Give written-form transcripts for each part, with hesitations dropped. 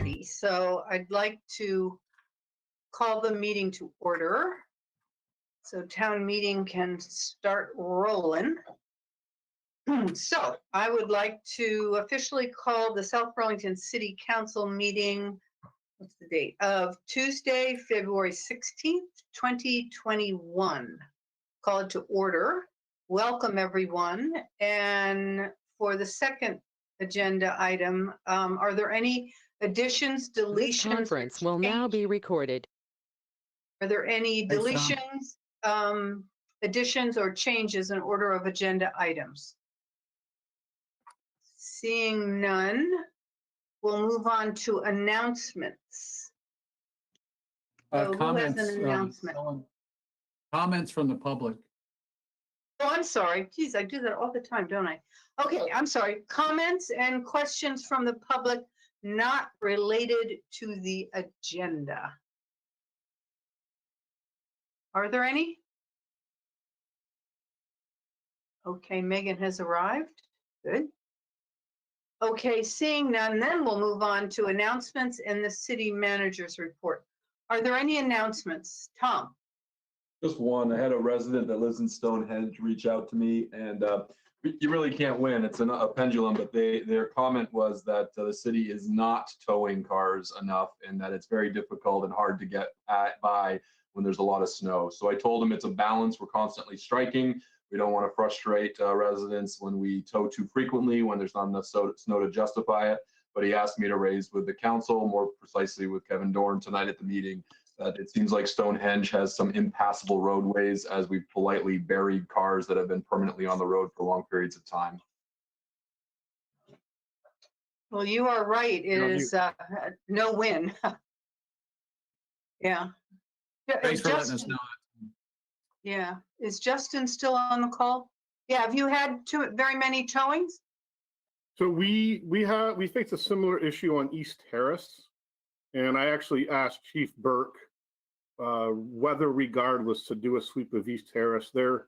6:30, so I'd like to call the meeting to order so town meeting can start rolling. So I would like to officially call the South Burlington City Council meeting, what's the date, of Tuesday, February 16th, 2021. Call it to order. Welcome, everyone. And for the second agenda item, are there any additions, deletions? This conference will now be recorded. Are there any deletions, additions, or changes in order of agenda items? Seeing none, we'll move on to announcements. So who has an announcement? Comments from the public. Oh, I'm sorry. Geez, I do that all the time, don't I? Okay, I'm sorry. Comments and questions from the public not related to the agenda. Are there any? Okay, Megan has arrived. Good. Okay, seeing none, then we'll move on to announcements and the city manager's report. Are there any announcements? Tom? Just one. I had a resident that lives in Stonehenge reach out to me, and you really can't win. It's a pendulum, but their comment was that the city is not towing cars enough, and that it's very difficult and hard to get by when there's a lot of snow. So I told him it's a balance. We're constantly striking. We don't want to frustrate residents when we tow too frequently, when there's not enough snow to justify it. But he asked me to raise with the council, more precisely with Kevin Dorn tonight at the meeting, that it seems like Stonehenge has some impassable roadways as we've politely buried cars that have been permanently on the road for long periods of time. Well, you are right. It is no win. Yeah. Thanks for letting us know. Yeah. Is Justin still on the call? Yeah. Have you had very many towings? So we faced a similar issue on East Terrace, and I actually asked Chief Burke whether regardless to do a sweep of East Terrace. They're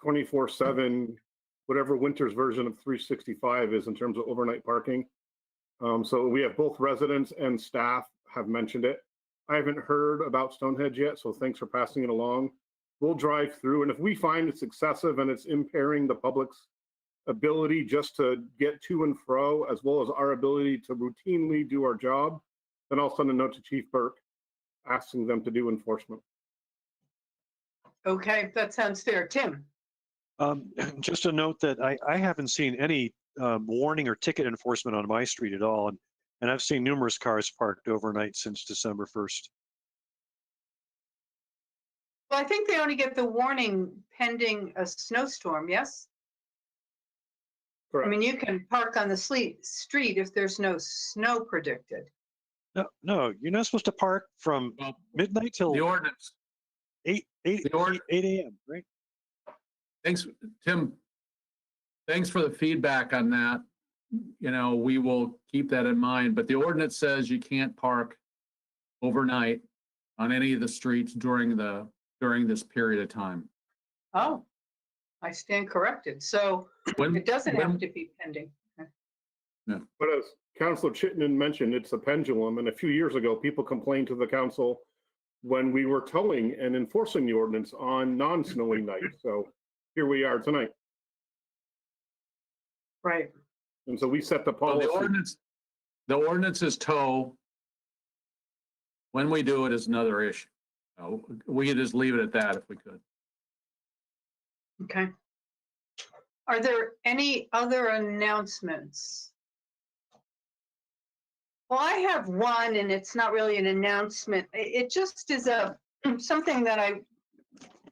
24/7, whatever winter's version of 365 is in terms of overnight parking. So we have both residents and staff have mentioned it. I haven't heard about Stonehenge yet, so thanks for passing it along. We'll drive through, and if we find it's excessive and it's impairing the public's ability just to get to and fro, as well as our ability to routinely do our job, then I'll send a note to Chief Burke asking them to do enforcement. Okay, that sounds fair. Tim? Just a note that I haven't seen any warning or ticket enforcement on my street at all. And I've seen numerous cars parked overnight since December 1st. Well, I think they only get the warning pending a snowstorm, yes? Correct. I mean, you can park on the street if there's no snow predicted. No, you're not supposed to park from midnight till The ordinance. 8 a.m., right? Thanks, Tim. Thanks for the feedback on that. You know, we will keep that in mind, but the ordinance says you can't park overnight on any of the streets during this period of time. Oh, I stand corrected. So it doesn't have to be pending. But as Councilor Chittenden mentioned, it's a pendulum, and a few years ago, people complained to the council when we were towing and enforcing the ordinance on non-snowy nights. So here we are tonight. Right. And so we set the policy. Well, the ordinance is tow. When we do it is another issue. We could just leave it at that if we could. Okay. Are there any other announcements? Well, I have one, and it's not really an announcement. It just is something that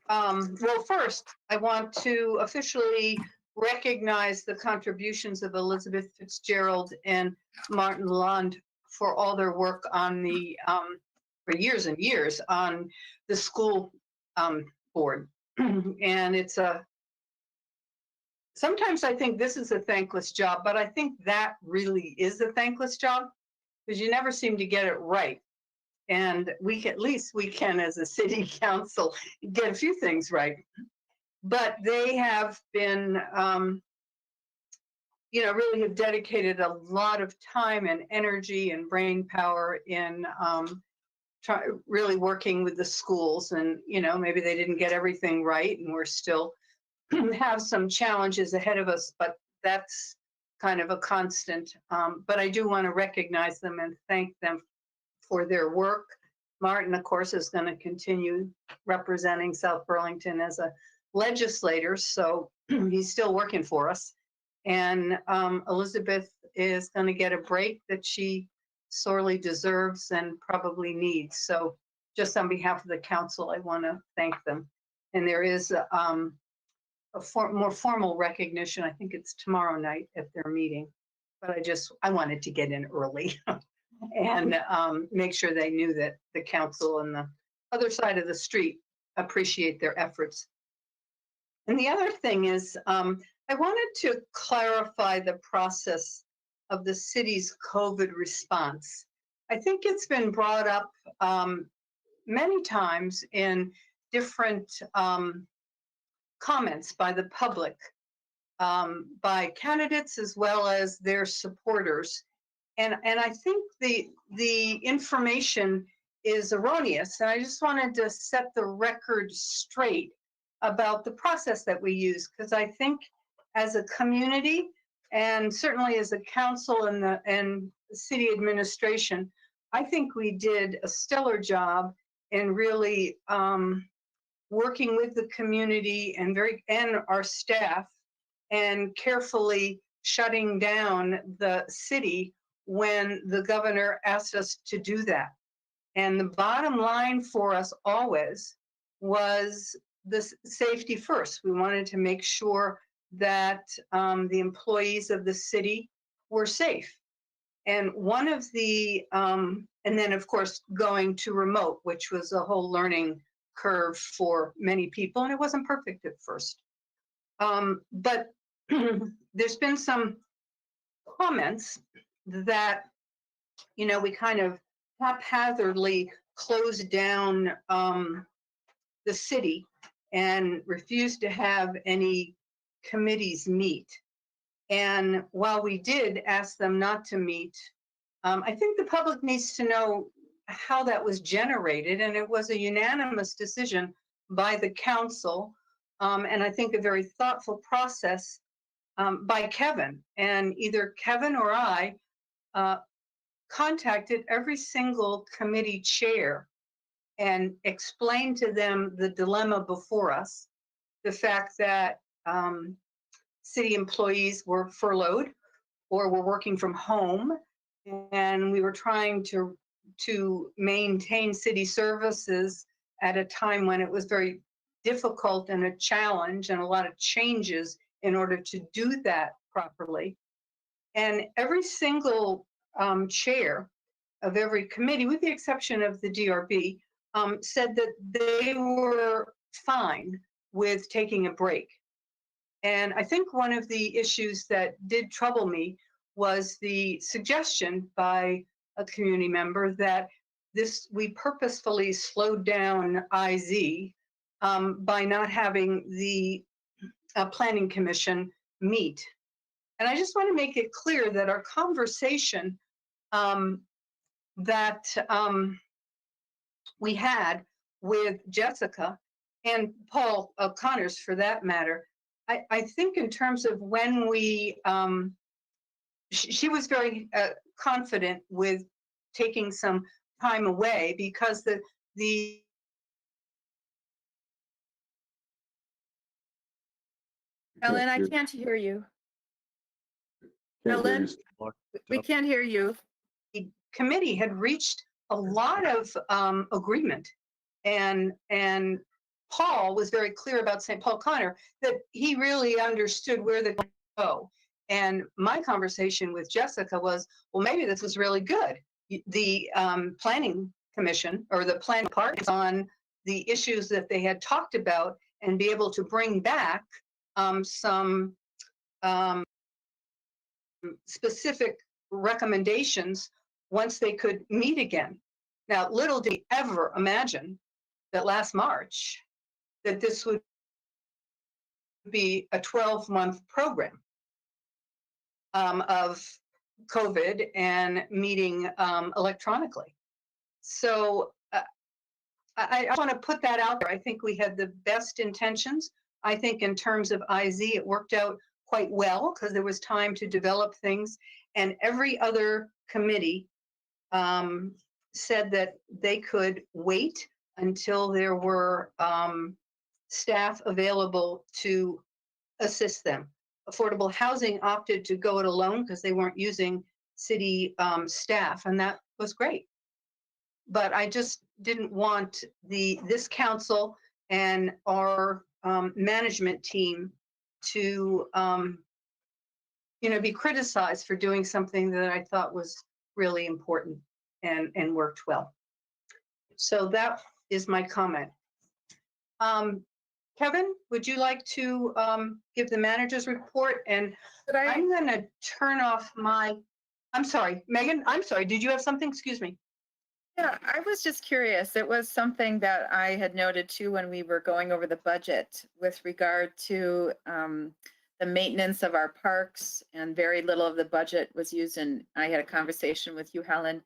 well, first, I want to officially recognize the contributions of Elizabeth Fitzgerald and Martin Lund for all their work on for years and years on the school board. And it's sometimes I think this is a thankless job, but I think that really is a thankless job because you never seem to get it right. And at least we can, as a city council, get a few things right. But they have been really have dedicated a lot of time and energy and brain power in really working with the schools. And, maybe they didn't get everything right, and we're still have some challenges ahead of us, but that's kind of a constant. But I do want to recognize them and thank them for their work. Martin, of course, is going to continue representing South Burlington as a legislator, so he's still working for us. And Elizabeth is going to get a break that she sorely deserves and probably needs. So just on behalf of the council, I want to thank them. And there is a more formal recognition. I think it's tomorrow night at their meeting. But I wanted to get in early and make sure they knew that the council and the other side of the street appreciate their efforts. And the other thing is, I wanted to clarify the process of the city's COVID response. I think it's been brought up many times in different comments by the public, by candidates as well as their supporters. And I think the information is erroneous. And I just wanted to set the record straight about the process that we use, because I think as a community and certainly as a council and the city administration, I think we did a stellar job in really working with the community and our staff and carefully shutting down the city when the governor asked us to do that. And the bottom line for us always was the safety first. We wanted to make sure that the employees of the city were safe. And one of the, and then of course going to remote, which was a whole learning curve for many people, and it wasn't perfect at first. But there's been some comments that, we kind of haphazardly closed down the city and refused to have any committees meet. And while we did ask them not to meet, I think the public needs to know how that was generated. And it was a unanimous decision by the council. And I think a very thoughtful process by Kevin. And either Kevin or I contacted every single committee chair and explained to them the dilemma before us, the fact that city employees were furloughed or were working from home, and we were trying to maintain city services at a time when it was very difficult and a challenge and a lot of changes in order to do that properly. And every single chair of every committee, with the exception of the DRB, said that they were fine with taking a break. And I think one of the issues that did trouble me was the suggestion by a community member that we purposefully slowed down IZ by not having the Planning Commission meet. And I just want to make it clear that our conversation that we had with Jessica and Paul Connors, for that matter, I think in terms of when we, she was very confident with taking some time away because the Ellen, I can't hear you. Can't hear Ellen, you. we can't hear you. committee had reached a lot of agreement, and Paul was very clear about saying, Paul Connor, that he really understood where they go. And my conversation with Jessica was, well, maybe this is really good. The Planning Commission or the planning part is on the issues that they had talked about and be able to bring back some specific recommendations once they could meet again. Now, little did he ever imagine that last March that this would be a 12-month program. of COVID and meeting electronically. So I want to put that out there. I think we had the best intentions. I think in terms of IZ, it worked out quite well because there was time to develop things. And every other committee said that they could wait until there were staff available to assist them. Affordable Housing opted to go it alone because they weren't using city staff, and that was great. But I just didn't want this council and our management team to be criticized for doing something that I thought was really important and worked well. So that is my comment. Kevin, would you like to give the manager's report? And I'm going to turn off I'm sorry, Megan, I'm sorry. Did you have something? Excuse me. Yeah, I was just curious. It was something that I had noted too when we were going over the budget with regard to the maintenance of our parks, and very little of the budget was used. And I had a conversation with you, Helen.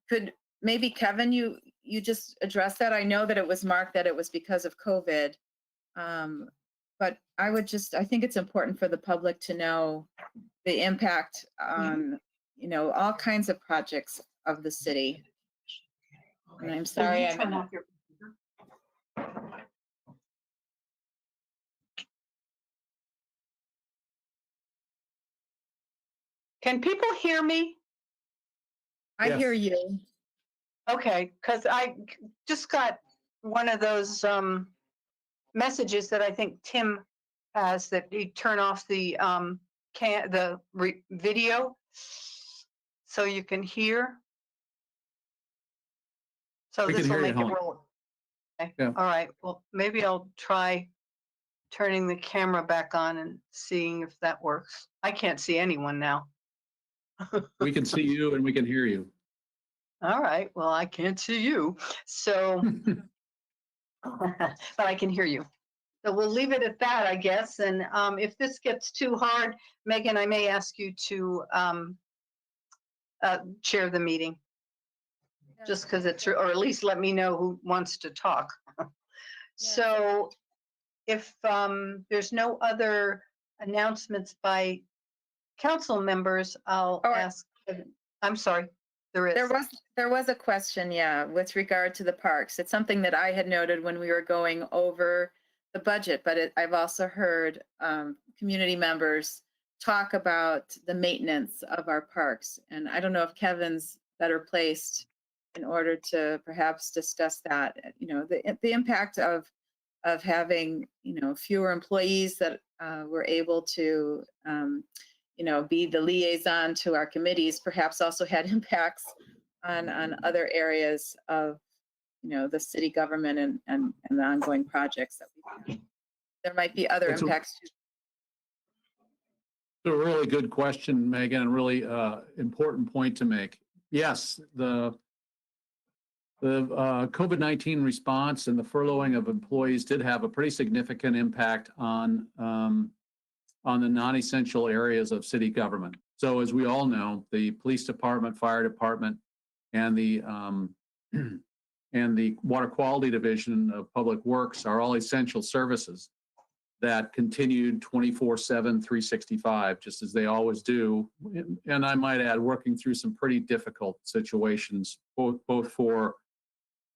Could maybe Kevin, you just address that? I know that it was marked that it was because of COVID, but I think it's important for the public to know the impact on, all kinds of projects of the city. And I'm sorry. Turn off your computer. Can people hear me? I Yes. hear you. Okay, because I just got one of those messages that I think Tim has, that you turn off the video so you can hear. So We can this will hear you, make it Helen. roll. Okay. Yeah. All right. Well, maybe I'll try turning the camera back on and seeing if that works. I can't see anyone now. We can see you and we can hear you. All right. Well, I can't see you. So, but I can hear you. So we'll leave it at that, I guess. And if this gets too hard, Megan, I may ask you to chair the meeting, just because or at least let me know who wants to talk. So if there's no other announcements by council members, I'll ask. I'm sorry, there is. There was a question, with regard to the parks. It's something that I had noted when we were going over the budget, but I've also heard community members talk about the maintenance of our parks. And I don't know if Kevin's better placed in order to perhaps discuss that, the impact of having, fewer employees that were able to, be the liaison to our committees, perhaps also had impacts on other areas of, the city government and the ongoing projects that we have. There might be other impacts too. It's a really good question, Megan, and really important point to make. Yes, the COVID-19 response and the furloughing of employees did have a pretty significant impact on the non-essential areas of city government. So as we all know, the police department, fire department, and the water quality division of public works are all essential services that continued 24/7, 365, just as they always do. And I might add, working through some pretty difficult situations, both for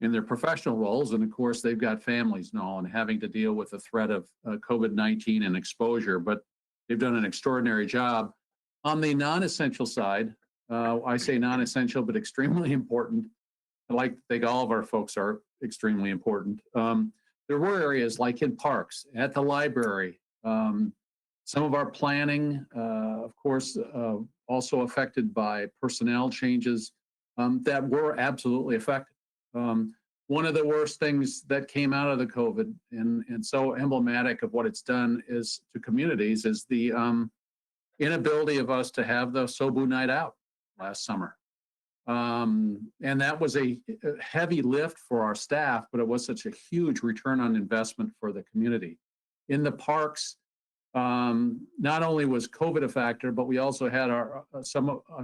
in their professional roles, and of course they've got families and all, and having to deal with the threat of COVID-19 and exposure, but they've done an extraordinary job. On the non-essential side, I say non-essential, but extremely important. I like to think all of our folks are extremely important. There were areas like in parks, at the library, some of our planning, of course, also affected by personnel changes that were absolutely affected. One of the worst things that came out of the COVID and so emblematic of what it's done is to communities is the inability of us to have the Sobu night out last summer. And that was a heavy lift for our staff, but it was such a huge return on investment for the community. In the parks, not only was COVID a factor, but we also had a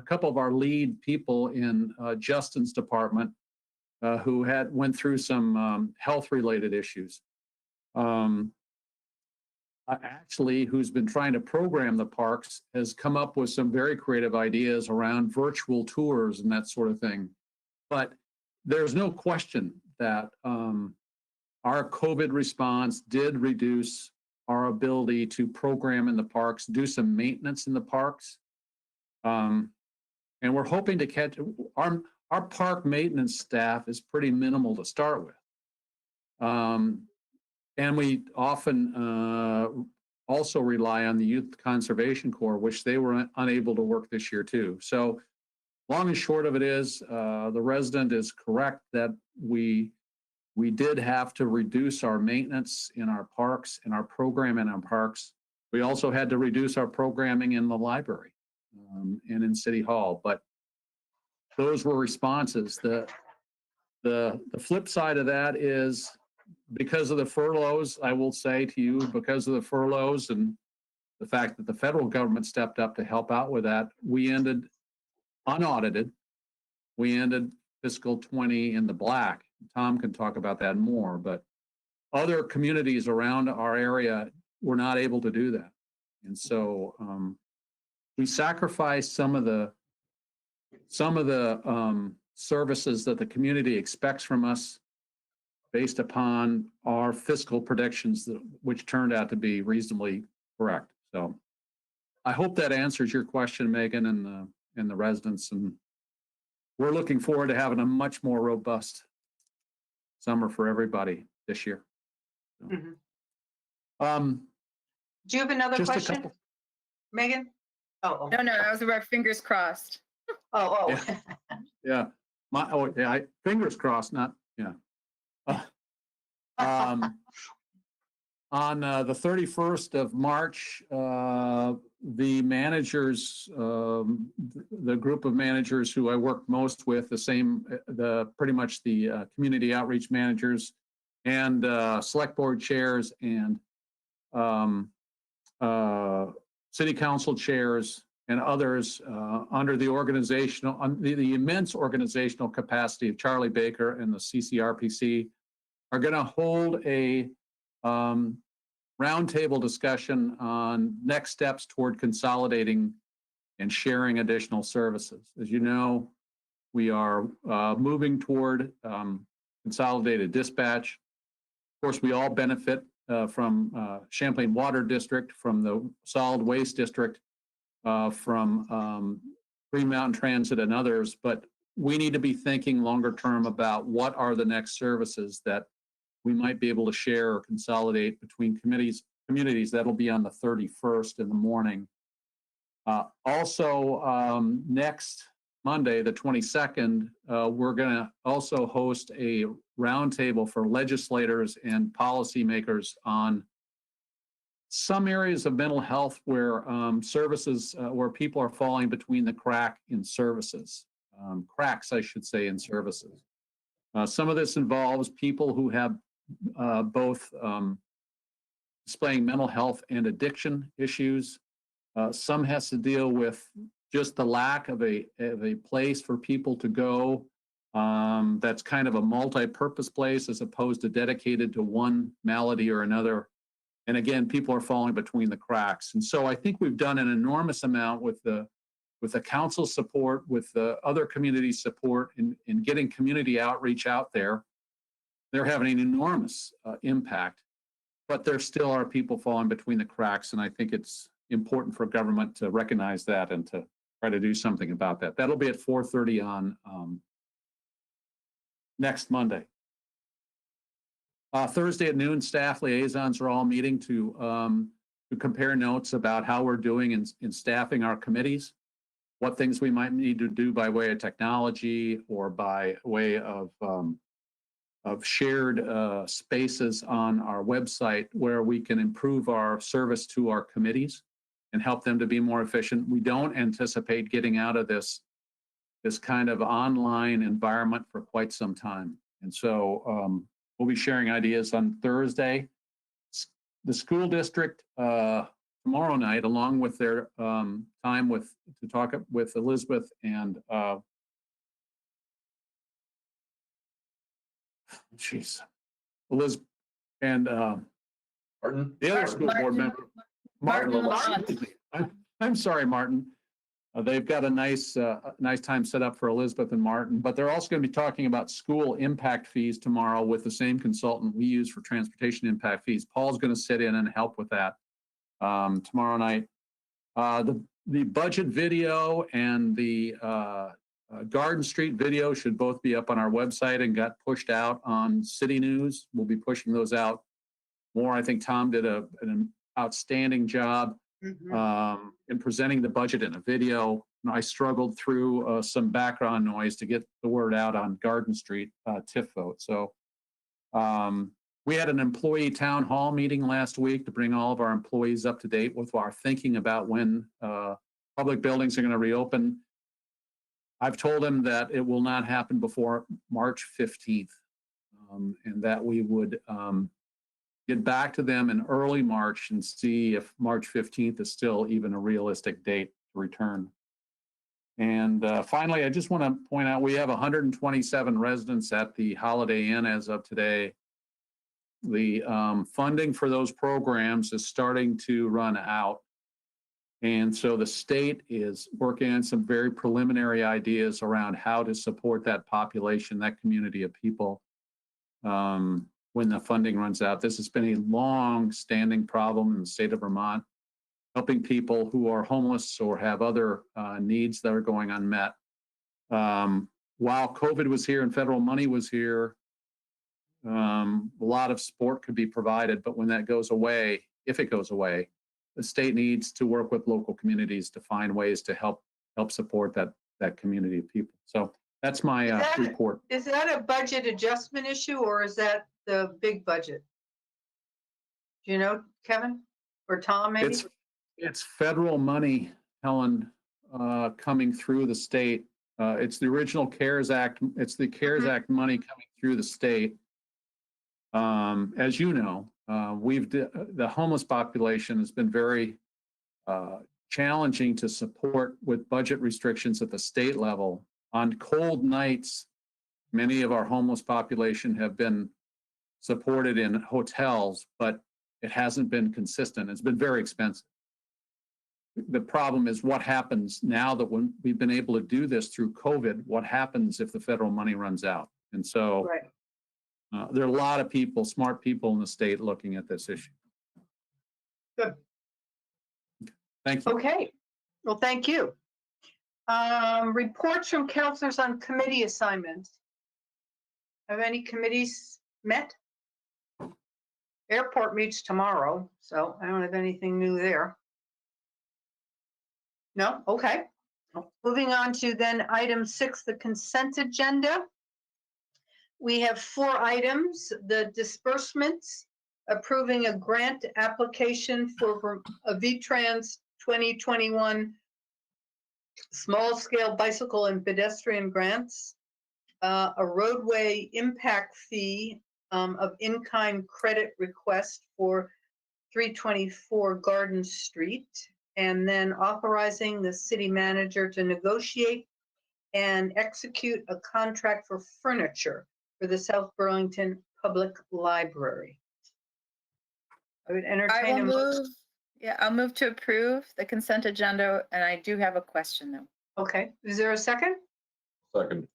couple of our lead people in Justin's department who went through some health-related issues. Actually, who's been trying to program the parks, has come up with some very creative ideas around virtual tours and that sort of thing. But there's no question that our COVID response did reduce our ability to program in the parks, do some maintenance in the parks. And we're hoping to catch, our park maintenance staff is pretty minimal to start with. And we often also rely on the Youth Conservation Corps, which they were unable to work this year too. So long and short of it is, the resident is correct that we did have to reduce our maintenance in our parks and our program in our parks. We also had to reduce our programming in the library and in City Hall, but those were responses. The flip side of that is, because of the furloughs, I will say to you, because of the furloughs and the fact that the federal government stepped up to help out with that, we ended unaudited. We ended fiscal 20 in the black. Tom can talk about that more, but other communities around our area were not able to do that. And so we sacrificed some of the services that the community expects from us based upon our fiscal predictions, which turned out to be reasonably correct. So I hope that answers your question, Megan, and the residents. And we're looking forward to having a much more robust summer for everybody this year. So, Do you have another just a question, couple. Megan? Oh, No, that was about fingers crossed. oh. Yeah, fingers crossed, not, yeah. On the 31st of March, the managers, the group of managers who I work most with, pretty much the community outreach managers and select board chairs and city council chairs and others under the the immense organizational capacity of Charlie Baker and the CCRPC are going to hold a roundtable discussion on next steps toward consolidating and sharing additional services. As you know, we are moving toward consolidated dispatch. Of course, we all benefit from Champlain Water District, from the Solid Waste District, from Green Mountain Transit and others, but we need to be thinking longer term about what are the next services that we might be able to share or consolidate between communities. That'll be on the 31st in the morning. Also, next Monday, the 22nd, we're going to also host a roundtable for legislators and policymakers on some areas of mental health where services, where people are falling between the cracks, I should say, in services. Some of this involves people who have both displaying mental health and addiction issues. Some has to deal with just the lack of a place for people to go that's kind of a multi-purpose place as opposed to dedicated to one malady or another. And again, people are falling between the cracks. And so I think we've done an enormous amount with the council support, with the other community support in getting community outreach out there. They're having an enormous impact, but there still are people falling between the cracks. And I think it's important for government to recognize that and to try to do something about that. That'll be at 4:30 on next Monday. Thursday at noon, staff liaisons are all meeting to compare notes about how we're doing in staffing our committees, what things we might need to do by way of technology or by way of shared spaces on our website where we can improve our service to our committees and help them to be more efficient. We don't anticipate getting out of this kind of online environment for quite some time. And so we'll be sharing ideas on Thursday. The school district tomorrow night, along with their time to talk with Elizabeth and Elizabeth and Martin? the other school board Martin. member, Martin Martin. I'm sorry, Martin. They've got a nice time set up for Elizabeth and Martin, but they're also going to be talking about school impact fees tomorrow with the same consultant we use for transportation impact fees. Paul's going to sit in and help with that tomorrow night. The budget video and the Garden Street video should both be up on our website and got pushed out on City News. We'll be pushing those out more. I think Tom did an outstanding job in presenting the budget in a video. I struggled through some background noise to get the word out on Garden Street TIF vote. So we had an employee town hall meeting last week to bring all of our employees up to date with our thinking about when public buildings are going to reopen. I've told them that it will not happen before March 15th, and that we would get back to them in early March and see if March 15th is still even a realistic date to return. And finally, I just want to point out we have 127 residents at the Holiday Inn as of today. The funding for those programs is starting to run out. And so the state is working on some very preliminary ideas around how to support that population, that community of people when the funding runs out. This has been a long-standing problem in the state of Vermont, helping people who are homeless or have other needs that are going unmet. While COVID was here and federal money was here, a lot of support could be provided, but when that goes away, if it goes away, the state needs to work with local communities to find ways to help support that community of people. So that's my report. Is that a budget adjustment issue or is that the big budget? Do you know, Kevin or Tom, maybe? It's federal money, Helen, coming through the state. It's the original CARES Act. It's the CARES Act money coming through the state. As you know, the homeless population has been very challenging to support with budget restrictions at the state level. On cold nights, many of our homeless population have been supported in hotels, but it hasn't been consistent. It's been very expensive. The problem is what happens now that when we've been able to do this through COVID, what happens if the federal money runs out? And so there are a lot of people, smart people in the state looking at this issue. Good. Thank you. Okay. Well, thank you. Reports from counselors on committee assignments. Have any committees met? Airport meets tomorrow, so I don't have anything new there. No? Okay. Moving on to then item 6, the consent agenda. We have 4 items. The disbursements, approving a grant application for a VTrans 2021 small scale bicycle and pedestrian grants, a roadway impact fee of in-kind credit request for 324 Garden Street, and then authorizing the city manager to negotiate and execute a contract for furniture for the South Burlington Public Library. I would entertain a motion. I'll move to approve the consent agenda, and I do have a question though. Okay, is there a second? Second.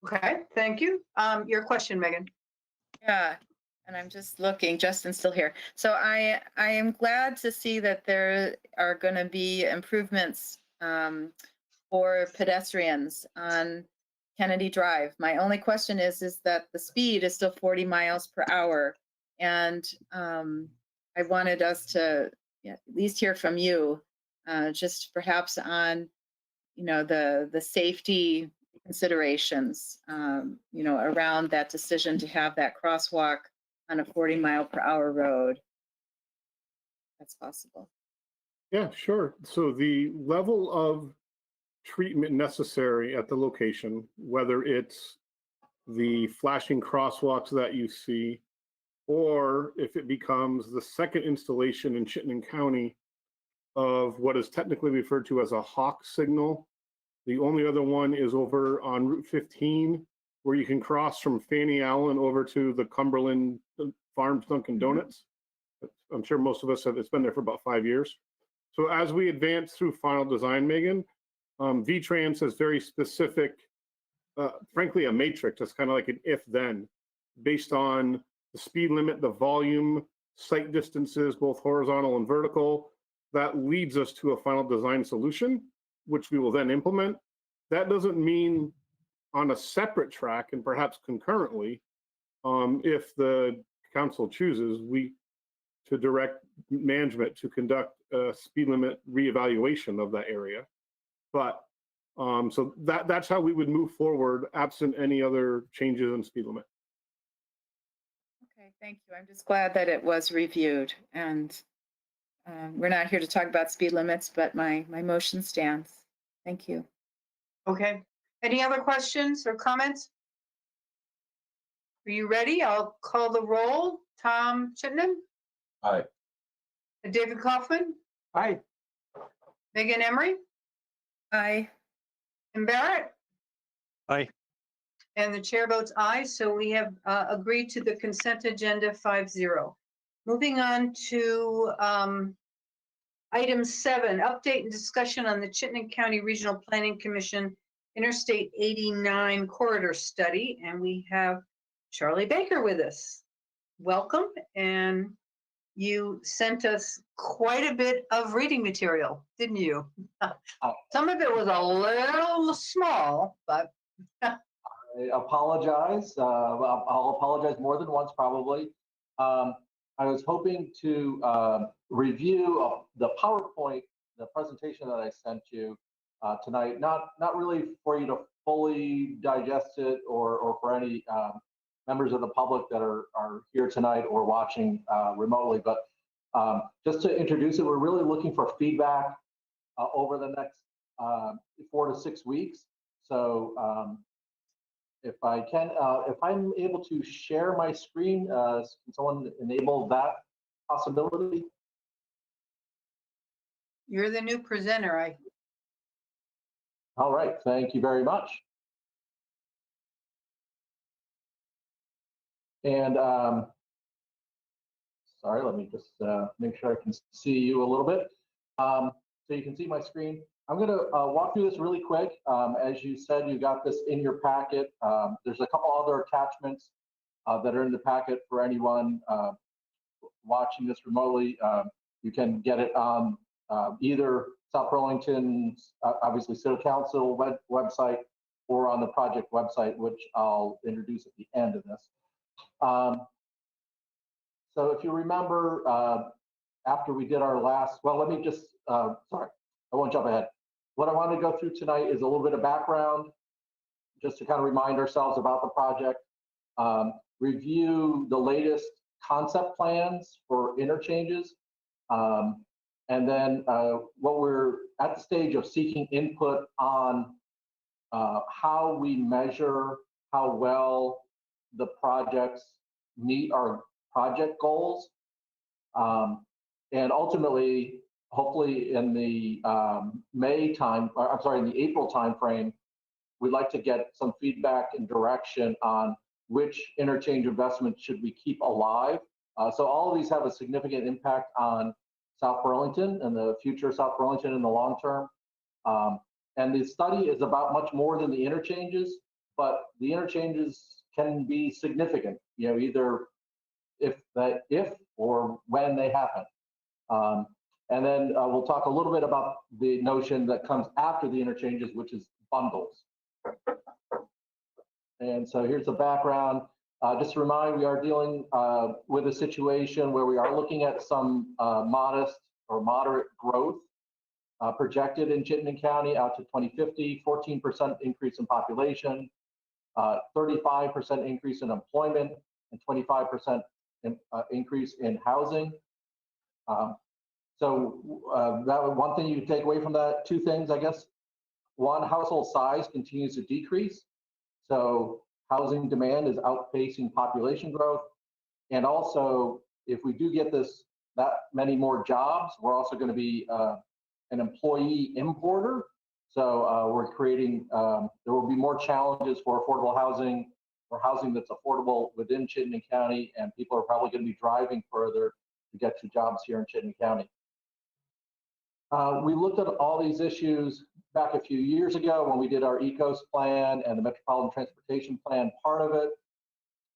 Okay, thank you. Your question, Megan. Yeah, and I'm just looking, Justin's still here. So I am glad to see that there are going to be improvements for pedestrians on Kennedy Drive. My only question is that the speed is still 40 miles per hour. And I wanted us to at least hear from you, just perhaps on, the safety considerations, around that decision to have that crosswalk on a 40-mile-per-hour road. That's possible. Yeah, sure. So the level of treatment necessary at the location, whether it's the flashing crosswalks that you see, or if it becomes the second installation in Chittenden County of what is technically referred to as a hawk signal. The only other one is over on Route 15, where you can cross from Fanny Allen over to the Cumberland Farms Dunkin' Donuts. I'm sure most of us have, it's been there for about 5 years. So as we advance through final design, Megan, VTrans has very specific, frankly, a matrix. That's kind of like an if-then, based on the speed limit, the volume, sight distances, both horizontal and vertical. That leads us to a final design solution, which we will then implement. That doesn't mean on a separate track and perhaps concurrently, if the council chooses, to direct management to conduct a speed limit reevaluation of that area. But so that's how we would move forward absent any other changes in speed limit. Okay, thank you. I'm just glad that it was reviewed, and we're not here to talk about speed limits, but my motion stands. Thank you. Okay. Any other questions or comments? Are you ready? I'll call the roll. Tom Chittenden? Aye. David Kaufman? Aye. Megan Emery? Aye. And Barrett? Aye. And the chair votes aye, so we have agreed to the consent agenda 5-0. Moving on to item 7, update and discussion on the Chittenden County Regional Planning Commission Interstate 89 Corridor Study, and we have Charlie Baker with us. Welcome, and you sent us quite a bit of reading material, didn't you? Some of it was a little small, but I apologize. I'll apologize more than once, probably. I was hoping to review the PowerPoint, the presentation that I sent you tonight. Not really for you to fully digest it, or for any members of the public that are here tonight or watching remotely, but just to introduce it. We're really looking for feedback over the next 4 to 6 weeks. So if I'm able to share my screen, can someone enable that possibility? you're the new presenter. All right, thank you very much. And sorry, let me just make sure I can see you a little bit. So you can see my screen. I'm going to walk through this really quick. As you said, you got this in your packet. There's a couple other attachments that are in the packet for anyone watching this remotely. You can get it on either South Burlington's, obviously, City Council website, or on the project website, which I'll introduce at the end of this. So if you remember, after we did our last, well, let me just, sorry, I won't jump ahead. What I want to go through tonight is a little bit of background, just to kind of remind ourselves about the project, review the latest concept plans for interchanges, and then what we're at the stage of seeking input on how we measure how well the projects meet our project goals. And ultimately, hopefully in the in the April timeframe, we'd like to get some feedback and direction on which interchange investment should we keep alive. So all of these have a significant impact on South Burlington and the future of South Burlington in the long term. And the study is about much more than the interchanges, but the interchanges can be significant, you know, either if or when they happen. And then we'll talk a little bit about the notion that comes after the interchanges, which is bundles. And so here's the background. Just to remind, we are dealing with a situation where we are looking at some modest or moderate growth projected in Chittenden County out to 2050, 14% increase in population, 35% increase in employment, and 25% increase in housing. So that was one thing you take away from that. Two things, I guess. One, household size continues to decrease. So housing demand is outpacing population growth. And also, if we do get this that many more jobs. We're also going to be an employee importer. So we're creating, there will be more challenges for affordable housing, or housing that's affordable within Chittenden County, and people are probably going to be driving further to get to jobs here in Chittenden County. We looked at all these issues back a few years ago when we did our ECOS plan and the Metropolitan Transportation Plan part of it.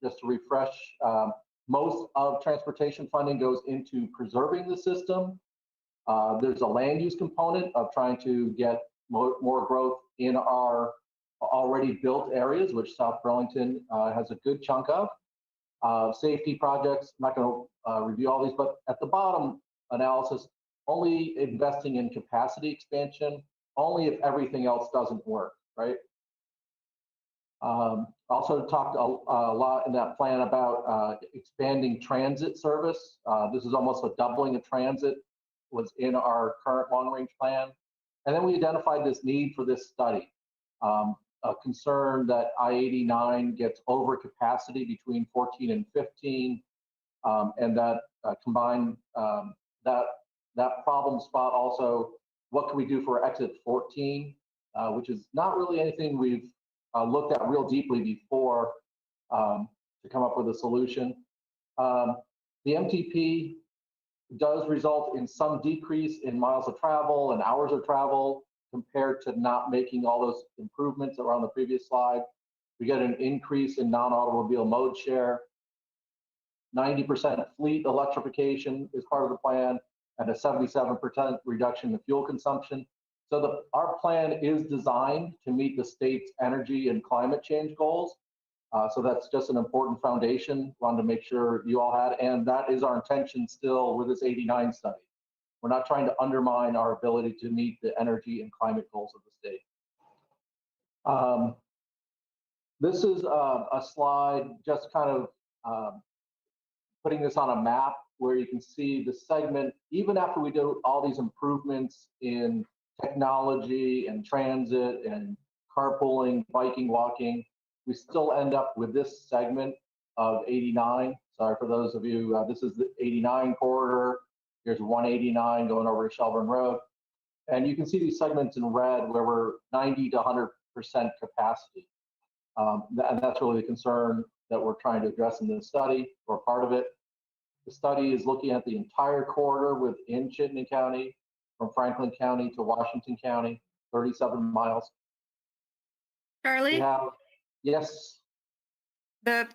Just to refresh, most of transportation funding goes into preserving the system. There's a land use component of trying to get more growth in our already built areas, which South Burlington has a good chunk of. Safety projects, I'm not going to review all these, but at the bottom analysis, only investing in capacity expansion, only if everything else doesn't work, right? Also talked a lot in that plan about expanding transit service. This is almost a doubling of transit was in our current long-range plan. And then we identified this need for this study. A concern that I-89 gets over capacity between 14 and 15, and that combined that problem spot also, what can we do for exit 14, which is not really anything we've looked at real deeply before to come up with a solution. The MTP does result in some decrease in miles of travel and hours of travel compared to not making all those improvements that were on the previous slide. We get an increase in non-automobile mode share. 90% fleet electrification is part of the plan, and a 77% reduction in fuel consumption. So our plan is designed to meet the state's energy and climate change goals. So that's just an important foundation. Wanted to make sure you all had, and that is our intention still with this 89 study. We're not trying to undermine our ability to meet the energy and climate goals of the state. This is a slide just kind of putting this on a map where you can see the segment, even after we do all these improvements in technology and transit and carpooling, biking, walking, we still end up with this segment of 89. Sorry for those of you, this is the 89 corridor. Here's 189 going over to Shelburne Road. And you can see these segments in red where we're 90 to 100% capacity. And that's really the concern that we're trying to address in this study, or part of it. The study is looking at the entire corridor within Chittenden County, from Franklin County to Washington County, 37 miles. Charlie? Yes. The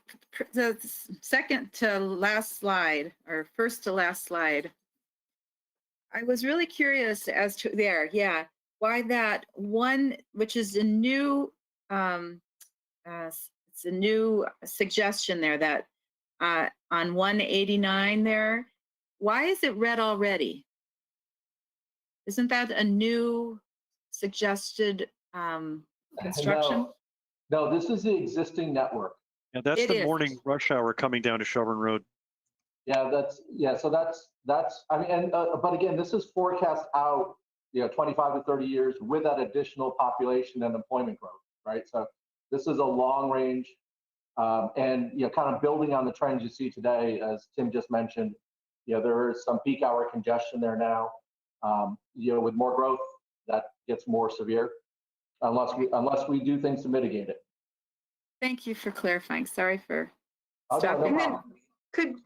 second to last slide, or first to last slide, I was really curious as to why that one, which is a new, it's a new suggestion there, that on 189 there, why is it red already? Isn't that a new suggested construction? No, this is the existing network. Yeah, that's the morning rush hour coming down to Shelburne Road. Yeah, so that's I mean, and but again, this is forecast out, 25 to 30 years with that additional population and employment growth, right? So this is a long range, and kind of building on the trends you see today, as Tim just mentioned. There is some peak hour congestion there now. With more growth, that gets more severe, unless we do things to mitigate it. Thank you for clarifying. Sorry for No stopping. problem.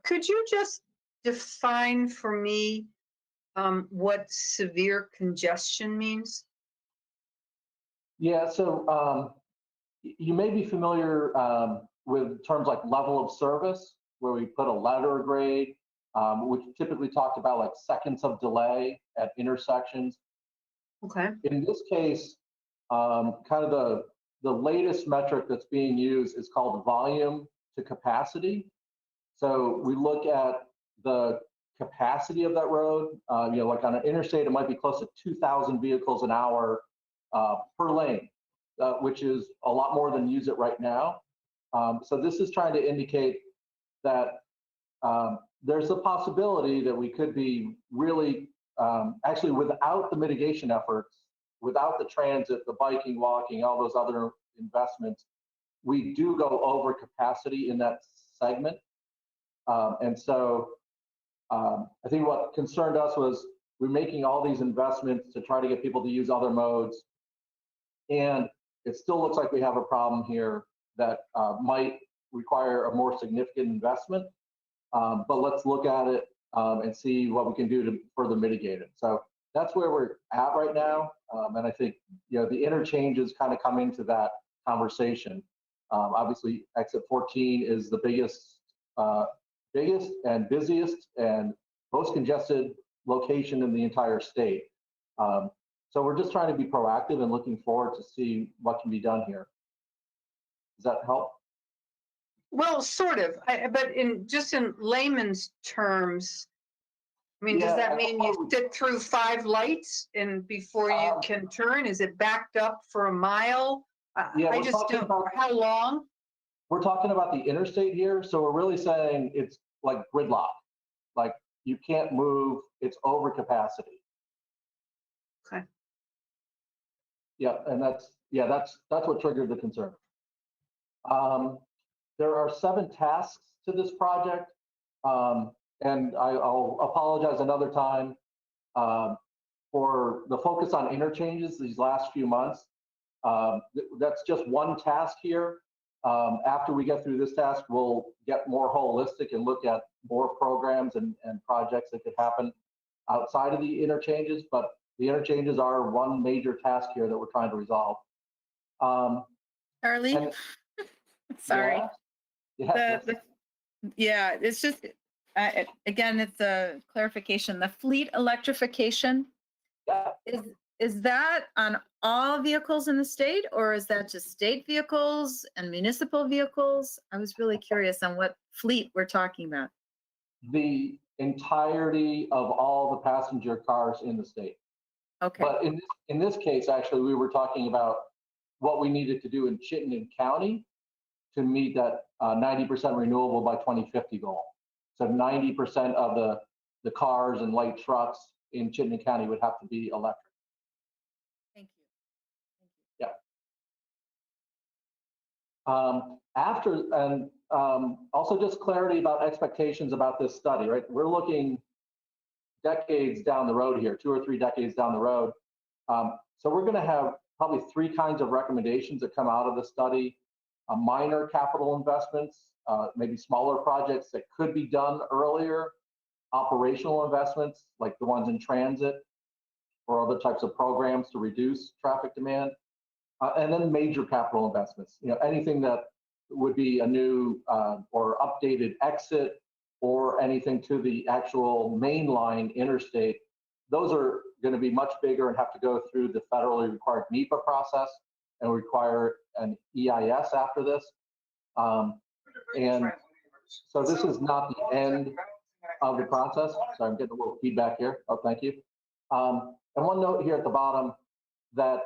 Could you just define for me what severe congestion means? Yeah, so you may be familiar with terms like level of service, where we put a letter grade, which typically talked about like seconds of delay at intersections. Okay. In this case, kind of the latest metric that's being used is called volume to capacity. So we look at the capacity of that road. Like on an interstate, it might be close to 2,000 vehicles an hour per lane, which is a lot more than use it right now. So this is trying to indicate that there's a possibility that we could be really, actually without the mitigation efforts, without the transit, the biking, walking, all those other investments, we do go over capacity in that segment. And so I think what concerned us was we're making all these investments to try to get people to use other modes. And it still looks like we have a problem here that might require a more significant investment. But let's look at it and see what we can do to further mitigate it. So that's where we're at right now. And I think, the interchanges kind of come into that conversation. Obviously, exit 14 is the biggest and busiest and most congested location in the entire state. So we're just trying to be proactive and looking forward to see what can be done here. Does that help? Well, sort of, but in layman's terms, I mean, does that mean you sit through 5 lights and before you can turn? Is it backed up for a mile? I just don't know. How long? We're talking about the interstate here, so we're really saying it's like gridlock. Like you can't move, it's over capacity. Okay. Yeah, and that's what triggered the concern. There are 7 tasks to this project, and I'll apologize another time for the focus on interchanges these last few months. That's just one task here. After we get through this task, we'll get more holistic and look at more programs and projects that could happen outside of the interchanges, but the interchanges are one major task here that we're trying to resolve. Charlie, sorry. Yeah, It's just, again, it's a clarification. The fleet electrification, yeah. is that on all vehicles in the state, or is that just state vehicles and municipal vehicles? I was really curious on what fleet we're talking about. The entirety of all the passenger cars in the state. Okay. But in this case, actually, we were talking about what we needed to do in Chittenden County to meet that 90% renewable by 2050 goal. So 90% of the cars and light trucks in Chittenden County would have to be electric. Thank you. Also just clarity about expectations about this study, right? We're looking decades down the road here, 2 or 3 decades down the road. So we're going to have probably 3 kinds of recommendations that come out of the study. Minor capital investments, maybe smaller projects that could be done earlier, operational investments like the ones in transit or other types of programs to reduce traffic demand, and then major capital investments. Anything that would be a new or updated exit or anything to the actual mainline interstate. Those are going to be much bigger and have to go through the federally required NEPA process and require an EIS after this. And so this is not the end of the process. So I'm getting a little feedback here. Oh, thank you. And one note here at the bottom that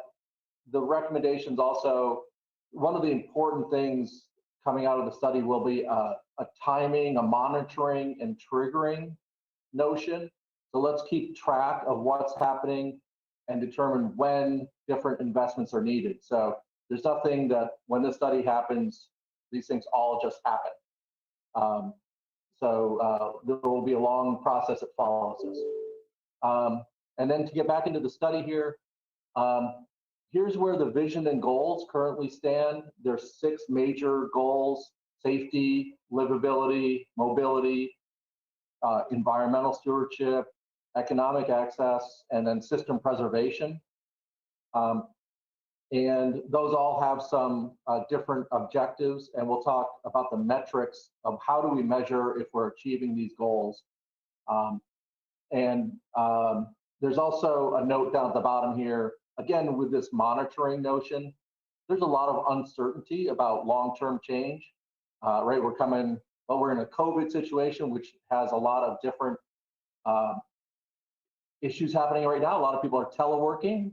the recommendations also, one of the important things coming out of the study will be a timing, a monitoring and triggering notion. So let's keep track of what's happening and determine when different investments are needed. So there's nothing that when this study happens, these things all just happen. There will be a long process that follows this. And then to get back into the study here, here's where the vision and goals currently stand. There's 6 major goals: safety, livability, mobility, environmental stewardship, economic access, and then system preservation. And those all have some different objectives, and we'll talk about the metrics of how do we measure if we're achieving these goals. There's also a note down at the bottom here, again, with this monitoring notion, there's a lot of uncertainty about long-term change, right? We're in a COVID situation, which has a lot of different issues happening right now. A lot of people are teleworking.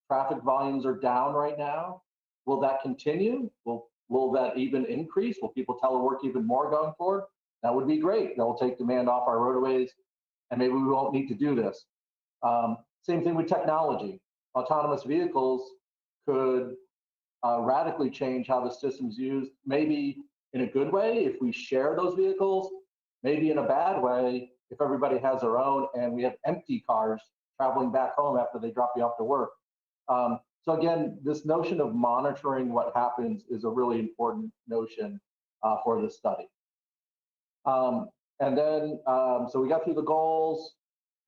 Traffic volumes are down right now. Will that continue? Will that even increase? Will people telework even more going forward? That would be great. That will take demand off our roadways, and maybe we won't need to do this. Same thing with technology. Autonomous vehicles could radically change how the system's used, maybe in a good way if we share those vehicles, maybe in a bad way if everybody has their own and we have empty cars traveling back home after they drop you off to work. So again, this notion of monitoring what happens is a really important notion for this study. And then, so we got through the goals,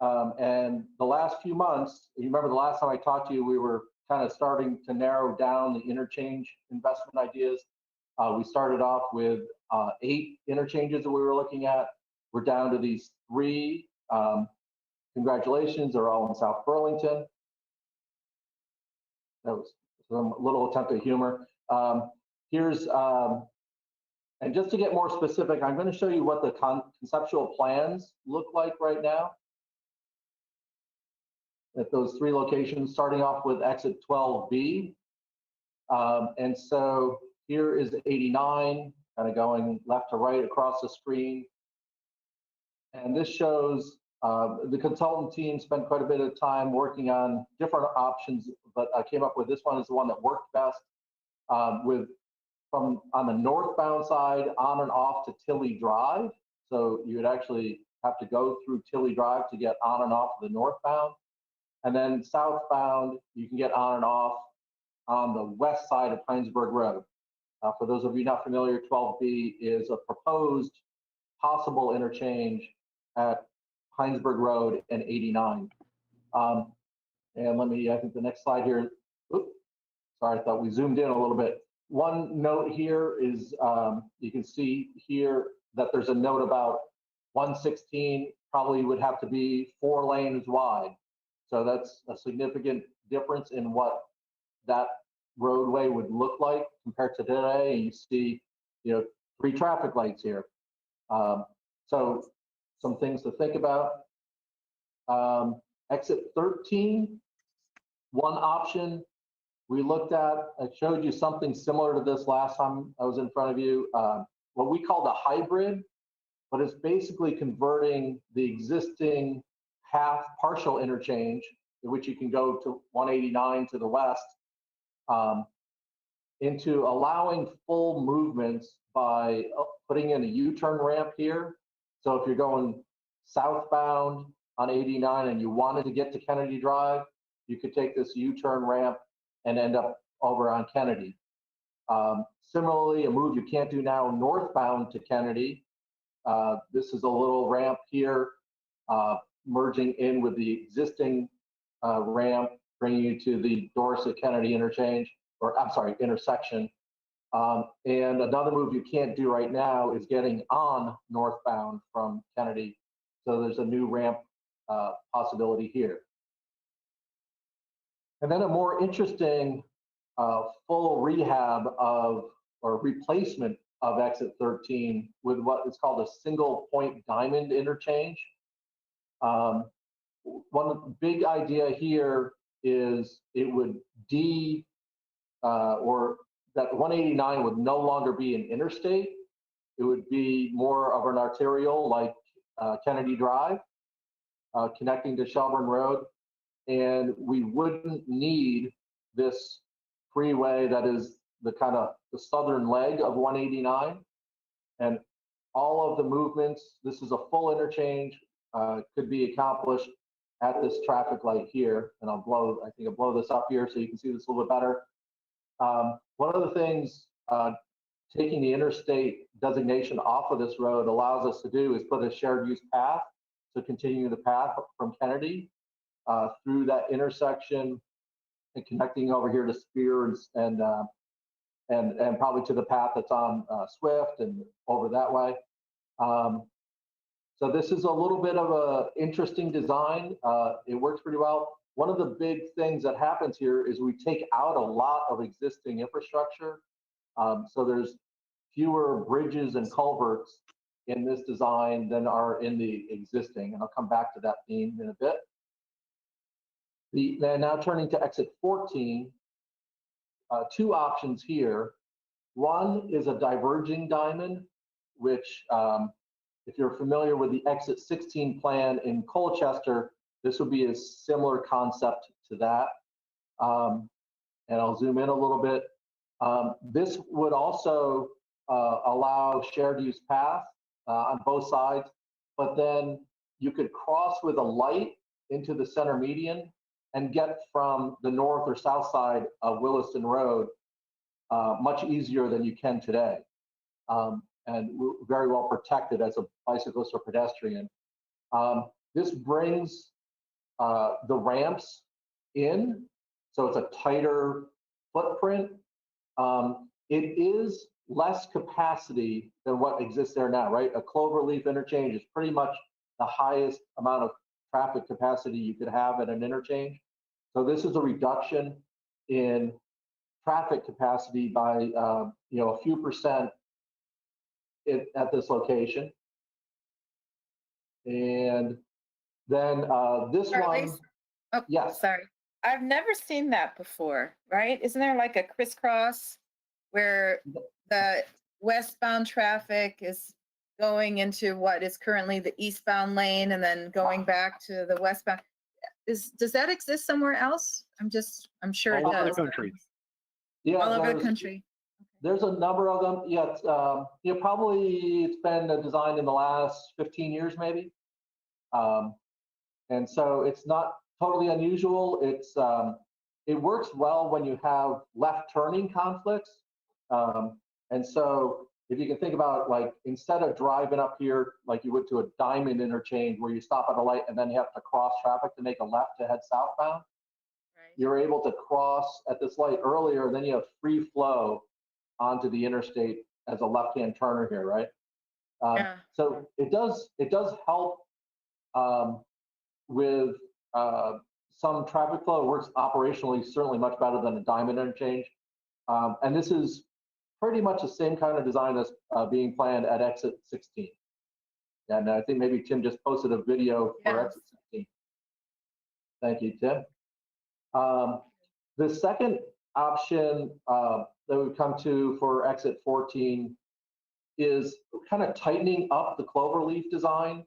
and the last few months, you remember the last time I talked to you, we were kind of starting to narrow down the interchange investment ideas. We started off with 8 interchanges that we were looking at. We're down to these 3. Congratulations, they're all in South Burlington. That was some little attempt at humor. And just to get more specific, I'm going to show you what the conceptual plans look like right now at those 3 locations, starting off with exit 12B. And so here is 89, kind of going left to right across the screen. And this shows the consultant team spent quite a bit of time working on different options, but I came up with this one is the one that worked best from on the northbound side on and off to Tilley Drive. So you would actually have to go through Tilley Drive to get on and off the northbound. And then southbound, you can get on and off on the west side of Heinsberg Road. For those of you not familiar, 12B is a proposed possible interchange at Heinsberg Road and 89. And let me, I think the next slide here, oops, sorry, I thought we zoomed in a little bit. One note here is you can see here that there's a note about 116 probably would have to be 4 lanes wide. So that's a significant difference in what that roadway would look like compared to today. And you see, 3 traffic lights here. So some things to think about. Exit 13, one option we looked at, I showed you something similar to this last time I was in front of you, what we called a hybrid, but it's basically converting the existing half partial interchange, in which you can go to 189 to the west, into allowing full movements by putting in a U-turn ramp here. So if you're going southbound on 89 and you wanted to get to Kennedy Drive, you could take this U-turn ramp and end up over on Kennedy. Similarly, a move you can't do now northbound to Kennedy. This is a little ramp here, merging in with the existing ramp, bringing you to the Dorset Kennedy interchange, or I'm sorry, intersection. And another move you can't do right now is getting on northbound from Kennedy. So there's a new ramp possibility here. And then a more interesting full rehab of, or replacement of exit 13 with what is called a single point diamond interchange. One big idea here is it would or that 189 would no longer be an interstate. It would be more of an arterial like Kennedy Drive, connecting to Shelburne Road. And we wouldn't need this freeway that is the kind of the southern leg of 189. And all of the movements, this is a full interchange, could be accomplished at this traffic light here. And I think I'll blow this up here so you can see this a little bit better. One of the things taking the interstate designation off of this road allows us to do is put a shared use path to continue the path from Kennedy through that intersection and connecting over here to Spear and probably to the path that's on Swift and over that way. So this is a little bit of a interesting design. It works pretty well. One of the big things that happens here is we take out a lot of existing infrastructure. So there's fewer bridges and culverts in this design than are in the existing. And I'll come back to that theme in a bit. Then now turning to exit 14, 2 options here. One is a diverging diamond, which if you're familiar with the exit 16 plan in Colchester, this would be a similar concept to that. And I'll zoom in a little bit. This would also allow shared use path on both sides, but then you could cross with a light into the center median and get from the north or south side of Williston Road much easier than you can today. And we're very well protected as a bicyclist or pedestrian. This brings the ramps in, so it's a tighter footprint. It is less capacity than what exists there now, right? A cloverleaf interchange is pretty much the highest amount of traffic capacity you could have at an interchange. So this is a reduction in traffic capacity by a few percent at this location. And then this one, Oh, yes. sorry. I've never seen that before, right? Isn't there like a crisscross where the westbound traffic is going into what is currently the eastbound lane and then going back to the westbound? Does that exist somewhere else? I'm sure it All over the does. country. Yeah, All over the country. there's a number of them. Yeah, probably it's been designed in the last 15 years, maybe. And so it's not totally unusual. It works well when you have left turning conflicts. And so if you can think about, like, instead of driving up here like you would to a diamond interchange where you stop at a light and then you have to cross traffic to make a left to head southbound, Right. you're able to cross at this light earlier, and then you have free flow onto the interstate as a left-hand turner here, right? Yeah. So it does help with some traffic flow. It works operationally certainly much better than a diamond interchange. And this is pretty much the same kind of design as being planned at exit 16. And I think maybe Tim just posted a video for Yeah. exit 16. Thank you, Tim. The second option that we've come to for exit 14 is kind of tightening up the cloverleaf design.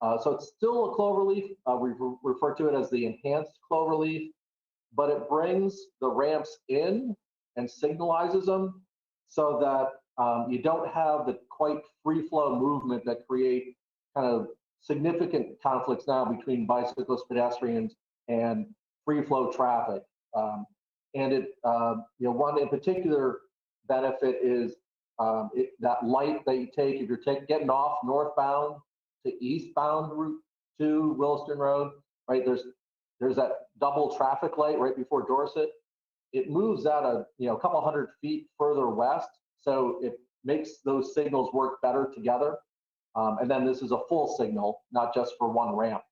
So it's still a cloverleaf. We refer to it as the enhanced cloverleaf, but it brings the ramps in and signalizes them so that you don't have the quite free flow movement that create kind of significant conflicts now between bicyclists, pedestrians, and free flow traffic. And it, one in particular benefit is that light that you take if you're getting off northbound to eastbound route to Williston Road, right? There's that double traffic light right before Dorset. It moves that a couple hundred feet further west, so it makes those signals work better together. And then this is a full signal, not just for one ramp.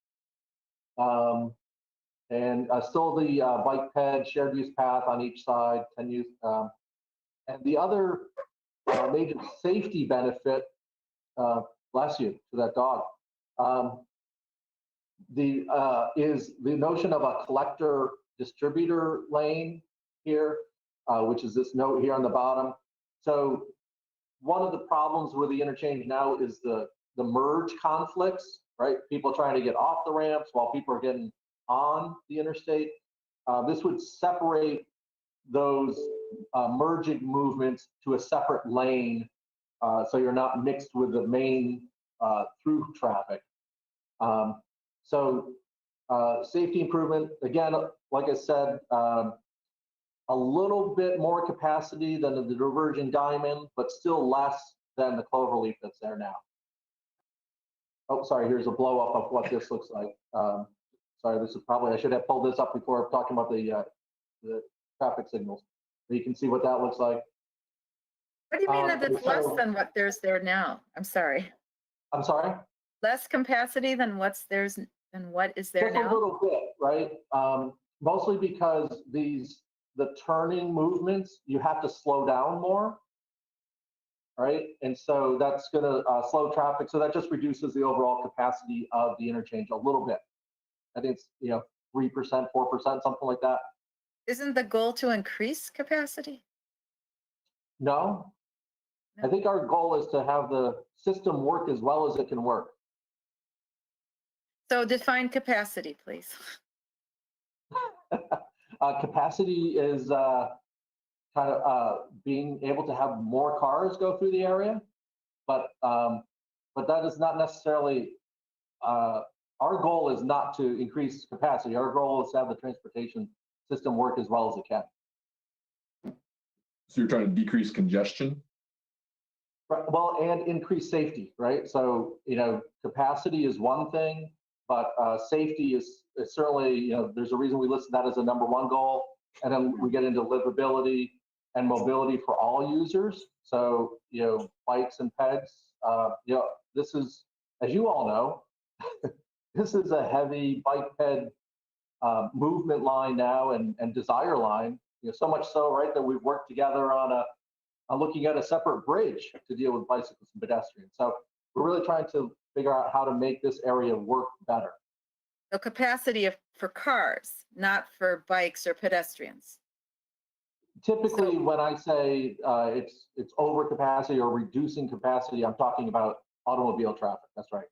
And still the bike ped, shared use path on each side, 10 use. And the other major safety benefit, bless you, to that dog, is the notion of a collector distributor lane here, which is this note here on the bottom. So one of the problems with the interchange now is the merge conflicts, right? People trying to get off the ramps while people are getting on the interstate. This would separate those merging movements to a separate lane, so you're not mixed with the main through traffic. So safety improvement, again, like I said, a little bit more capacity than the diverging diamond, but still less than the cloverleaf that's there now. Oh, sorry, here's a blow up of what this looks like. Sorry, this is probably, I should have pulled this up before talking about the traffic signals. You can see what that looks like. What do you mean that it's less than what there's there now? I'm sorry. I'm sorry? Less capacity than what is there Just now? a little bit, right? Mostly because the turning movements, you have to slow down more, right? And so that's gonna slow traffic. So that just reduces the overall capacity of the interchange a little bit. I think it's 3%, 4%, something like that. Isn't the goal to increase capacity? No, I think our goal is to have the system work as well as it can work. So define capacity, please. Capacity is kind of being able to have more cars go through the area, but that is not necessarily our goal is not to increase capacity. Our goal is to have the transportation system work as well as it can. So you're trying to decrease congestion? Right, well, and increase safety, right? So, capacity is one thing, but safety is certainly, there's a reason we listed that as a number one goal. And then we get into livability and mobility for all users. So, bikes and pegs, this is, as you all know, this is a heavy bike ped movement line now and desire line, so much so, right, that we've worked together on looking at a separate bridge to deal with bicyclists and pedestrians. So we're really trying to figure out how to make this area work better. So capacity for cars, not for bikes or pedestrians. Typically, when I say it's over capacity or reducing capacity, I'm talking about automobile traffic. That's right.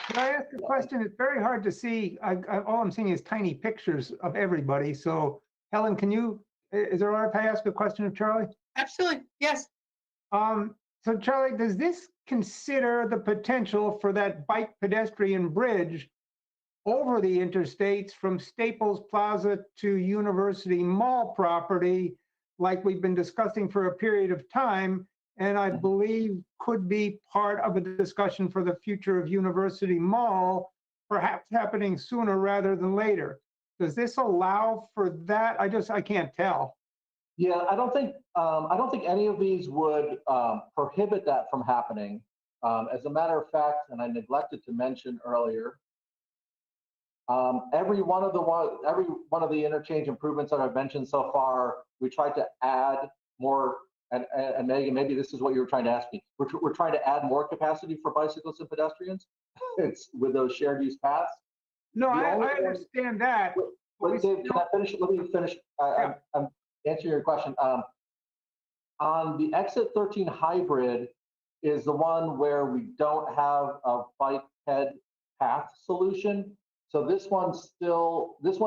Can I ask a question? It's very hard to see. All I'm seeing is tiny pictures of everybody. So Helen, is it all right if I ask a question of Charlie? Absolutely, yes. So Charlie, does this consider the potential for that bike pedestrian bridge over the interstates from Staples Plaza to University Mall property, like we've been discussing for a period of time, and I believe could be part of a discussion for the future of University Mall, perhaps happening sooner rather than later? Does this allow for that? I can't tell. Yeah, I don't think any of these would prohibit that from happening. As a matter of fact, and I neglected to mention earlier, every one of the interchange improvements that I've mentioned so far, we tried to add more. And Megan, maybe this is what you were trying to ask me. We're trying to add more capacity for bicyclists and pedestrians. It's with those shared use paths. No, I understand that. Wait, Dave, can I finish? Let me finish. Yeah. I'm answering your question. On the exit 13 hybrid is the one where we don't have a bike ped path solution. So this one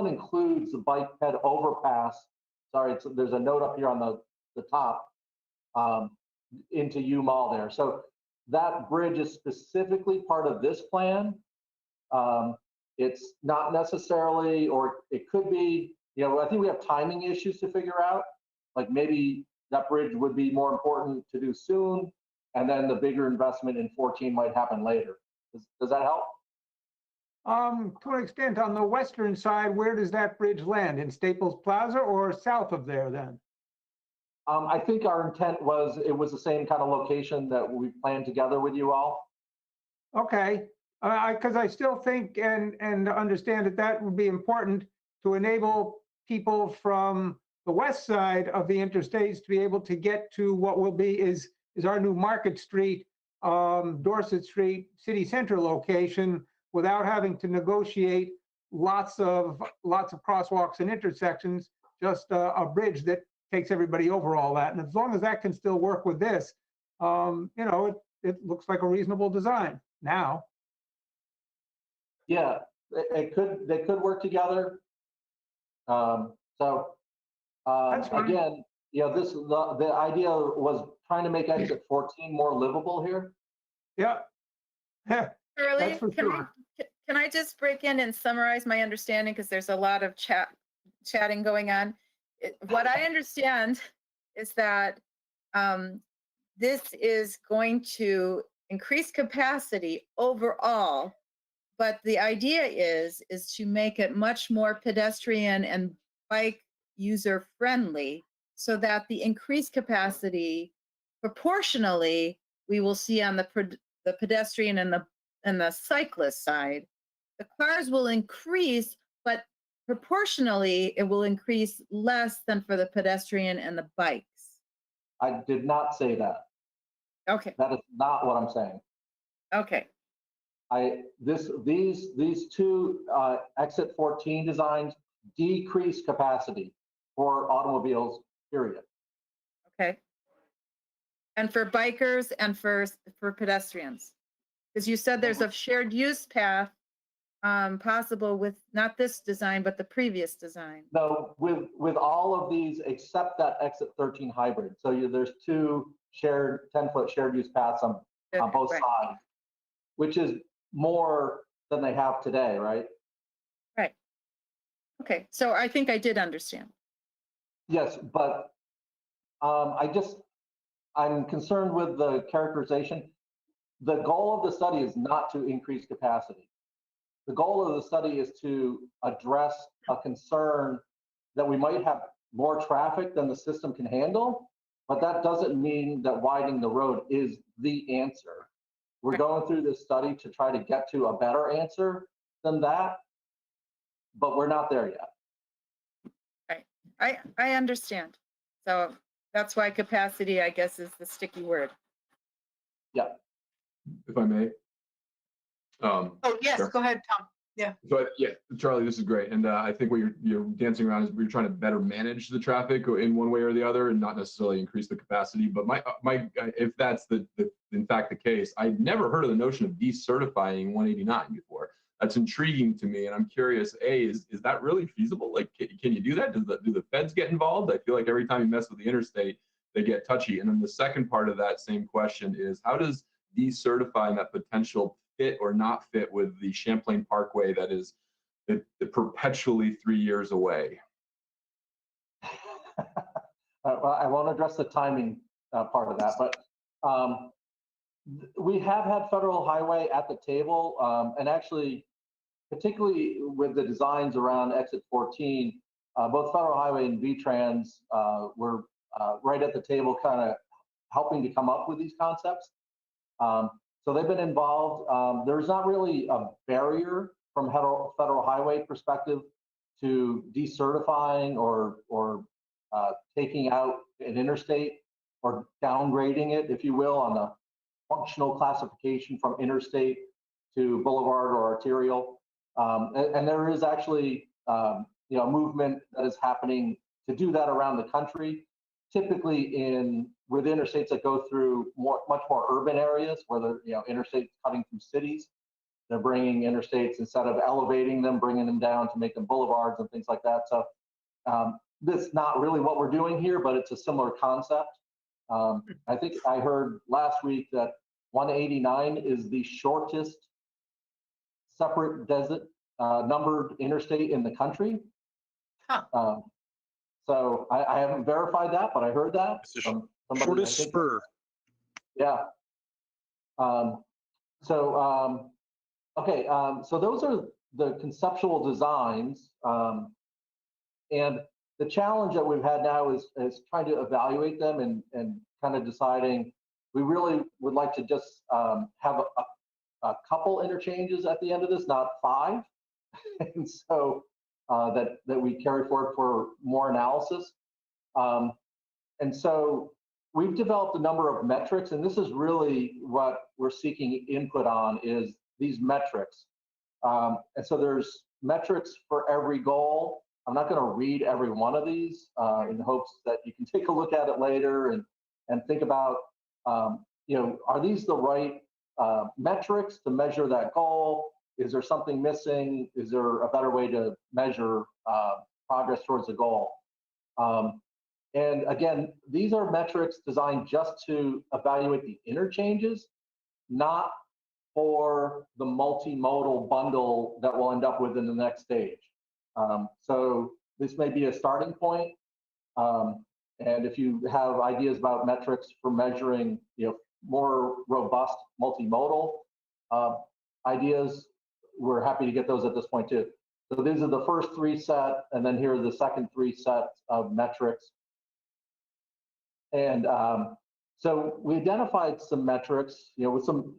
includes the bike ped overpass. Sorry, there's a note up here on the top into U Mall there. So that bridge is specifically part of this plan. It's not necessarily, or it could be, I think we have timing issues to figure out. Like maybe that bridge would be more important to do soon, and then the bigger investment in 14 might happen later. Does that help? To an extent, on the western side, where does that bridge land? In Staples Plaza or south of there then? I think our intent was it was the same kind of location that we planned together with you all. Okay, because I still think and understand that would be important to enable people from the west side of the interstates to be able to get to what will be is our new Market Street, Dorset Street, City Center location without having to negotiate lots of crosswalks and intersections, just a bridge that takes everybody over all that. And as long as that can still work with this, it looks like a reasonable design now. Yeah, they could work together. Again, the idea was trying to make exit 14 more livable here. Yeah. Shirley, That's for sure. can I just break in and summarize my understanding, because there's a lot of chatting going on. What I understand is that this is going to increase capacity overall, but the idea is to make it much more pedestrian and bike user friendly, so that the increased capacity proportionally we will see on the pedestrian and the cyclist side. The cars will increase, but proportionally it will increase less than for the pedestrian and the bikes. I did not say that. Okay. That is not what I'm saying. Okay. These two exit 14 designs decrease capacity for automobiles, period. Okay. And for bikers and for pedestrians, because you said there's a shared use path possible with not this design, but the previous design. No, with all of these except that exit 13 hybrid. So there's two shared 10-foot shared use paths on both sides, which is more than they have today, right? Right. Okay, so I think I did understand. Yes, but I'm concerned with the characterization. The goal of the study is not to increase capacity. The goal of the study is to address a concern that we might have more traffic than the system can handle, but that doesn't mean that widening the road is the answer. We're going through this study to try to get to a better answer than that, but we're not there yet. Right. I understand. So that's why capacity, I guess, is the sticky word. Yeah. If I may. Oh, yes, Sure. go ahead, Tom. So yeah, Charlie, this is great, and I think what you're dancing around is we're trying to better manage the traffic in one way or the other, and not necessarily increase the capacity. But my if that's in fact the case, I'd never heard of the notion of decertifying 189 before. That's intriguing to me, and I'm curious. Is that really feasible? Like, can you do that? Do the feds get involved? I feel like every time you mess with the interstate, they get touchy. And then the second part of that same question is, how does decertifying that potential fit or not fit with the Champlain Parkway that is perpetually 3 years away? Well, I won't address the timing part of that, but we have had Federal Highway at the table, and actually, particularly with the designs around Exit 14, both Federal Highway and VTrans were right at the table, kind of helping to come up with these concepts. So they've been involved. There's not really a barrier from Federal Highway perspective to decertifying or taking out an interstate or downgrading it, if you will, on the functional classification from interstate to boulevard or arterial. And there is actually movement that is happening to do that around the country, typically with interstates that go through much more urban areas where the interstates cutting through cities. They're bringing interstates, instead of elevating them, bringing them down to make them boulevards and things like that. So this is not really what we're doing here, but it's a similar concept. I think I heard last week that 189 is the shortest separate numbered interstate in the country. Huh. So I haven't verified that, but I heard that. It's the from somebody, shortest I think. spur. Yeah. Okay, so those are the conceptual designs. And the challenge that we've had now is trying to evaluate them and kind of deciding, we really would like to just have a couple interchanges at the end of this, not 5. And so that we carry forward for more analysis. And so we've developed a number of metrics, and this is really what we're seeking input on, is these metrics. And so there's metrics for every goal. I'm not going to read every one of these in the hopes that you can take a look at it later and think about, are these the right metrics to measure that goal? Is there something missing? Is there a better way to measure progress towards the goal? And again, these are metrics designed just to evaluate the interchanges, not for the multimodal bundle that we'll end up with in the next stage. So this may be a starting point. And if you have ideas about metrics for measuring, more robust multimodal ideas, we're happy to get those at this point too. So these are the first 3 set, and then here are the second 3 sets of metrics. And so we identified some metrics, with some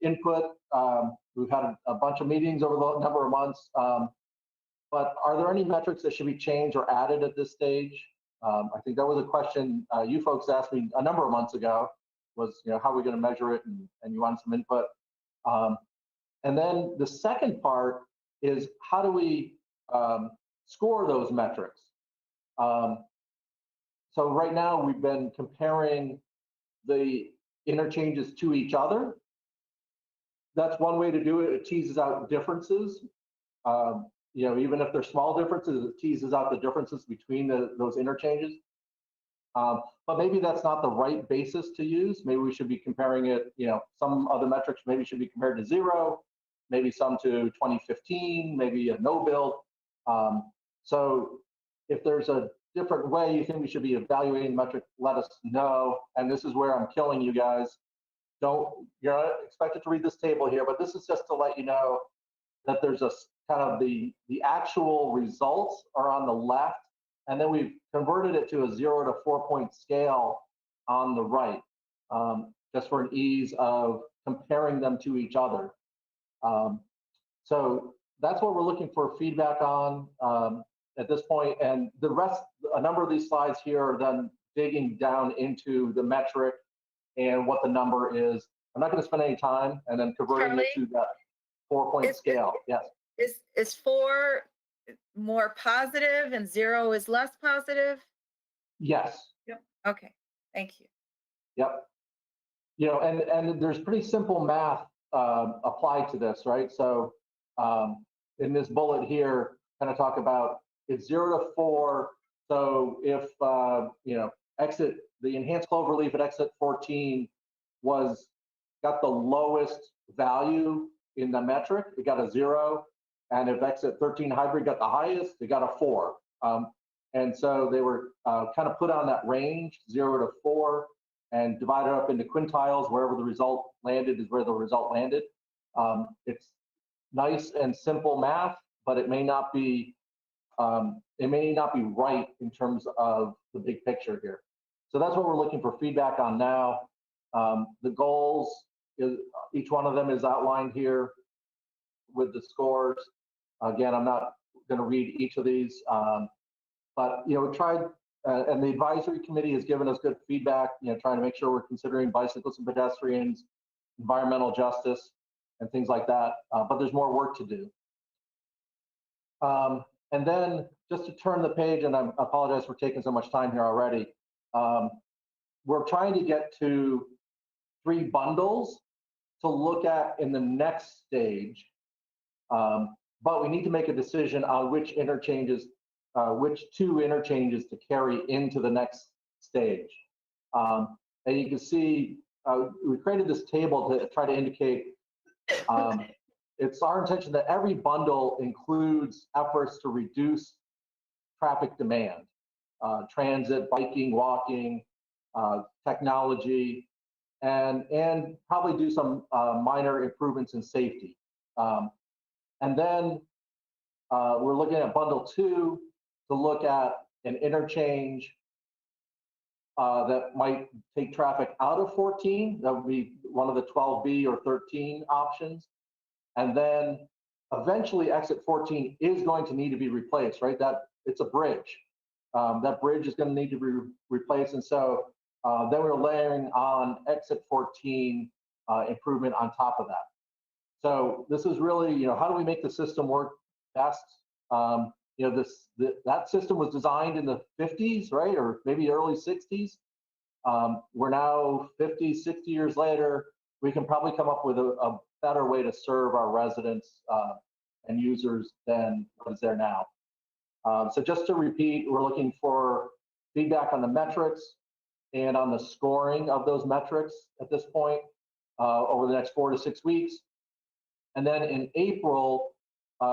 input. We've had a bunch of meetings over the number of months. But are there any metrics that should be changed or added at this stage? I think that was a question you folks asked me a number of months ago, was, how are we going to measure it? And you wanted some input. And then the second part is, how do we score those metrics? So right now we've been comparing the interchanges to each other. That's one way to do it. It teases out differences. Even if they're small differences, it teases out the differences between those interchanges. But maybe that's not the right basis to use. Maybe we should be comparing it, some other metrics maybe should be compared to 0. maybe some to 2015, maybe a no build. So if there's a different way you think we should be evaluating the metric, let us know. And this is where I'm killing you guys. You're not expected to read this table here, but this is just to let you know that there's a kind of the actual results are on the left, and then we've converted it to a 0 to 4 point scale on the right, just for an ease of comparing them to each other. So that's what we're looking for feedback on at this point. And the rest, a number of these slides here are then digging down into the metric and what the number is. I'm not going to spend any time and then converting it to that 4 point scale. Yes. Is 4 more positive and 0 is less positive? Yes. Okay, thank you. Yep. You know, and there's pretty simple math applied to this, right? So in this bullet here, kind of talk about it's 0 to 4. So if you know, the enhanced cloverleaf at exit 14 got the lowest value in the metric, it got a 0. And if exit 13 hybrid got the highest, it got a 4. And so they were kind of put on that range, 0 to 4, and divided up into quintiles. Wherever the result landed is where the result landed. It's nice and simple math, but it may not be right in terms of the big picture here. So that's what we're looking for feedback on now. The goals, each one of them is outlined here with the scores. Again, I'm not going to read each of these, but you know, we tried, and the advisory committee has given us good feedback. You know, trying to make sure we're considering bicyclists and pedestrians, environmental justice, and things like that. But there's more work to do. And then just to turn the page, and I apologize for taking so much time here already. We're trying to get to 3 bundles to look at in the next stage. But we need to make a decision on which 2 interchanges to carry into the next stage. And you can see, we created this table to try to indicate it's our intention that every bundle includes efforts to reduce traffic demand, transit, biking, walking, technology, and probably do some minor improvements in safety. And then we're looking at bundle 2 to look at an interchange that might take traffic out of 14. That would be one of the 12B or 13 options. And then eventually exit 14 is going to need to be replaced, right? It's a bridge. That bridge is going to need to be replaced. And so then we're layering on exit 14 improvement on top of that. So this is really, you know, how do we make the system work best? You know, that system was designed in the 50s, right? Or maybe early 60s. We're now 50, 60 years later. We can probably come up with a better way to serve our residents and users than what is there now. So just to repeat, we're looking for feedback on the metrics and on the scoring of those metrics at this point over the next 4 to 6 weeks. And then in April,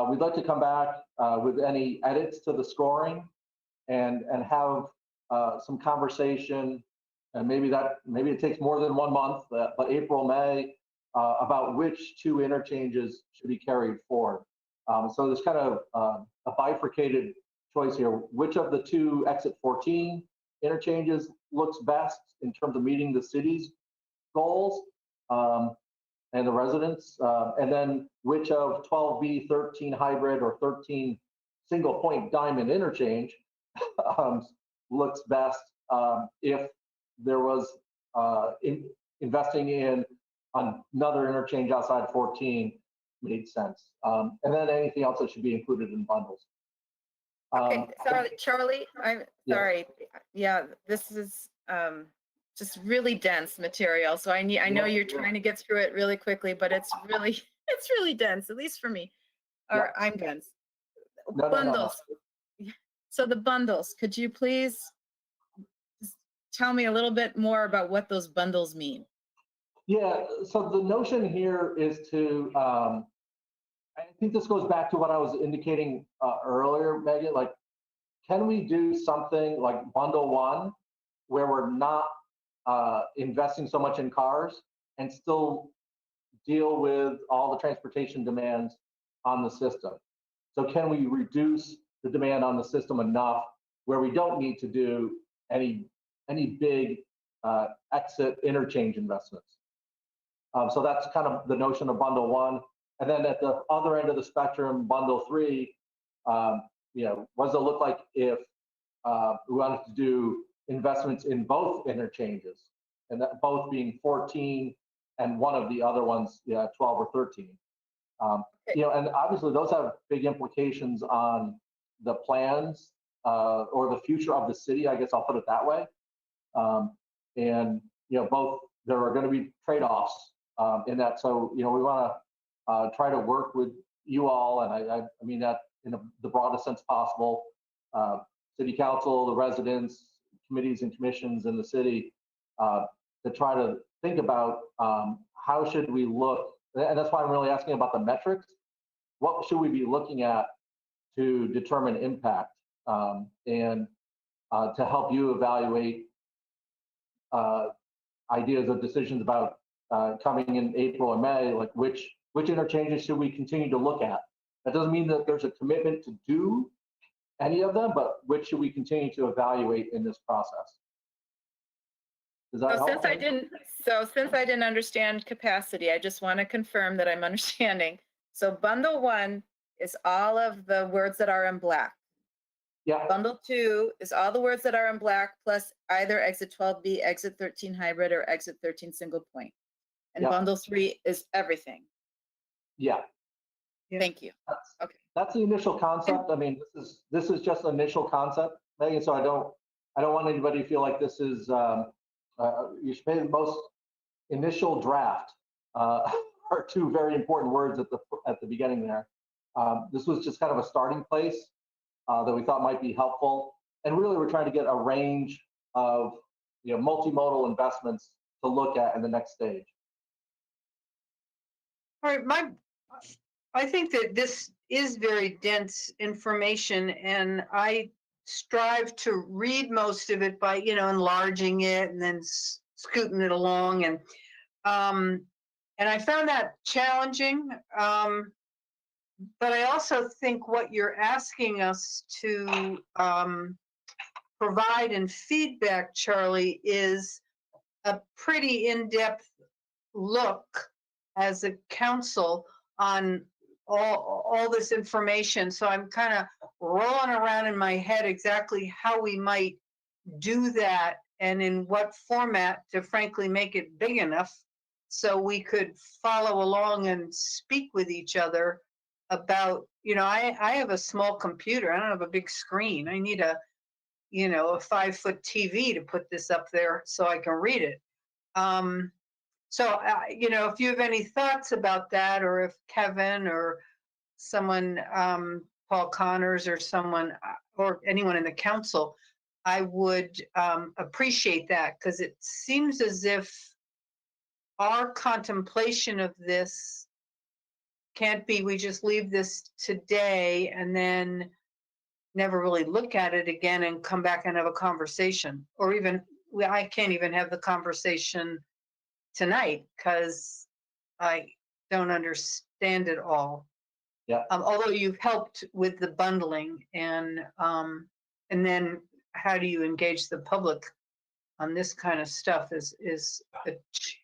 we'd like to come back with any edits to the scoring and have some conversation, and maybe it takes more than 1 month, but April, May, about which 2 interchanges should be carried forward. So there's kind of a bifurcated choice here. Which of the 2 exit 14 interchanges looks best in terms of meeting the city's goals and the residents? And then which of 12B, 13 hybrid, or 13 single point diamond interchange looks best if there was investing in another interchange outside 14 made sense. And then anything else that should be included in bundles. Okay, sorry, Charlie, I'm Yeah. sorry. Yeah, this is just really dense material. So I know you're trying to get through it really quickly, but it's really dense, at least for me. Or I'm dense. No. Bundles. So the bundles, could you please just tell me a little bit more about what those bundles mean? Yeah, so the notion here is to I think this goes back to what I was indicating earlier, Megan. Like, can we do something like bundle one, where we're not investing so much in cars and still deal with all the transportation demands on the system? So can we reduce the demand on the system enough where we don't need to do any big exit interchange investments? So that's kind of the notion of bundle one. And then at the other end of the spectrum, bundle three, what does it look like if we wanted to do investments in both interchanges, and that both being 14 and one of the other ones, 12 or 13. And obviously those have big implications on the plans or the future of the city, I guess I'll put it that way. Both, there are going to be trade-offs in that. So, we want to try to work with you all, and I mean that in the broadest sense possible, city council, the residents, committees and commissions in the city, to try to think about how should we look, and that's why I'm really asking about the metrics. What should we be looking at to determine impact, and to help you evaluate ideas of decisions about coming in April or May, like which interchanges should we continue to look at? That doesn't mean that there's a commitment to do any of them, but which should we continue to evaluate in this process? Does that help? Since I didn't understand capacity, I just want to confirm that I'm understanding. So bundle one is all of the words that are in black. Yeah. Bundle two is all the words that are in black plus either exit 12B, exit 13 hybrid, or exit 13 single point. And Yeah. bundle three is everything. Yeah. Thank you. Okay. That's the initial concept. I mean, this is just initial concept, Megan. So I don't want anybody to feel like this is you should pay the most initial draft are two very important words at the beginning there. This was just kind of a starting place that we thought might be helpful, and really we're trying to get a range of multimodal investments to look at in the next stage. All right, I think that this is very dense information, and I strive to read most of it by, enlarging it and then scooting it along. And I found that challenging. But I also think what you're asking us to provide in feedback, Charlie, is a pretty in-depth look as a council on all this information. So I'm kind of rolling around in my head exactly how we might do that and in what format to frankly make it big enough so we could follow along and speak with each other about, I have a small computer. I don't have a big screen. I need a 5-foot TV to put this up there so I can read it. So, if you have any thoughts about that, or if Kevin or someone, Paul Connors or someone, or anyone in the council, I would appreciate that, because it seems as if our contemplation of this can't be, we just leave this today and then never really look at it again and come back and have a conversation. Or even, I can't even have the conversation tonight because I don't understand it all. Yeah. Although you've helped with the bundling, and then how do you engage the public on this kind of stuff is a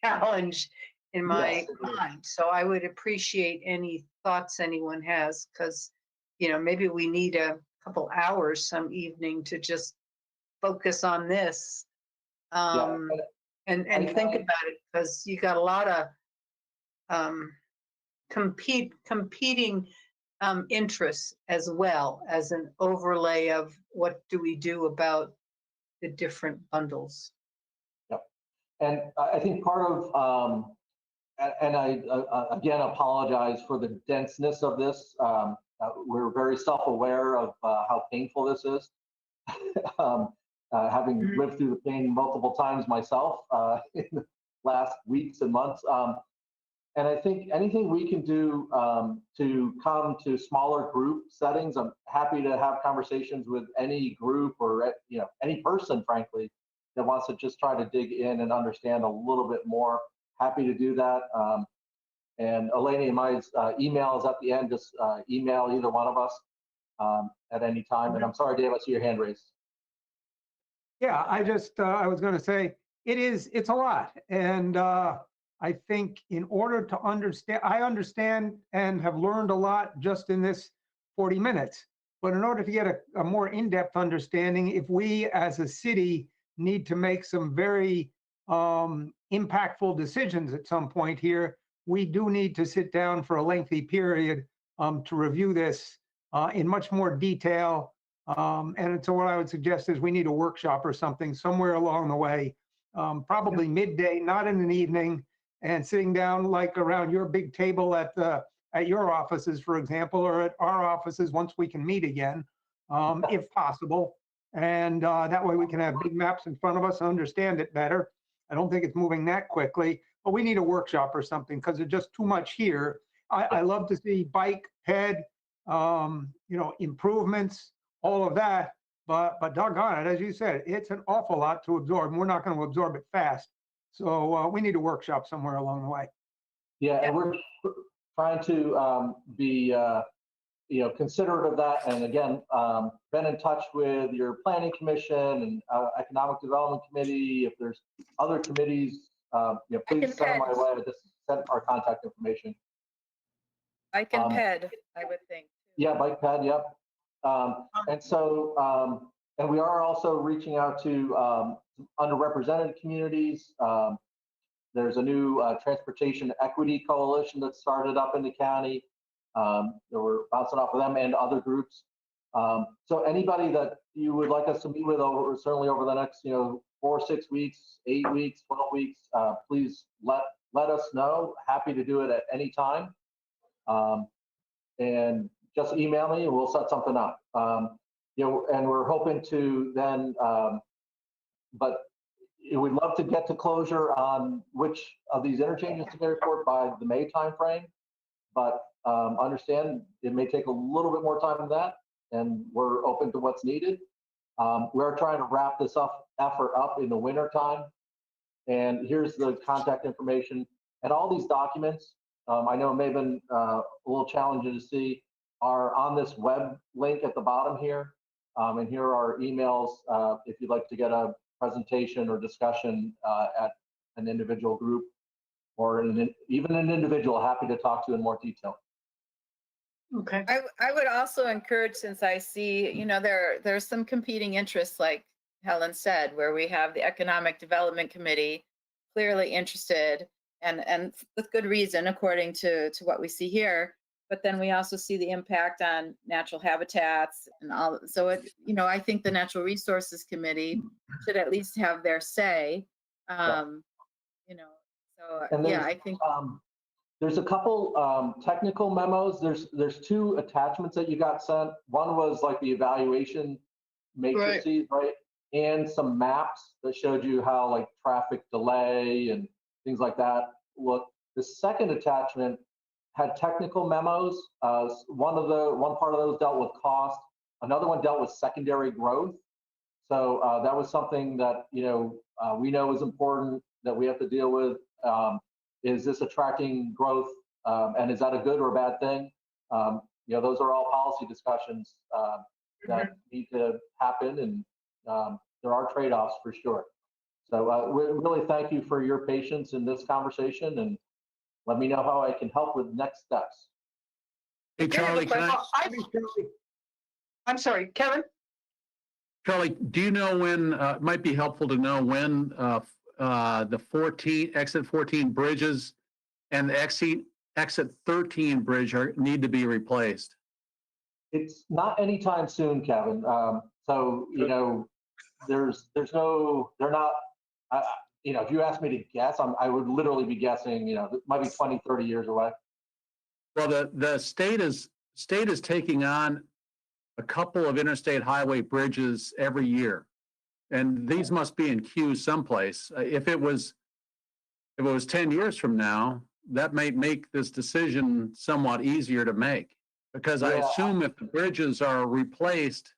challenge in my mind. So I would appreciate any thoughts anyone has, because maybe we need a couple hours some evening to just focus on this. And think about it, because you got a lot of competing interests, as well as an overlay of what do we do about the different bundles. Yep. And I think part of, and I again apologize for the denseness of this. We're very self-aware of how painful this is. Having lived through the pain multiple times myself in the last weeks and months. And I think anything we can do to come to smaller group settings, I'm happy to have conversations with any group or any person, frankly, that wants to just try to dig in and understand a little bit more. Happy to do that. And Eleni and my email is at the end. Just email either one of us at any time. And I'm sorry, Dave, I see your hand raised. Yeah, I was going to say, it's a lot. And I think in order to understand, I understand and have learned a lot just in this 40 minutes. But in order to get a more in-depth understanding, if we as a city need to make some very impactful decisions at some point here, we do need to sit down for a lengthy period to review this in much more detail. And so what I would suggest is we need a workshop or something somewhere along the way, probably midday, not in an evening, and sitting down like around your big table at your offices, for example, or at our offices once we can meet again, if possible. And that way we can have big maps in front of us and understand it better. I don't think it's moving that quickly, but we need a workshop or something because there's just too much here. I love to see bike, ped, improvements, all of that, but doggone it, as you said, it's an awful lot to absorb, and we're not going to absorb it fast. So we need a workshop somewhere along the way. Yeah, and we're trying to be considerate of that. And again, been in touch with your planning commission and economic development committee. If there's other committees, please send them my way. Just send our contact information. I can ped, I would think. Yeah, bike ped, yep. And so, and we are also reaching out to underrepresented communities. There's a new transportation equity coalition that started up in the county. We're bouncing off of them and other groups. So anybody that you would like us to meet with certainly over the next 4, 6 weeks, 8 weeks, 12 weeks, please let us know. Happy to do it at any time. And just email me and we'll set something up. And we're hoping to then, but we'd love to get to closure on which of these interchanges to report by the May timeframe. But understand it may take a little bit more time than that, and we're open to what's needed. We're trying to wrap this effort up in the winter time. And here's the contact information and all these documents. I know it may have been a little challenging to see, are on this web link at the bottom here. And here are emails if you'd like to get a presentation or discussion at an individual group or even an individual, happy to talk to in more detail. Okay. I would also encourage, since I see, there's some competing interests, like Helen said, where we have the Economic Development Committee clearly interested and with good reason, according to what we see here. But then we also see the impact on natural habitats and all. So, I think the Natural Resources Committee should at least have their say. So I think there's a couple technical memos. There's 2 attachments that you got sent. One was like the evaluation matrices, right? And some maps that showed you how like traffic delay and things like that look. The second attachment had technical memos. One part of those dealt with cost. Another one dealt with secondary growth. So that was something that we know is important that we have to deal with. Is this attracting growth, and is that a good or a bad thing? Those are all policy discussions that need to happen, and there are trade-offs for sure. So we really thank you for your patience in this conversation, and let me know how I can help with next steps. Hey, Charlie, I'm sorry, Kevin? Charlie, do you know when, it might be helpful to know when the exit 14 bridges and the exit 13 bridge need to be replaced? It's not anytime soon, Kevin. They're not, if you asked me to guess, I would literally be guessing, it might be 20, 30 years away. Well, the state is taking on a couple of interstate highway bridges every year. And these must be in queue someplace. If it was 10 years from now, that may make this decision somewhat easier to make. Because I Yeah. assume if the bridges are replaced,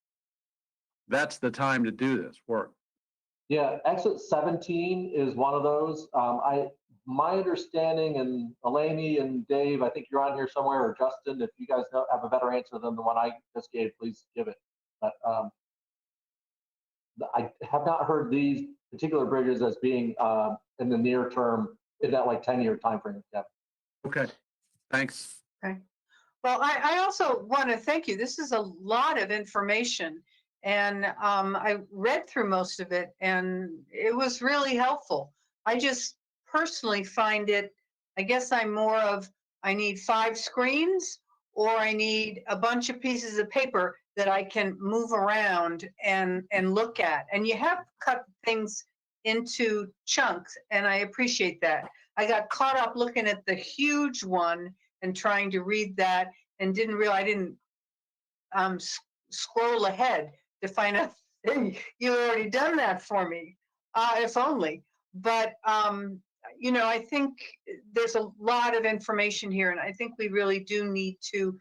that's the time to do this work. Yeah, exit 17 is one of those. My understanding, and Eleni and Dave, I think you're on here somewhere, or Justin, if you guys have a better answer than the one I just gave, please give it. But I have not heard these particular bridges as being in the near term, in that like 10-year timeframe. Yeah. Okay, thanks. Okay. Well, I also want to thank you. This is a lot of information. And I read through most of it and it was really helpful. I just personally find it, I guess I'm more of, I need 5 screens or I need a bunch of pieces of paper that I can move around and look at. And you have cut things into chunks and I appreciate that. I got caught up looking at the huge one and trying to read that and didn't realize I didn't scroll ahead to find out you already done that for me, if only. But, you know, I think there's a lot of information here and I think we really do need to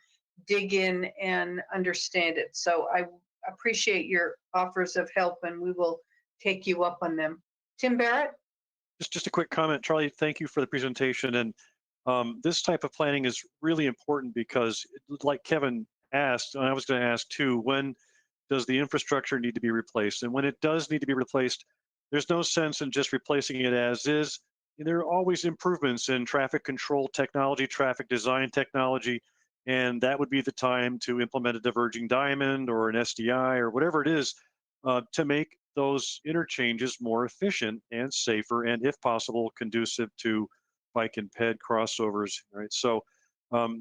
dig in and understand it. So I appreciate your offers of help and we will take you up on them. Tim Barrett? Just a quick comment, Charlie, thank you for the presentation. And this type of planning is really important because like Kevin asked, and I was going to ask too, when does the infrastructure need to be replaced? And when it does need to be replaced, there's no sense in just replacing it as is. There are always improvements in traffic control technology, traffic design technology, and that would be the time to implement a diverging diamond or an SDI or whatever it is to make those interchanges more efficient and safer, and if possible, conducive to bike and ped crossovers. Right. So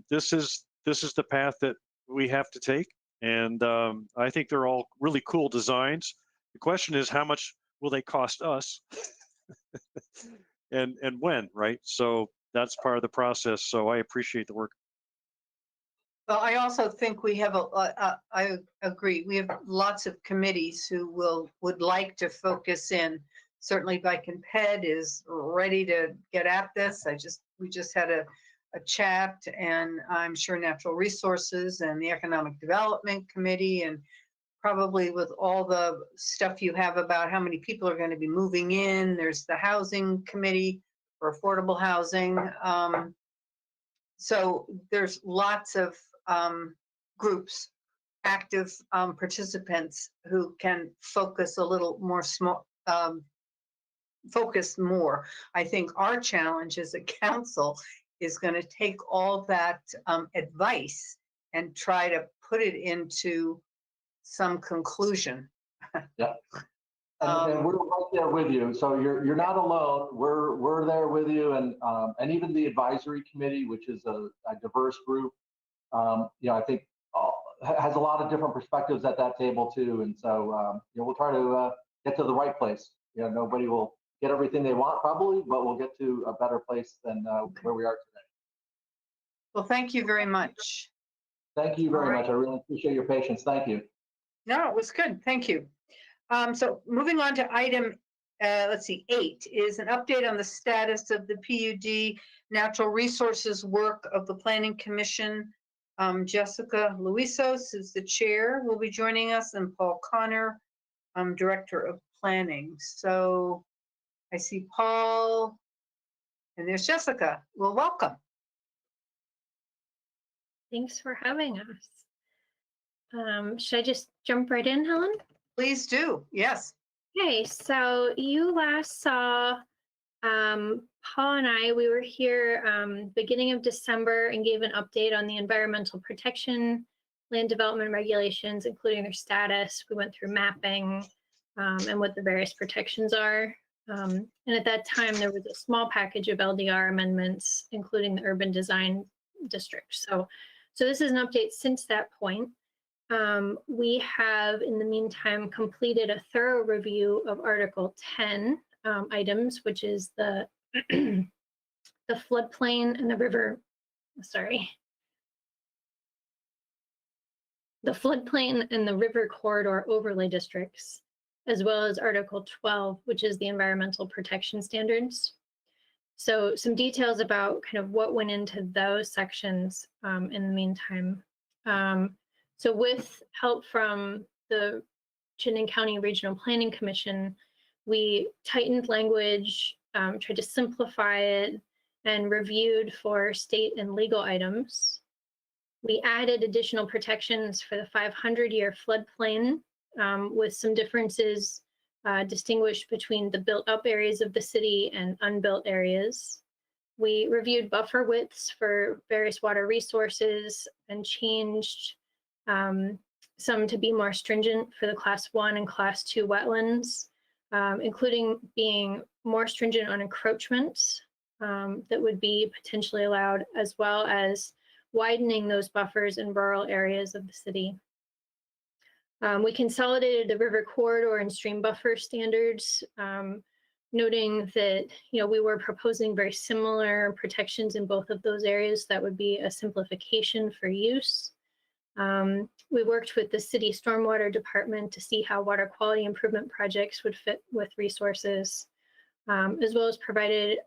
this is the path that we have to take, and I think they're all really cool designs. The question is, how much will they cost us, and when? Right. So that's part of the process. So I appreciate the work. Well, I also think we have I agree. We have lots of committees who would like to focus in. Certainly Bike and Ped is ready to get at this. We just had a chat, and I'm sure Natural Resources and the Economic Development Committee, and probably with all the stuff you have about how many people are going to be moving in. There's the Housing Committee for affordable housing. So there's lots of groups, active participants who can focus a little more focus more. I think our challenge as a council is going to take all that advice and try to put it into some conclusion. Yeah. And we're right there with you. So you're not alone. We're there with you, and even the advisory committee, which is a diverse group, you know, I think has a lot of different perspectives at that table too. And so you know, we'll try to get to the right place. You know, nobody will get everything they want probably, but we'll get to a better place than where we are today. Well, thank you very much. Thank you very much. I really appreciate your patience. Thank you. No, it was good. Thank you. So moving on to item, let's see, 8 is an update on the status of the PUD natural resources work of the Planning Commission. JessicaLouisos is the chair, will be joining us, and Paul Connor, Director of Planning. So I see Paul, and there's Jessica. Well, welcome. Thanks for having us. Should I just jump right in, Helen? Please do. Yes. Okay, so you last saw Paul and I, we were here beginning of December and gave an update on the environmental protection, land development regulations, including their status. We went through mapping and what the various protections are. And at that time, there was a small package of LDR amendments, including the urban design district. So this is an update since that point. We have, in the meantime, completed a thorough review of Article 10 items, which is the the floodplain and the river, the floodplain and the river corridor overlay districts, as well as Article 12, which is the environmental protection standards. So some details about kind of what went into those sections in the meantime. So with help from the Chittenden County Regional Planning Commission, we tightened language, tried to simplify it, and reviewed for state and legal items. We added additional protections for the 500-year floodplain with some differences distinguished between the built-up areas of the city and unbuilt areas. We reviewed buffer widths for various water resources and changed some to be more stringent for the Class 1 and Class 2 wetlands, including being more stringent on encroachments that would be potentially allowed, as well as widening those buffers in rural areas of the city. We consolidated the river corridor and stream buffer standards, noting that we were proposing very similar protections in both of those areas. That would be a simplification for use. We worked with the city stormwater department to see how water quality improvement projects would fit with resources, as well as provided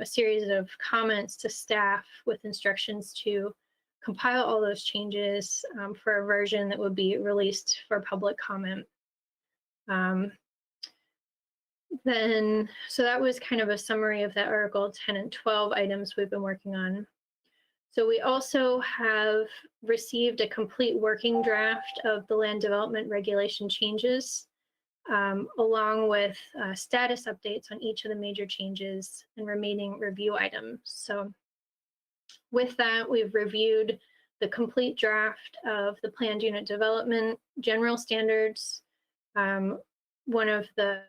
a series of comments to staff with instructions to compile all those changes for a version that would be released for public comment. So that was kind of a summary of that Article 10 and 12 items we've been working on. So we also have received a complete working draft of the land development regulation changes, along with status updates on each of the major changes and remaining review items. So with that, we've reviewed the complete draft of the planned unit development general standards, one of the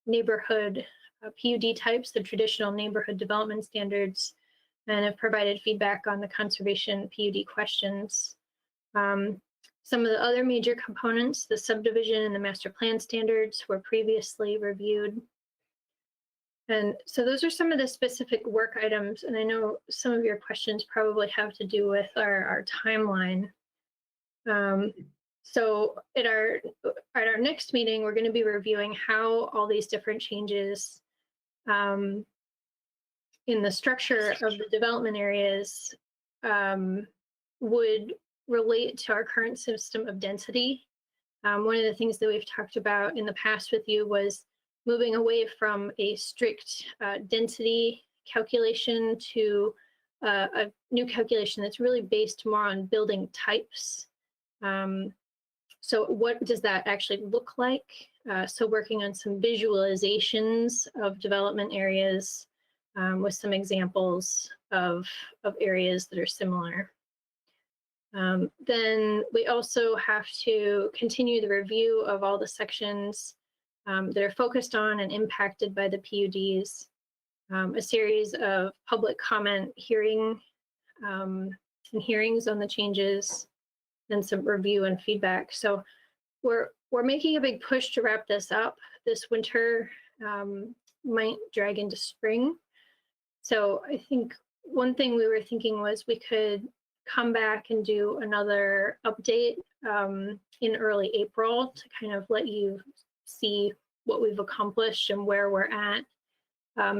neighborhood PUD types, the traditional neighborhood development standards, and have provided feedback on the conservation PUD questions. Some of the other major components, the subdivision and the master plan standards, were previously reviewed. And so those are some of the specific work items, and I know some of your questions probably have to do with our timeline. So at our next meeting, we're going to be reviewing how all these different changes in the structure of the development areas would relate to our current system of density. One of the things that we've talked about in the past with you was moving away from a strict density calculation to a new calculation that's really based more on building types. So what does that actually look like? So working on some visualizations of development areas with some examples of areas that are similar. Then we also have to continue the review of all the sections that are focused on and impacted by the PUDs, a series of public comment hearings on the changes, and some review and feedback. So we're making a big push to wrap this up. This winter might drag into spring. So I think one thing we were thinking was we could come back and do another update in early April to kind of let you see what we've accomplished and where we're at,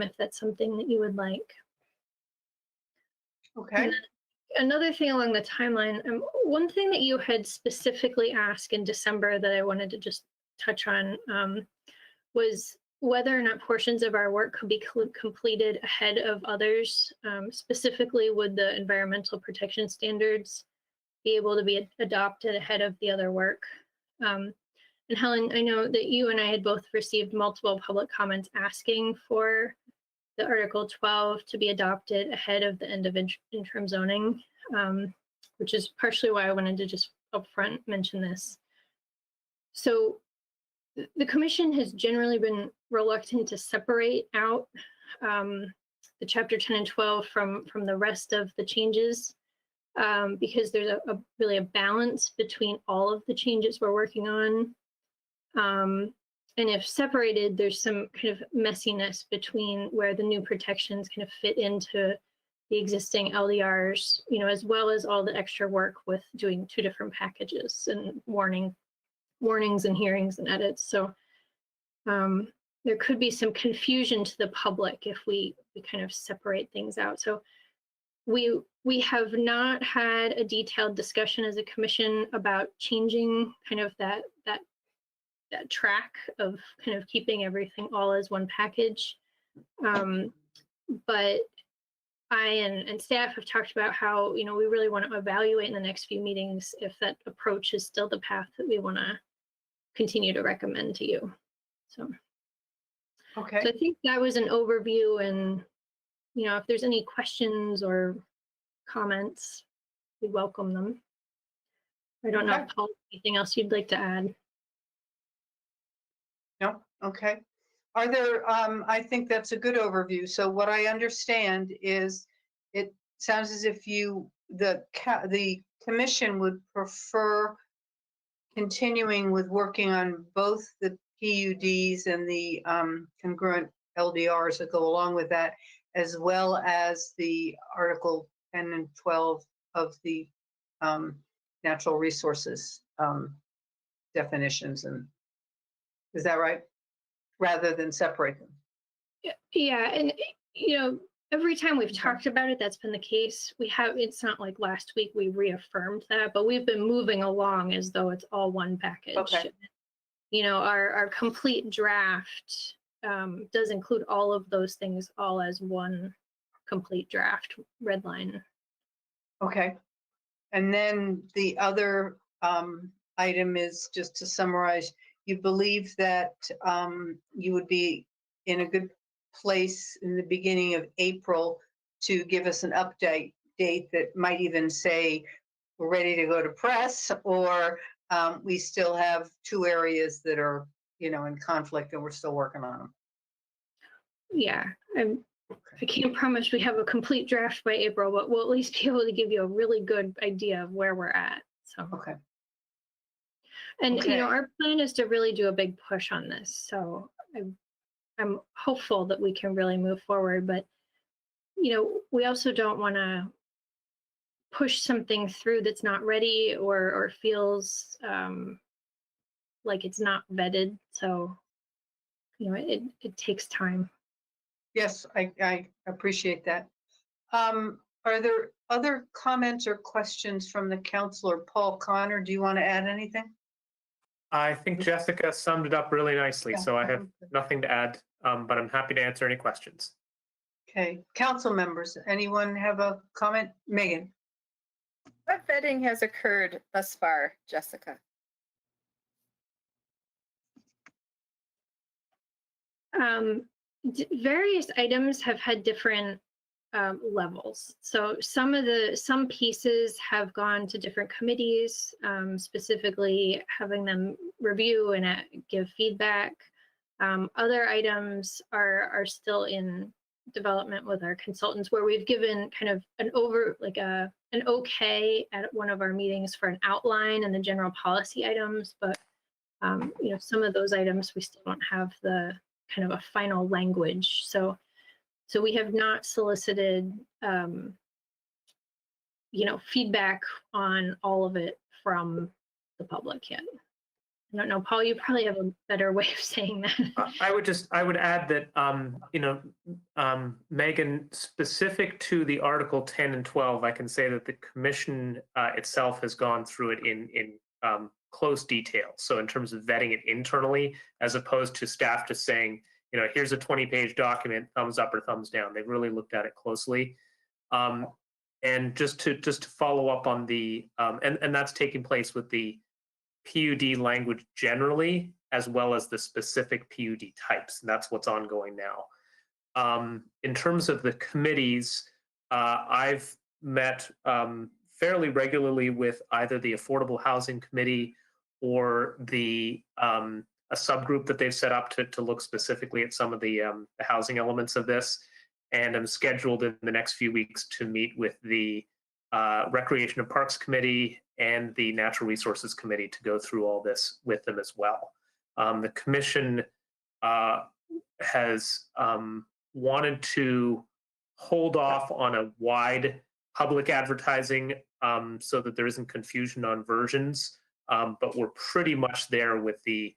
if that's something that you would like. Okay. Another thing along the timeline, one thing that you had specifically asked in December that I wanted to just touch on was whether or not portions of our work could be completed ahead of others. Specifically, would the environmental protection standards be able to be adopted ahead of the other work? And Helen, I know that you and I had both received multiple public comments asking for the Article 12 to be adopted ahead of the end of interim zoning, which is partially why I wanted to just upfront mention this. So the commission has generally been reluctant to separate out the Chapter 10 and 12 from the rest of the changes because there's really a balance between all of the changes we're working on. And if separated, there's some kind of messiness between where the new protections kind of fit into the existing LDRs, as well as all the extra work with doing two different packages and warnings and hearings and edits. So there could be some confusion to the public if we kind of separate things out. So we have not had a detailed discussion as a commission about changing kind of that track of kind of keeping everything all as one package. But I and staff have talked about how, we really want to evaluate in the next few meetings if that approach is still the path that we want to continue to recommend to you. So Okay. I think that was an overview, and if there's any questions or comments, we welcome them. I don't know, Okay. Paul, anything else you'd like to add? No, okay. Are there, I think that's a good overview. So what I understand is it sounds as if the commission would prefer continuing with working on both the PUDs and the congruent LDRs that go along with that, as well as the Article 10 and 12 of the natural resources definitions. And is that right? Rather than separate them. Yeah, and every time we've talked about it, that's been the case. It's not like last week we reaffirmed that, but we've been moving along as though it's all one package. Okay. Our complete draft does include all of those things all as one complete draft, red line. Okay. And then the other item is, just to summarize, you believe that you would be in a good place in the beginning of April to give us an update date that might even say we're ready to go to press, or we still have 2 areas that are, in conflict and we're still working on them. Yeah, I can't promise we have a complete draft by April, but we'll at least be able to give you a really good idea of where we're at. So. Okay. And Okay. our plan is to really do a big push on this. So I'm hopeful that we can really move forward, but we also don't want to push something through that's not ready or feels like it's not vetted. So it takes time. Yes, I appreciate that. Are there other comments or questions from the councilor? Paul Connor, do you want to add anything? I think Jessica summed it up really nicely, so I have nothing to add, but I'm happy to answer any questions. Okay, council members, anyone have a comment? Megan? What vetting has occurred thus far, Jessica? Various items have had different levels. So some pieces have gone to different committees, specifically having them review and give feedback. Other items are still in development with our consultants, where we've given kind of an okay at one of our meetings for an outline and the general policy items, but some of those items we still don't have the kind of a final language. So we have not solicited, feedback on all of it from the public yet. I don't know, Paul, you probably have a better way of saying that. I would add that, Megan, specific to the Article 10 and 12, I can say that the commission itself has gone through it in close detail. So in terms of vetting it internally, as opposed to staff just saying, here's a 20-page document, thumbs up or thumbs down. They've really looked at it closely. And just to follow up on the, and that's taking place with the PUD language generally, as well as the specific PUD types. And that's what's ongoing now. In terms of the committees, I've met fairly regularly with either the Affordable Housing Committee or the a subgroup that they've set up to look specifically at some of the housing elements of this. And I'm scheduled in the next few weeks to meet with the Recreation and Parks Committee and the Natural Resources Committee to go through all this with them as well. The commission has wanted to hold off on a wide public advertising so that there isn't confusion on versions, but we're pretty much there with the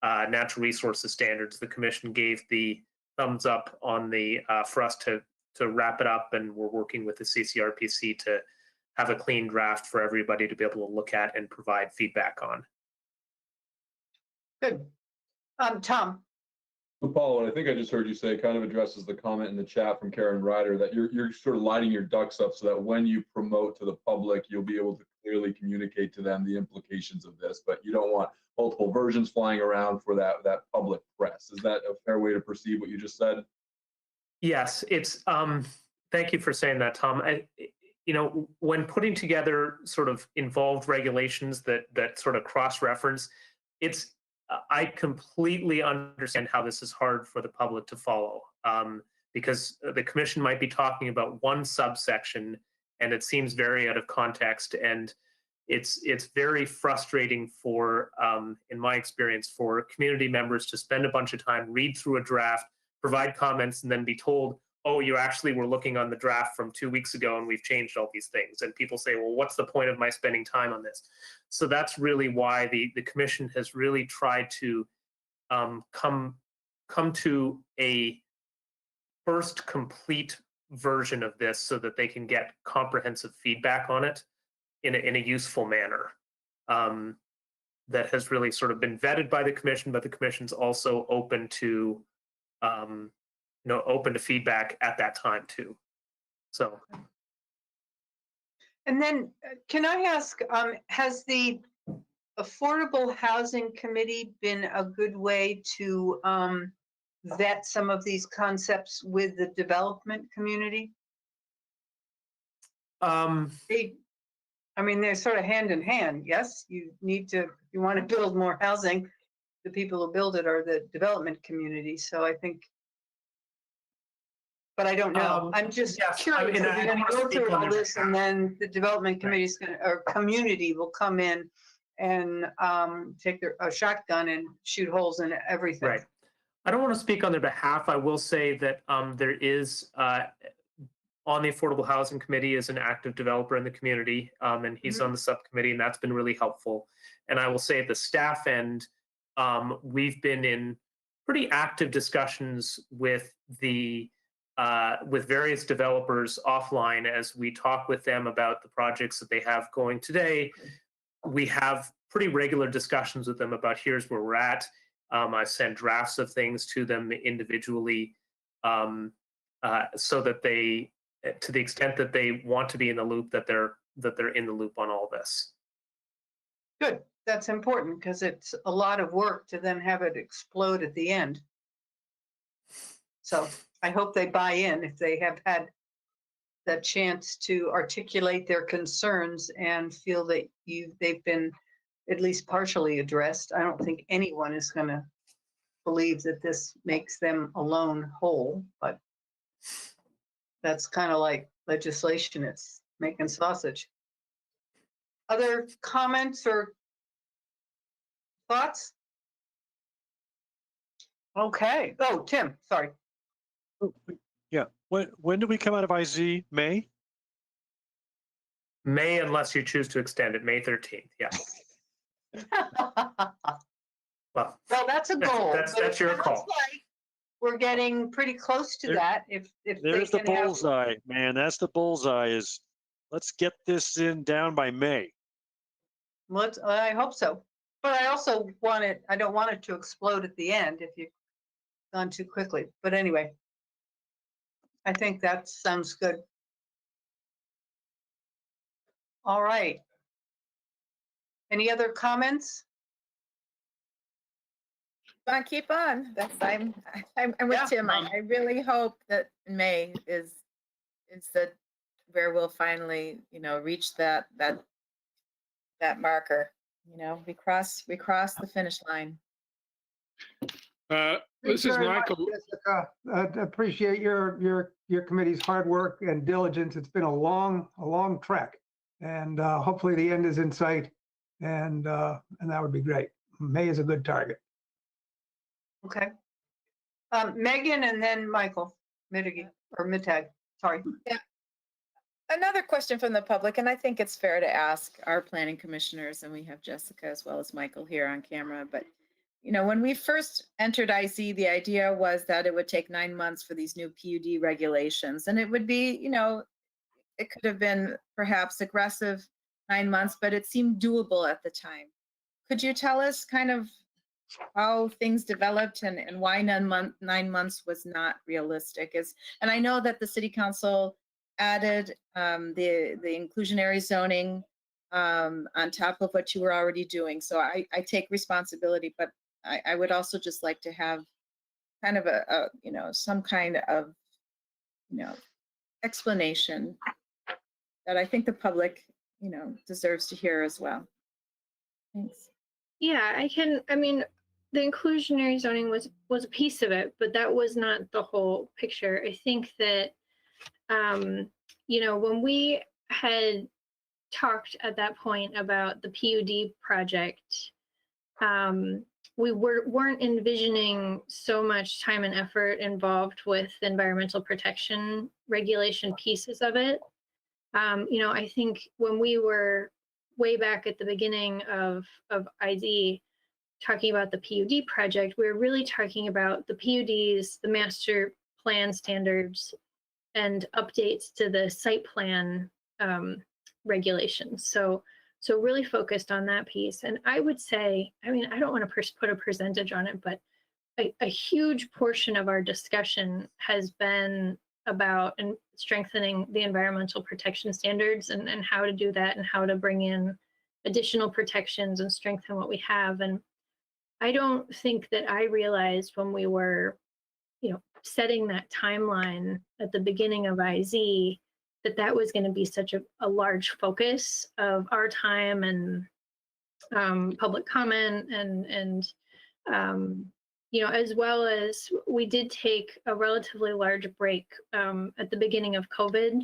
natural resources standards, the commission gave the thumbs up on the for us to wrap it up, and we're working with the CCRPC to have a clean draft for everybody to be able to look at and provide feedback on. Good. Tom, So Paul, what I think I just heard you say kind of addresses the comment in the chat from Karen Ryder that you're sort of lining your ducks up so that when you promote to the public, you'll be able to clearly communicate to them the implications of this, but you don't want multiple versions flying around for that public press. Is that a fair way to perceive what you just said? Yes, it's, thank you for saying that, Tom. You know, when putting together sort of involved regulations that sort of cross-reference, I completely understand how this is hard for the public to follow, because the commission might be talking about one subsection and it seems very out of context, and it's very frustrating for, in my experience, for community members to spend a bunch of time, read through a draft, provide comments, and then be told, oh, you actually were looking on the draft from 2 weeks ago and we've changed all these things. And people say, well, what's the point of my spending time on this? So that's really why the commission has really tried to come to a first complete version of this so that they can get comprehensive feedback on it in a useful manner. That has really sort of been vetted by the commission, but the commission's also open to open to feedback at that time too. So. and then can I ask, has the Affordable Housing Committee been a good way to vet some of these concepts with the development community? I mean, they're sort of hand in hand. Yes, you need to, if you want to build more housing, the people who build it are the development community. So I think, but I don't know. I'm just curious. If you're going to go through all this, and then the development committee's going to, or community will come in and take a shotgun and shoot holes in everything. Right. I don't want to speak on their behalf. I will say that there is, on the Affordable Housing Committee, is an active developer in the community, and he's on the subcommittee, and that's been really helpful. And I will say at the staff end, we've been in pretty active discussions with with various developers offline as we talk with them about the projects that they have going today. We have pretty regular discussions with them about here's where we're at. I send drafts of things to them individually, so that they, to the extent that they want to be in the loop, that they're in the loop on all this. Good. That's important because it's a lot of work to then have it explode at the end. So I hope they buy in if they have had that chance to articulate their concerns and feel that they've been at least partially addressed. I don't think anyone is going to believe that this makes them alone whole, but that's kind of like legislation. It's making sausage. Other comments or thoughts? Okay. Oh, Tim, sorry. Yeah. When do we come out of IZ? May? May, unless you choose to extend it, May 13th. Yeah. Well, that's a goal. That's your call. Like we're getting pretty close to that. If There's the bullseye, man. That's the bullseye. Is let's get this down by May. I hope so. But I also I don't want it to explode at the end if you've gone too quickly. But anyway, I think that sounds good. All right. Any other comments? Keep on. I'm with Tim. I really hope that May is that where we'll finally, reach that marker. We cross the finish line. This is Michael. Jessica, appreciate your committee's hard work and diligence. It's been a long trek, and hopefully the end is in sight, and that would be great. May is a good target. Okay. Megan and then Michael Mittag. Sorry. Yeah. Another question from the public, and I think it's fair to ask our planning commissioners, and we have Jessica as well as Michael here on camera, but when we first entered IC, the idea was that it would take 9 months for these new PUD regulations. And it would be, it could have been perhaps aggressive 9 months, but it seemed doable at the time. Could you tell us kind of how things developed and why 9 months was not realistic? And I know that the City Council added the inclusionary zoning on top of what you were already doing. So I take responsibility, but I would also just like to have kind of some kind of, explanation that I think the public, deserves to hear as well. Thanks. Yeah, the inclusionary zoning was a piece of it, but that was not the whole picture. I think that, when we had talked at that point about the PUD project, we weren't envisioning so much time and effort involved with the environmental protection regulation pieces of it. I think when we were way back at the beginning of ID talking about the PUD project, we were really talking about the PUDs, the master plan standards, and updates to the site plan regulations. So really focused on that piece. And I would say, I don't want to put a percentage on it, but a huge portion of our discussion has been about strengthening the environmental protection standards and how to do that and how to bring in additional protections and strengthen what we have. And I don't think that I realized when we were, setting that timeline at the beginning of IZ that was going to be such a large focus of our time and public comment and as well as we did take a relatively large break at the beginning of COVID.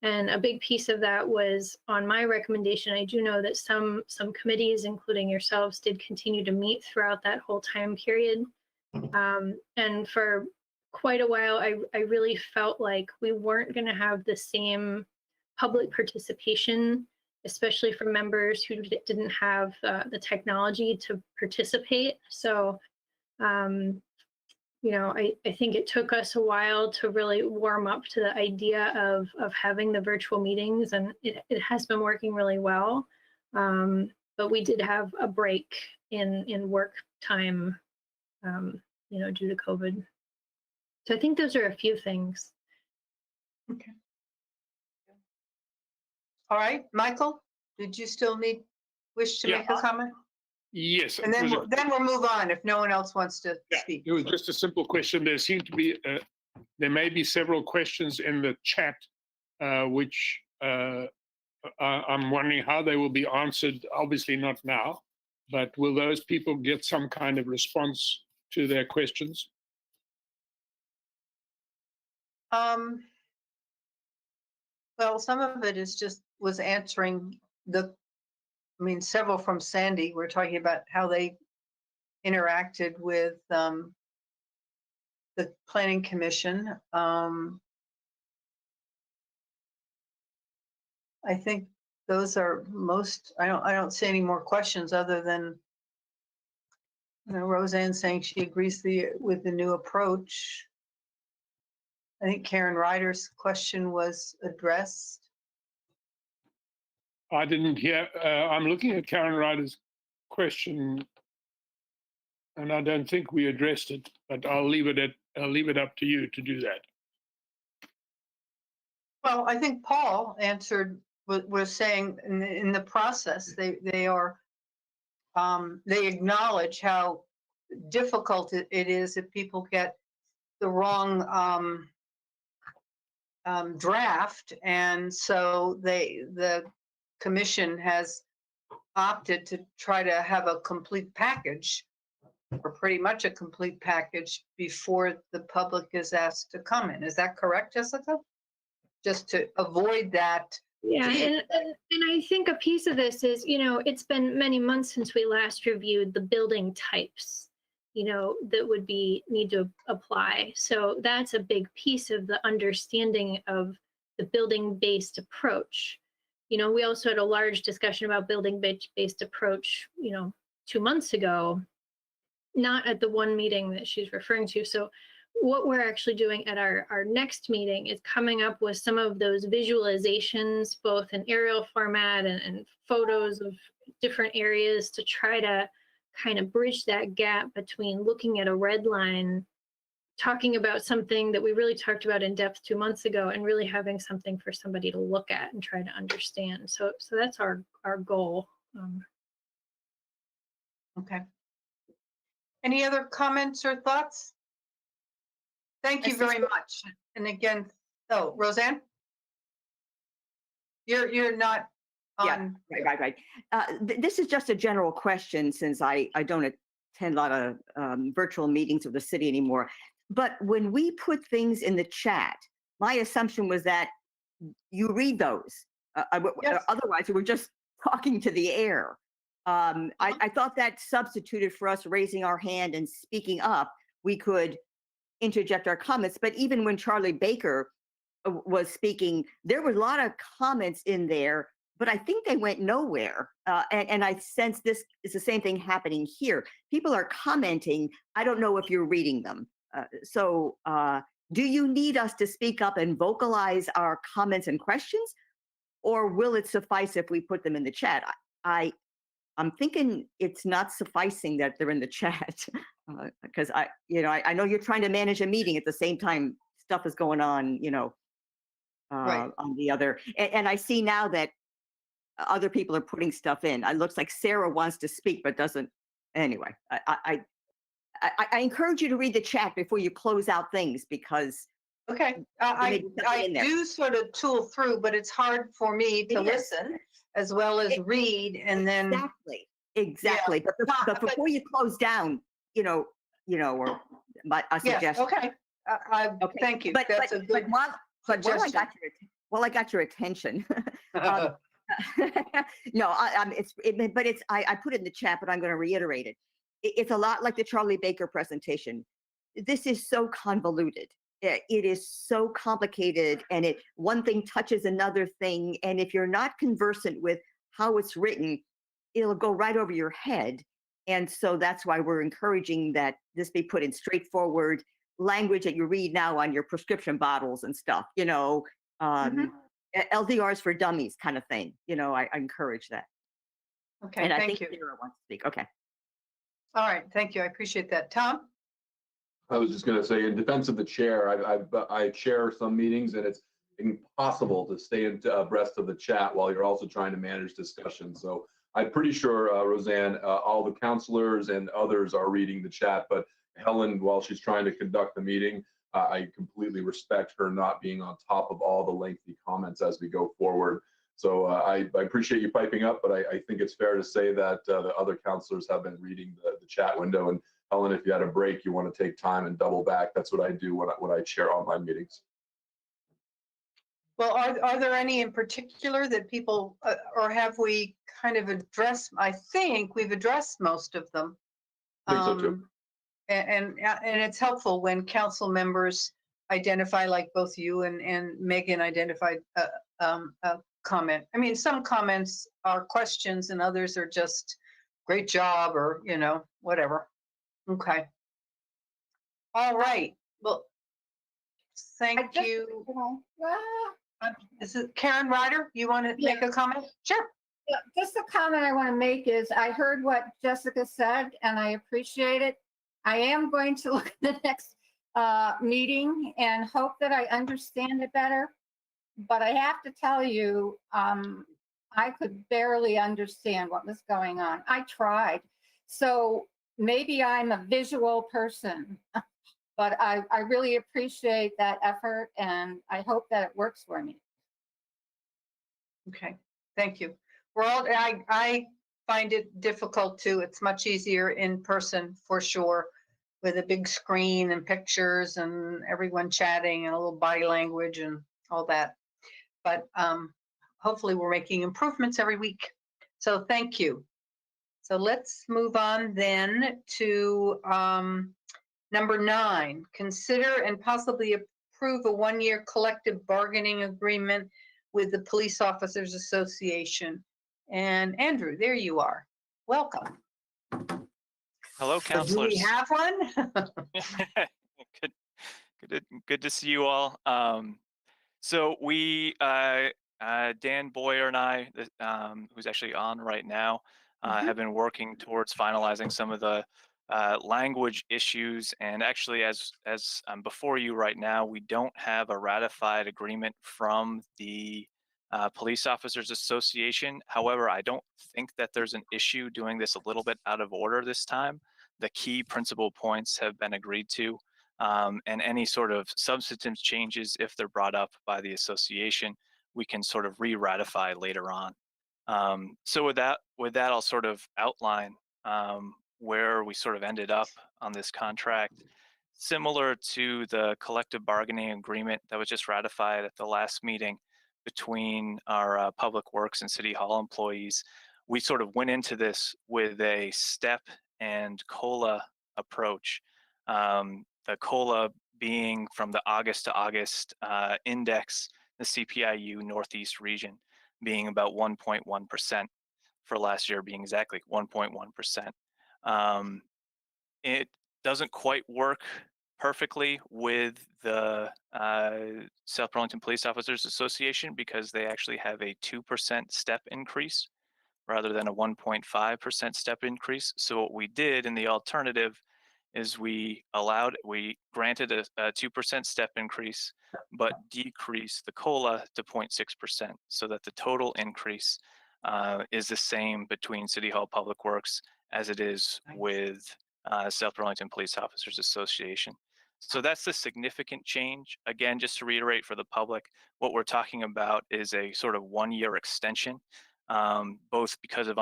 And a big piece of that was on my recommendation. I do know that some committees, including yourselves, did continue to meet throughout that whole time period. And for quite a while, I really felt like we weren't going to have the same public participation, especially for members who didn't have the technology to participate. So, I think it took us a while to really warm up to the idea of having the virtual meetings, and it has been working really well. But we did have a break in work time, due to COVID. So I think those are a few things. Okay. All right, Michael, did you still wish to make a comment? Yes. And then we'll move on if no one else wants to speak. It was just a simple question. There seem to be, there may be several questions in the chat, which I'm wondering how they will be answered. Obviously not now, but will those people get some kind of response to their questions? Well, some of it was answering several from Sandy. We're talking about how they interacted with the Planning Commission. I think those are most. I don't see any more questions other than Roseanne saying she agrees with the new approach. I think Karen Ryder's question was addressed. I didn't hear. I'm looking at Karen Ryder's question, and I don't think we addressed it. But I'll leave it up to you to do that. Well, I think Paul answered. Was saying in the process they acknowledge how difficult it is if people get the wrong draft, and so the commission has opted to try to have a complete package, or pretty much a complete package, before the public is asked to comment. Is that correct, Jessica? Just to avoid that. Yeah, and I think a piece of this is, it's been many months since we last reviewed the building types, that would need to apply. So that's a big piece of the understanding of the building-based approach. We also had a large discussion about building-based approach, 2 months ago. not at the one meeting that she's referring to. So what we're actually doing at our next meeting is coming up with some of those visualizations, both in aerial format and photos of different areas, to try to kind of bridge that gap between looking at a red line, talking about something that we really talked about in depth 2 months ago, and really having something for somebody to look at and try to understand. So that's our goal. Okay. Any other comments or thoughts? Thank you very much. And again, oh, Roseanne? You're not on. Yeah, right. This is just a general question, since I don't attend a lot of virtual meetings of the city anymore. But when we put things in the chat, my assumption was that you read those. Yes. Otherwise, we're just talking to the air. I thought that substituted for us raising our hand and speaking up. We could interject our comments. But even when Charlie Baker was speaking, there were a lot of comments in there, but I think they went nowhere. And I sense this is the same thing happening here. People are commenting. I don't know if you're reading them. So do you need us to speak up and vocalize our comments and questions, or will it suffice if we put them in the chat? I'm thinking it's not sufficing that they're in the chat, because I know you're trying to manage a meeting at the same time stuff is going on, Right. on the other. And I see now that other people are putting stuff in. It looks like Sarah wants to speak, but doesn't. Anyway, I encourage you to read the chat before you close out things, because Okay. I do sort of tool through, but it's hard for me to listen as well as read, and then. Exactly. Yeah. But before you close down, or I suggest. Yeah, okay. Okay. Thank you. But That's a good while suggestion. I got your attention. No, I put it in the chat, but I'm going to reiterate it. It's a lot like the Charlie Baker presentation. This is so convoluted. It is so complicated, and one thing touches another thing. And if you're not conversant with how it's written, it'll go right over your head. And so that's why we're encouraging that this be put in straightforward language that you read now on your prescription bottles and stuff, LDRs for dummies kind of thing. I encourage that. Okay, And I thank think you. Sarah wants to speak. Okay. All right, thank you. I appreciate that. Tom? I was just going to say, in defense of the chair, I chair some meetings, and it's impossible to stay abreast of the chat while you're also trying to manage discussion. So I'm pretty sure, Roseanne, all the counselors and others are reading the chat, but Helen, while she's trying to conduct the meeting, I completely respect her not being on top of all the lengthy comments as we go forward. So I appreciate you piping up, but I think it's fair to say that the other counselors have been reading the chat window. And Helen, if you had a break, you want to take time and double back. That's what I do when I chair online meetings. Well, are there any in particular that people, or have we kind of addressed? I think we've addressed most of them. I think so too. And it's helpful when council members identify, like both you and Megan identified a comment. I mean, some comments are questions and others are just great job, or, whatever. Okay. All right. Well, thank you. Is it Karen Ryder? You want to make a comment? Sure. Yeah, just a comment I want to make is I heard what Jessica said and I appreciate it. I am going to look at the next meeting and hope that I understand it better. But I have to tell you, I could barely understand what was going on. I tried. So maybe I'm a visual person, but I really appreciate that effort and I hope that it works for me. Okay, thank you. I find it difficult too. It's much easier in person for sure, with a big screen and pictures and everyone chatting and a little body language and all that. But hopefully we're making improvements every week. So thank you. So let's move on then to number 9. Consider and possibly approve a 1-year collective bargaining agreement with the Police Officers Association. And Andrew, there you are. Welcome. Hello, So do we counselors. have one? Good to see you all. So we, Dan Boyer and I, who's actually on right now, have been working towards finalizing some of the language issues. And actually, as I'm before you right now, we don't have a ratified agreement from the Police Officers Association. However, I don't think that there's an issue doing this a little bit out of order this time. The key principal points have been agreed to. And any sort of substantive changes, if they're brought up by the association, we can sort of re-ratify later on. So with that, I'll sort of outline where we sort of ended up on this contract. Similar to the collective bargaining agreement that was just ratified at the last meeting between our Public Works and City Hall employees, we sort of went into this with a step and COLA approach. The COLA being from the August to August index, the CPIU Northeast region being about 1.1% for last year, being exactly 1.1%. It doesn't quite work perfectly with the South Burlington Police Officers Association because they actually have a 2% step increase rather than a 1.5% step increase. So what we did in the alternative is we granted a 2% step increase, but decreased the COLA to 0.6% so that the total increase is the same between City Hall Public Works as it is with South Burlington Police Officers Association. So that's the significant change. Again, just to reiterate for the public, what we're talking about is a sort of 1-year extension, both because of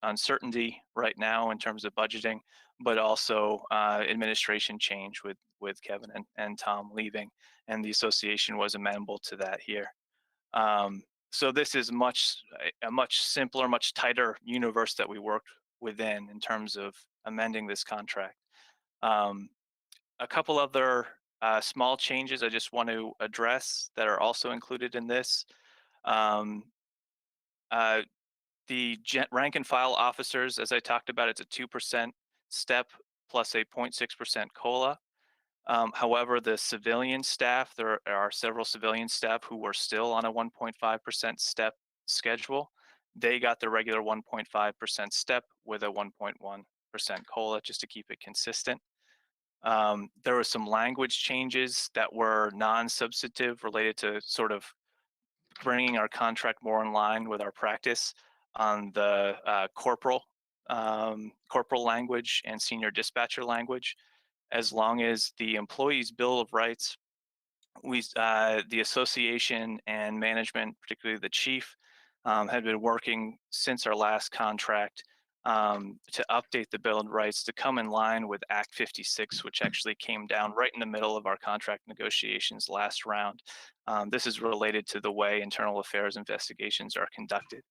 uncertainty right now in terms of budgeting, but also administration change with Kevin and Tom leaving, and the association was amenable to that here. So this is a much simpler, much tighter universe that we worked within in terms of amending this contract. A couple other small changes I just want to address that are also included in this. The rank and file officers, as I talked about, it's a 2% step plus a 0.6% COLA. However, the civilian staff, there are several civilian staff who were still on a 1.5% step schedule. They got the regular 1.5% step with a 1.1% COLA just to keep it consistent. There were some language changes that were non-substantive related to sort of bringing our contract more in line with our practice on the corporal language and senior dispatcher language. As long as the employee's Bill of Rights, the association and management, particularly the chief, had been working since our last contract to update the Bill of Rights to come in line with Act 56, which actually came down right in the middle of our contract negotiations last round. This is related to the way internal affairs investigations are conducted.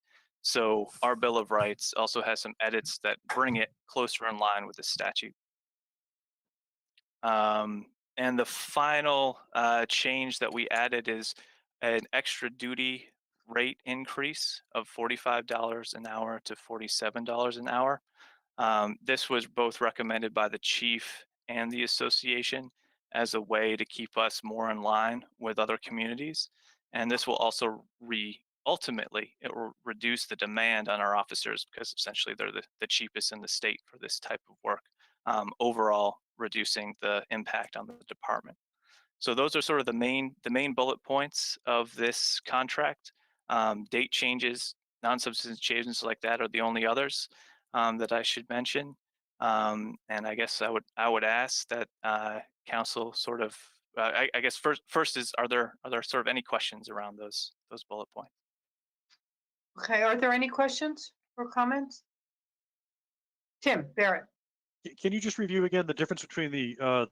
So our Bill of Rights also has some edits that bring it closer in line with the statute. And the final change that we added is an extra duty rate increase of $45 an hour to $47 an hour. This was both recommended by the chief and the association as a way to keep us more in line with other communities. And this will also ultimately, it will reduce the demand on our officers because essentially they're the cheapest in the state for this type of work, overall reducing the impact on the department. So those are sort of the main bullet points of this contract. Date changes, non-substantive changes like that are the only others that I should mention. And I guess I would ask that council sort of, I guess first is, are there sort of any questions around those bullet points? Okay, are there any questions or comments? Tim Barrett. Can you just review again the difference between the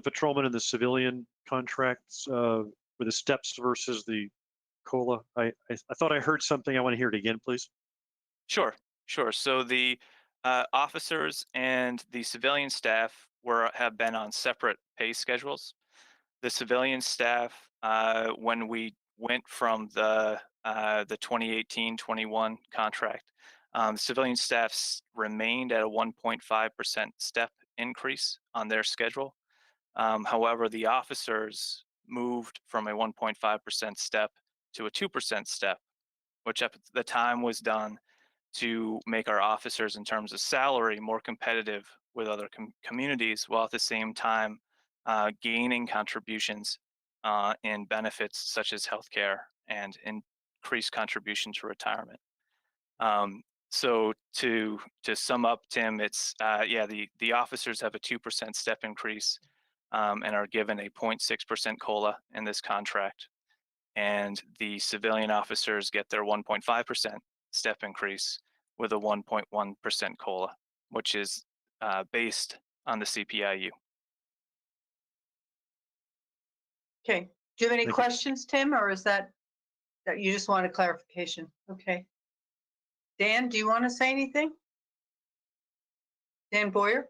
patrolman and the civilian contracts with the steps versus the COLA? I thought I heard something. I want to hear it again, please. Sure. So the officers and the civilian staff have been on separate pay schedules. The civilian staff, when we went from the 2018-21 contract, Civilian staffs remained at a 1.5% step increase on their schedule. However, the officers moved from a 1.5% step to a 2% step, which at the time was done to make our officers in terms of salary more competitive with other communities, while at the same time gaining contributions in benefits such as healthcare and increased contribution to retirement. So to sum up, Tim, it's the officers have a 2% step increase and are given a 0.6% COLA in this contract, and the civilian officers get their 1.5% step increase with a 1.1% COLA, which is based on the CPIU. Okay. Do you have any Thank you. questions, Tim, or is that you just want a clarification? Okay. Dan, do you want to say anything? Dan Boyer?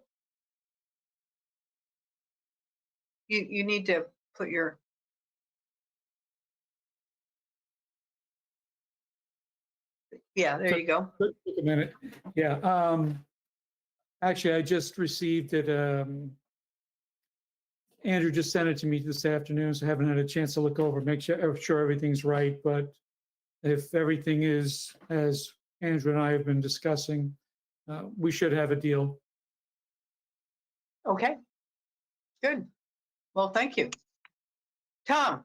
You need to put your. Yeah, there you go. Just a minute. Yeah. Actually, I just received it. Andrew just sent it to me this afternoon, so I haven't had a chance to look over, make sure everything's right. But if everything is as Andrew and I have been discussing, we should have a deal. Okay. Good. Well, thank you. Tom?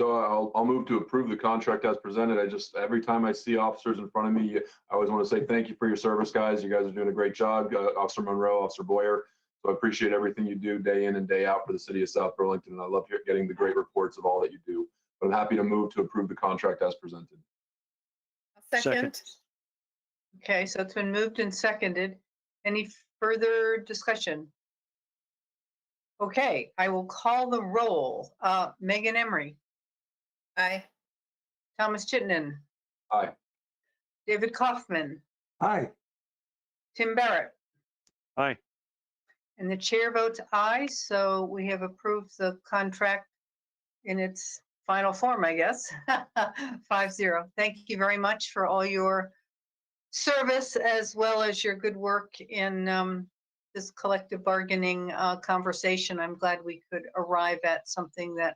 So I'll move to approve the contract as presented. Every time I see officers in front of me, I always want to say thank you for your service, guys. You guys are doing a great job. Officer Monroe, Officer Boyer. So I appreciate everything you do day in and day out for the city of South Burlington. And I love getting the great reports of all that you do. But I'm happy to move to approve the contract as presented. Second. Okay, so it's been moved and seconded. Any further discussion? Okay, I will call the roll. Megan Emery, Aye. Thomas Chittenden, Aye. David Kaufman, Aye. Tim Barrett, Aye. and the chair votes aye. So we have approved the contract in its final form, I guess. 5-0. Thank you very much for all your service as well as your good work in this collective bargaining conversation. I'm glad we could arrive at something that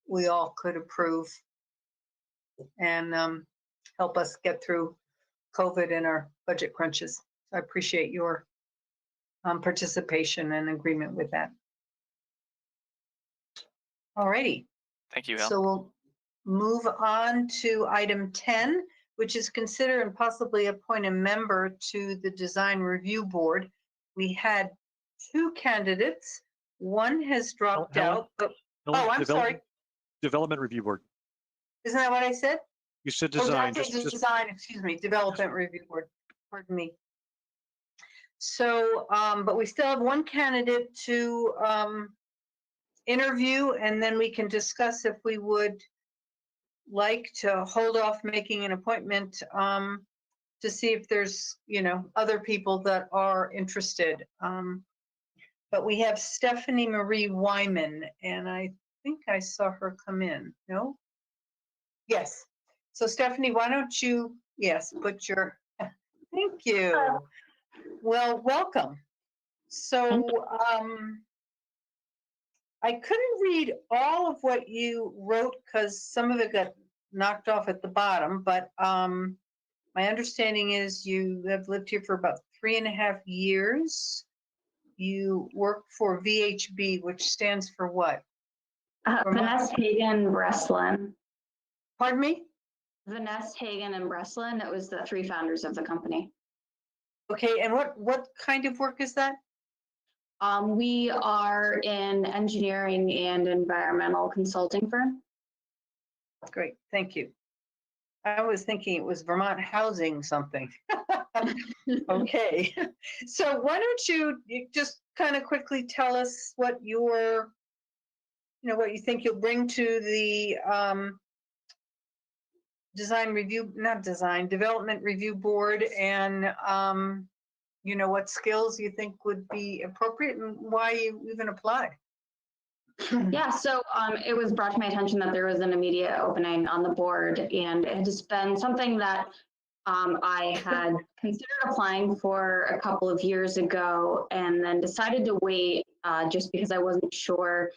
we all could approve and help us get through COVID and our budget crunches. I appreciate your participation and agreement with that. All righty. Thank you, Al. So we'll move on to item 10, which is consider and possibly appoint a member to the Design Review Board. We had 2 candidates. One has dropped Helen? out, but Helen, I'm sorry. Development Review Board. Isn't that what I said? You said Oh, design. I said design, excuse me, Development Review Board. Pardon me. So, but we still have 1 candidate to interview, and then we can discuss if we would like to hold off making an appointment to see if there's, other people that are interested. But we have Stephanie Marie Wyman, and I think I saw her come in. No? Yes. So Stephanie, why don't you, put your, thank you. Well, welcome. So I couldn't read all of what you wrote because some of it got knocked off at the bottom, but my understanding is you have lived here for about 3.5 years. You work for VHB, which stands for what? Vanessa Hagen Breslin. Pardon me? Vanessa Hagen and Breslin. It was the 3 founders of the company. Okay, and what kind of work is that? We are in engineering and environmental consulting firm. Great, thank you. I was thinking it was Vermont Housing something. Okay, so why don't you just kind of quickly tell us what your, what you think you'll bring to the Development Review Board, and what skills you think would be appropriate and why you even applied. Yeah, so it was brought to my attention that there was an immediate opening on the board, and it has been something that I had considered applying for a couple of years ago and then decided to wait just because I wasn't sure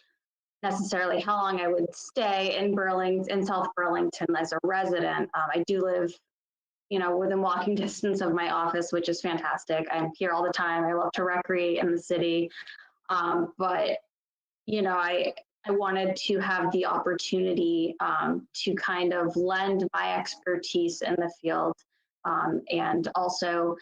necessarily how long I would stay in South Burlington as a resident. I do live, within walking distance of my office, which is fantastic. I'm here all the time. I love to recreate in the city. But, I wanted to have the opportunity to kind of lend my expertise in the field and also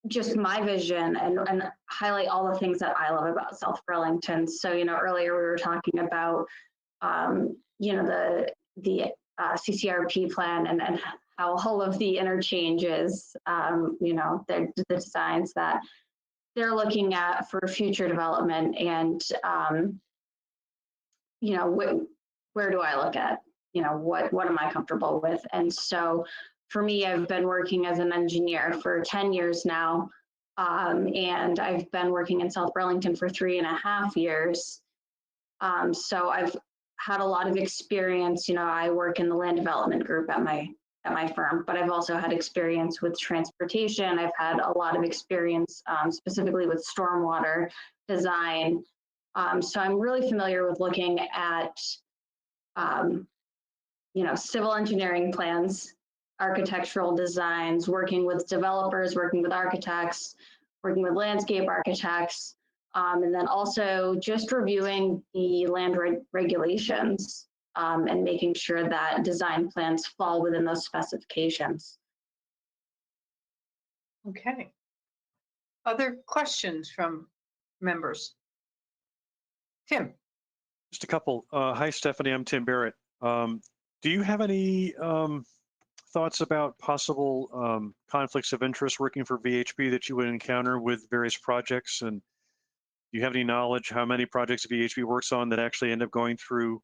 just my vision and highlight all the things that I love about South Burlington. So, earlier we were talking about, the CCRP plan and how all of the interchanges, the designs that they're looking at for future development and, where do I look at, what am I comfortable with? And so for me, I've been working as an engineer for 10 years now. And I've been working in South Burlington for 3.5 years. So I've had a lot of experience. I work in the land development group at my firm, but I've also had experience with transportation. I've had a lot of experience specifically with stormwater design. So I'm really familiar with looking at, civil engineering plans, architectural designs, working with developers, working with architects, working with landscape architects, and then also just reviewing the land regulations and making sure that design plans fall within those specifications. Okay. Other questions from members? Tim. Just a couple. Hi, Stephanie. I'm Tim Barrett. Do you have any thoughts about possible conflicts of interest working for VHB that you would encounter with various projects? And do you have any knowledge how many projects VHB works on that actually end up going through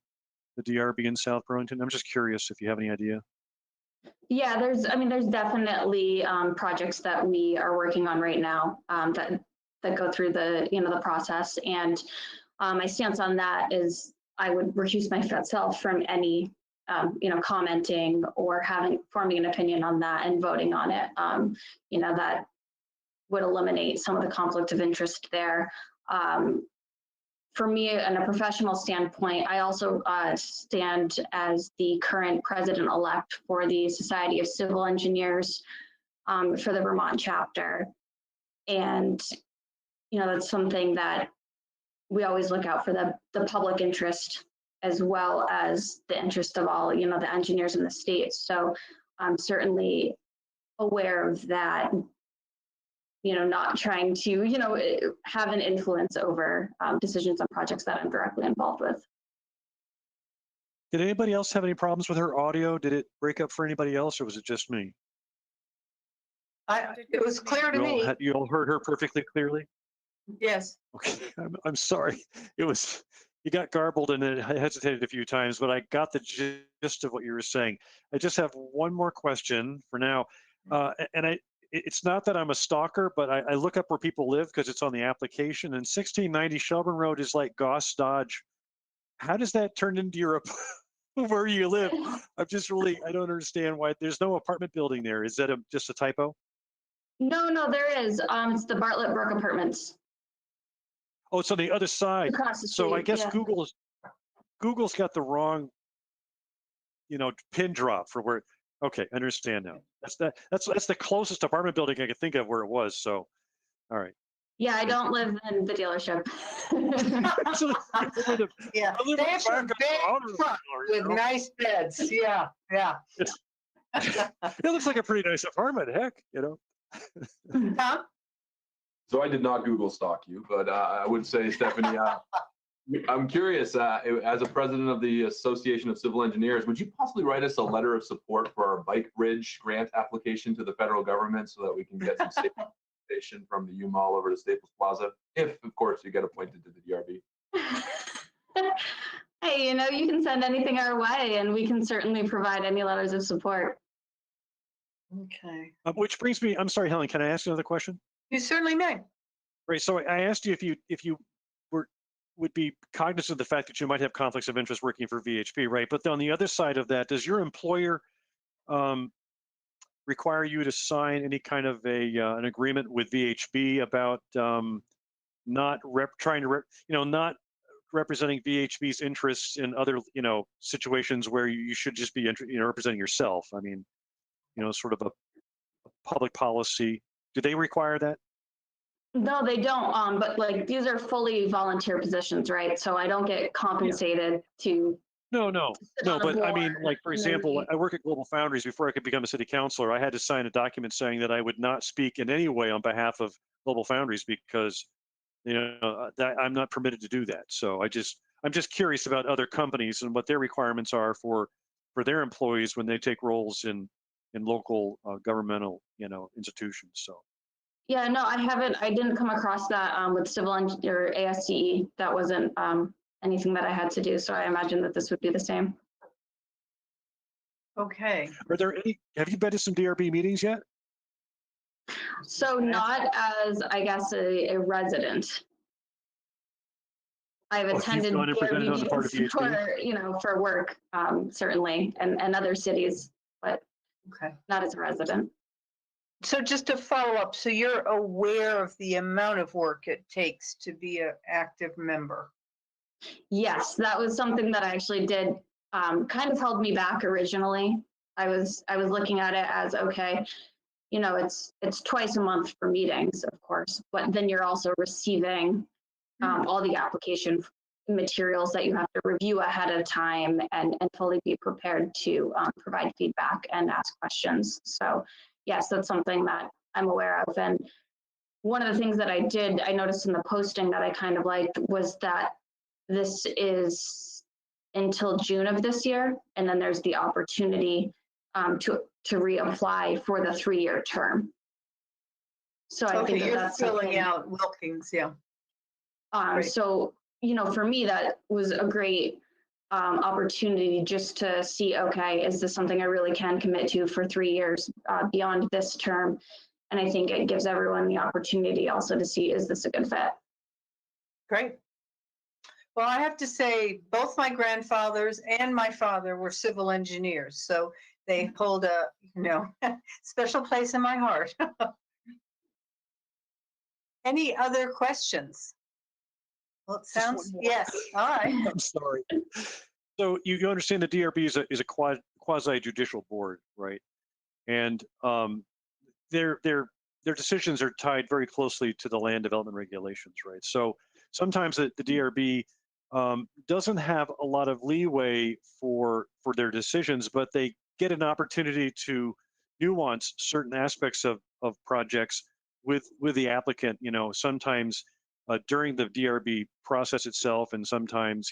the DRB in South Burlington? I'm just curious if you have any idea. Yeah, there's definitely projects that we are working on right now that go through the process. And my stance on that is I would recuse myself from any commenting or forming an opinion on that and voting on it. That would eliminate some of the conflict of interest there. For me, in a professional standpoint, I also stand as the current president-elect for the Society of Civil Engineers for the Vermont chapter. And, that's something that we always look out for the public interest as well as the interest of all, the engineers in the state. So I'm certainly aware of that, not trying to, have an influence over decisions on projects that I'm directly involved with. Did anybody else have any problems with her audio? Did it break up for anybody else, or was it just me? It was clear to me. You all heard her perfectly clearly? Yes. Okay, I'm sorry. You got garbled and I hesitated a few times, but I got the gist of what you were saying. I just have one more question for now. It's not that I'm a stalker, but I look up where people live because it's on the application, and 1690 Shelburne Road is like Goss Dodge. How does that turn into your where you live? I don't understand why there's no apartment building there. Is that just a typo? No, there is. It's the Bartlett Brook Apartments. Oh, it's on the other side. Across the So I street, guess yeah. Google's got the wrong, pin drop for where. Okay, I understand now. That's the closest apartment building I could think of where it was. So, all right. Yeah, I don't live in the dealership. Yeah, they have a big truck with nice beds. Yeah. It looks like a pretty nice apartment. Heck, Huh? So I did not Google stalk you, but I would say, Stephanie, I'm curious, as a president of the Association of Civil Engineers, would you possibly write us a letter of support for our bike bridge grant application to the federal government so that we can get some station from the U Mall over to Staples Plaza, if, of course, you get appointed to the DRB? Hey, you can send anything our way and we can certainly provide any letters of support. Okay. Which brings me, I'm sorry, Helen, can I ask another question? You certainly may. Right, so I asked you if you would be cognizant of the fact that you might have conflicts of interest working for VHB, right? But on the other side of that, does your employer require you to sign any kind of an agreement with VHB about not not representing VHB's interests in other, situations where you should just be, representing yourself? I mean, sort of a public policy. Do they require that? No, they don't. But like these are fully volunteer positions, right? So I don't get compensated to. No. But I mean, like, for and then example, we- I work at Global Foundries. Before I could become a city councilor, I had to sign a document saying that I would not speak in any way on behalf of Global Foundries because, that I'm not permitted to do that. So I'm just curious about other companies and what their requirements are for their employees when they take roles in local governmental, institutions. So. Yeah, no, I didn't come across that with civil or ASCE. That wasn't anything that I had to do. So I imagine that this would be the same. Okay. Are there any, have you been to some DRB meetings yet? So not as, I guess, a resident. I've You've attended gone and presented on the part of meetings VHB? for work, certainly, and other cities, but Okay. not as a resident. So just to follow up, so you're aware of the amount of work it takes to be an active member? Yes, that was something that I actually did, kind of held me back originally. I was looking at it as, okay, it's twice a month for meetings, of course, but then you're also receiving all the application materials that you have to review ahead of time and fully be prepared to provide feedback and ask questions. So yes, that's something that I'm aware of. And one of the things that I noticed in the posting that I kind of liked was that this is until June of this year, and then there's the opportunity to reapply for the 3-year term. So I think you're that's filling something, out Wilkins, yeah. so, for me, that was a great opportunity just to see, okay, is this something I really can commit to for 3 years beyond this term? And I think it gives everyone the opportunity also to see, is this a good fit? Great. Well, I have to say, both my grandfathers and my father were civil engineers, so they hold a, special place in my heart. Any other questions? Well, it sounds, yes, all right. I'm sorry. So you understand the DRB is a quasi judicial board, right? And their decisions are tied very closely to the land development regulations, right? So sometimes the DRB doesn't have a lot of leeway for their decisions, but they get an opportunity to nuance certain aspects of projects with the applicant, sometimes during the DRB process itself, and sometimes,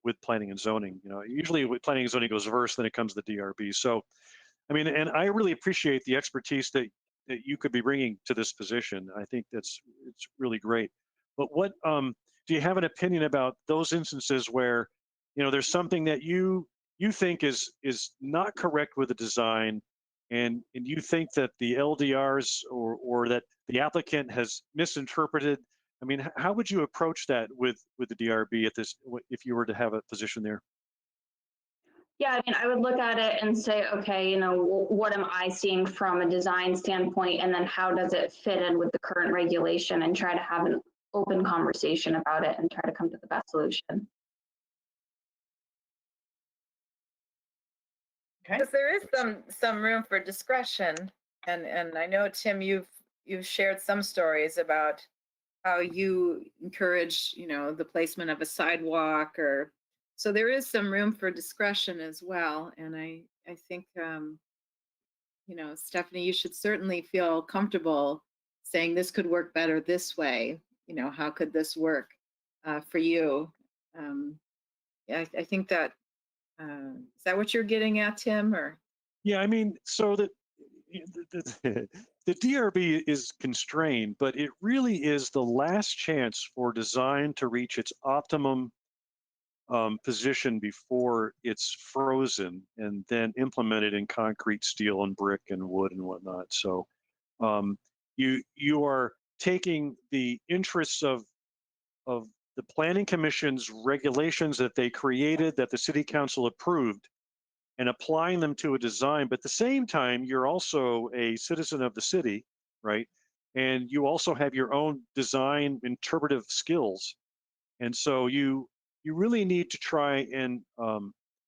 with planning and zoning. Usually with planning and zoning goes first, then it comes to the DRB. So, I mean, and I really appreciate the expertise that you could be bringing to this position. I think it's really great. But what do you have an opinion about those instances where, there's something that you think is not correct with the design, and you think that the LDRs or that the applicant has misinterpreted? I mean, how would you approach that with the DRB if you were to have a position there? Yeah, I mean, I would look at it and say, okay, what am I seeing from a design standpoint, and then how does it fit in with the current regulation, and try to have an open conversation about it and try to come to the best solution. Okay. Because there is some room for discretion, and I know, Tim, you've shared some stories about how you encourage, the placement of a sidewalk, or so there is some room for discretion as well. And I think, Stephanie, you should certainly feel comfortable saying this could work better this way. How could this work for you? I think that is that what you're getting at, Tim? Or yeah, I mean, so the DRB is constrained, but it really is the last chance for design to reach its optimum position before it's frozen and then implemented in concrete, steel, and brick and wood and whatnot. So you are taking the interests of the Planning Commission's regulations that they created, that the City Council approved, and applying them to a design. But at the same time, you're also a citizen of the city, right? And you also have your own design interpretive skills. And so you really need to try and,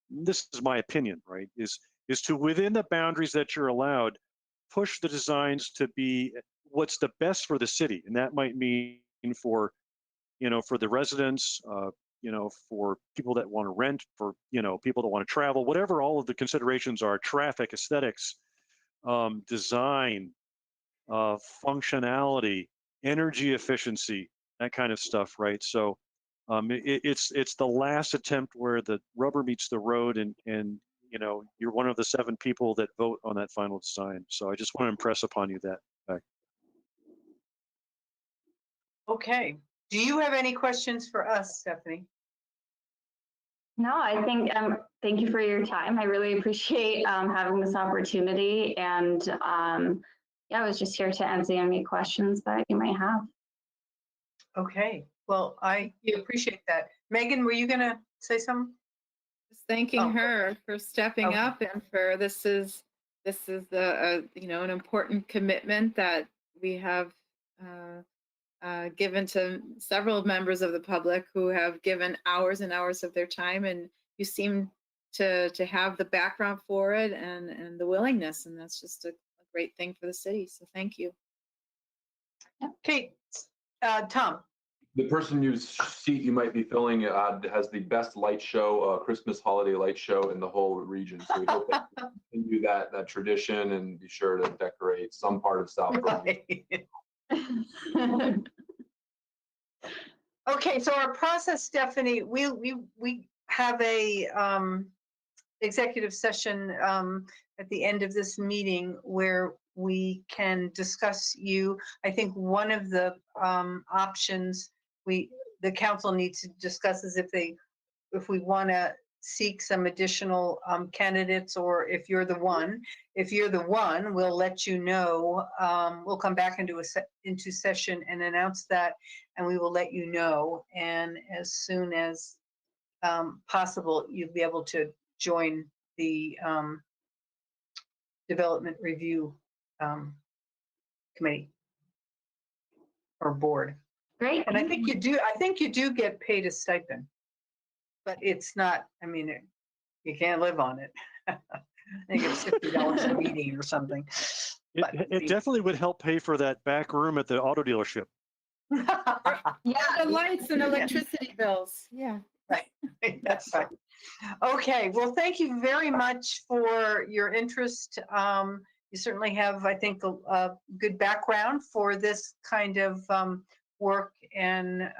this is my opinion, right, is to, within the boundaries that you're allowed, push the designs to be what's the best for the city. And that might mean for, for the residents, for people that want to rent, for, people that want to travel, whatever all of the considerations are, traffic, aesthetics, design, functionality, energy efficiency, that kind of stuff, right? So it's the last attempt where the rubber meets the road, and you're one of the 7 people that vote on that final design. So I just want to impress upon you that fact. Okay. Do you have any questions for us, Stephanie? No, I think, thank you for your time. I really appreciate having this opportunity. And yeah, I was just here to answer any questions that you might have. Okay. Well, I appreciate that. Megan, were you going to say something? Just thanking Oh, her for stepping okay. up, and for this is the an important commitment that we have given to several members of the public who have given hours and hours of their time, and you seem to have the background for it and the willingness, and that's just a great thing for the city. So thank you. Okay. Tom. The person whose seat you might be filling has the best light show, Christmas holiday light show in the whole region. So we hope that you continue that tradition and be sure to decorate some part of South Burlington. Okay, so our process, Stephanie, we have a executive session at the end of this meeting where we can discuss you. I think one of the options the council needs to discuss is if we want to seek some additional candidates, or if you're the one. If you're the one, we'll let you know. We'll come back into session and announce that, and we will let you know. And as soon as possible, you'll be able to join the Development Review Committee or board. Great. And I think you do get paid a stipend, but it's not, you can't live on it. I think it's $50 a meeting or something. It definitely would help pay for that back room at the auto dealership. Yeah, the lights and electricity bills. Yeah. Right. That's right. Okay. Well, thank you very much for your interest. You certainly have, I think, a good background for this kind of work. And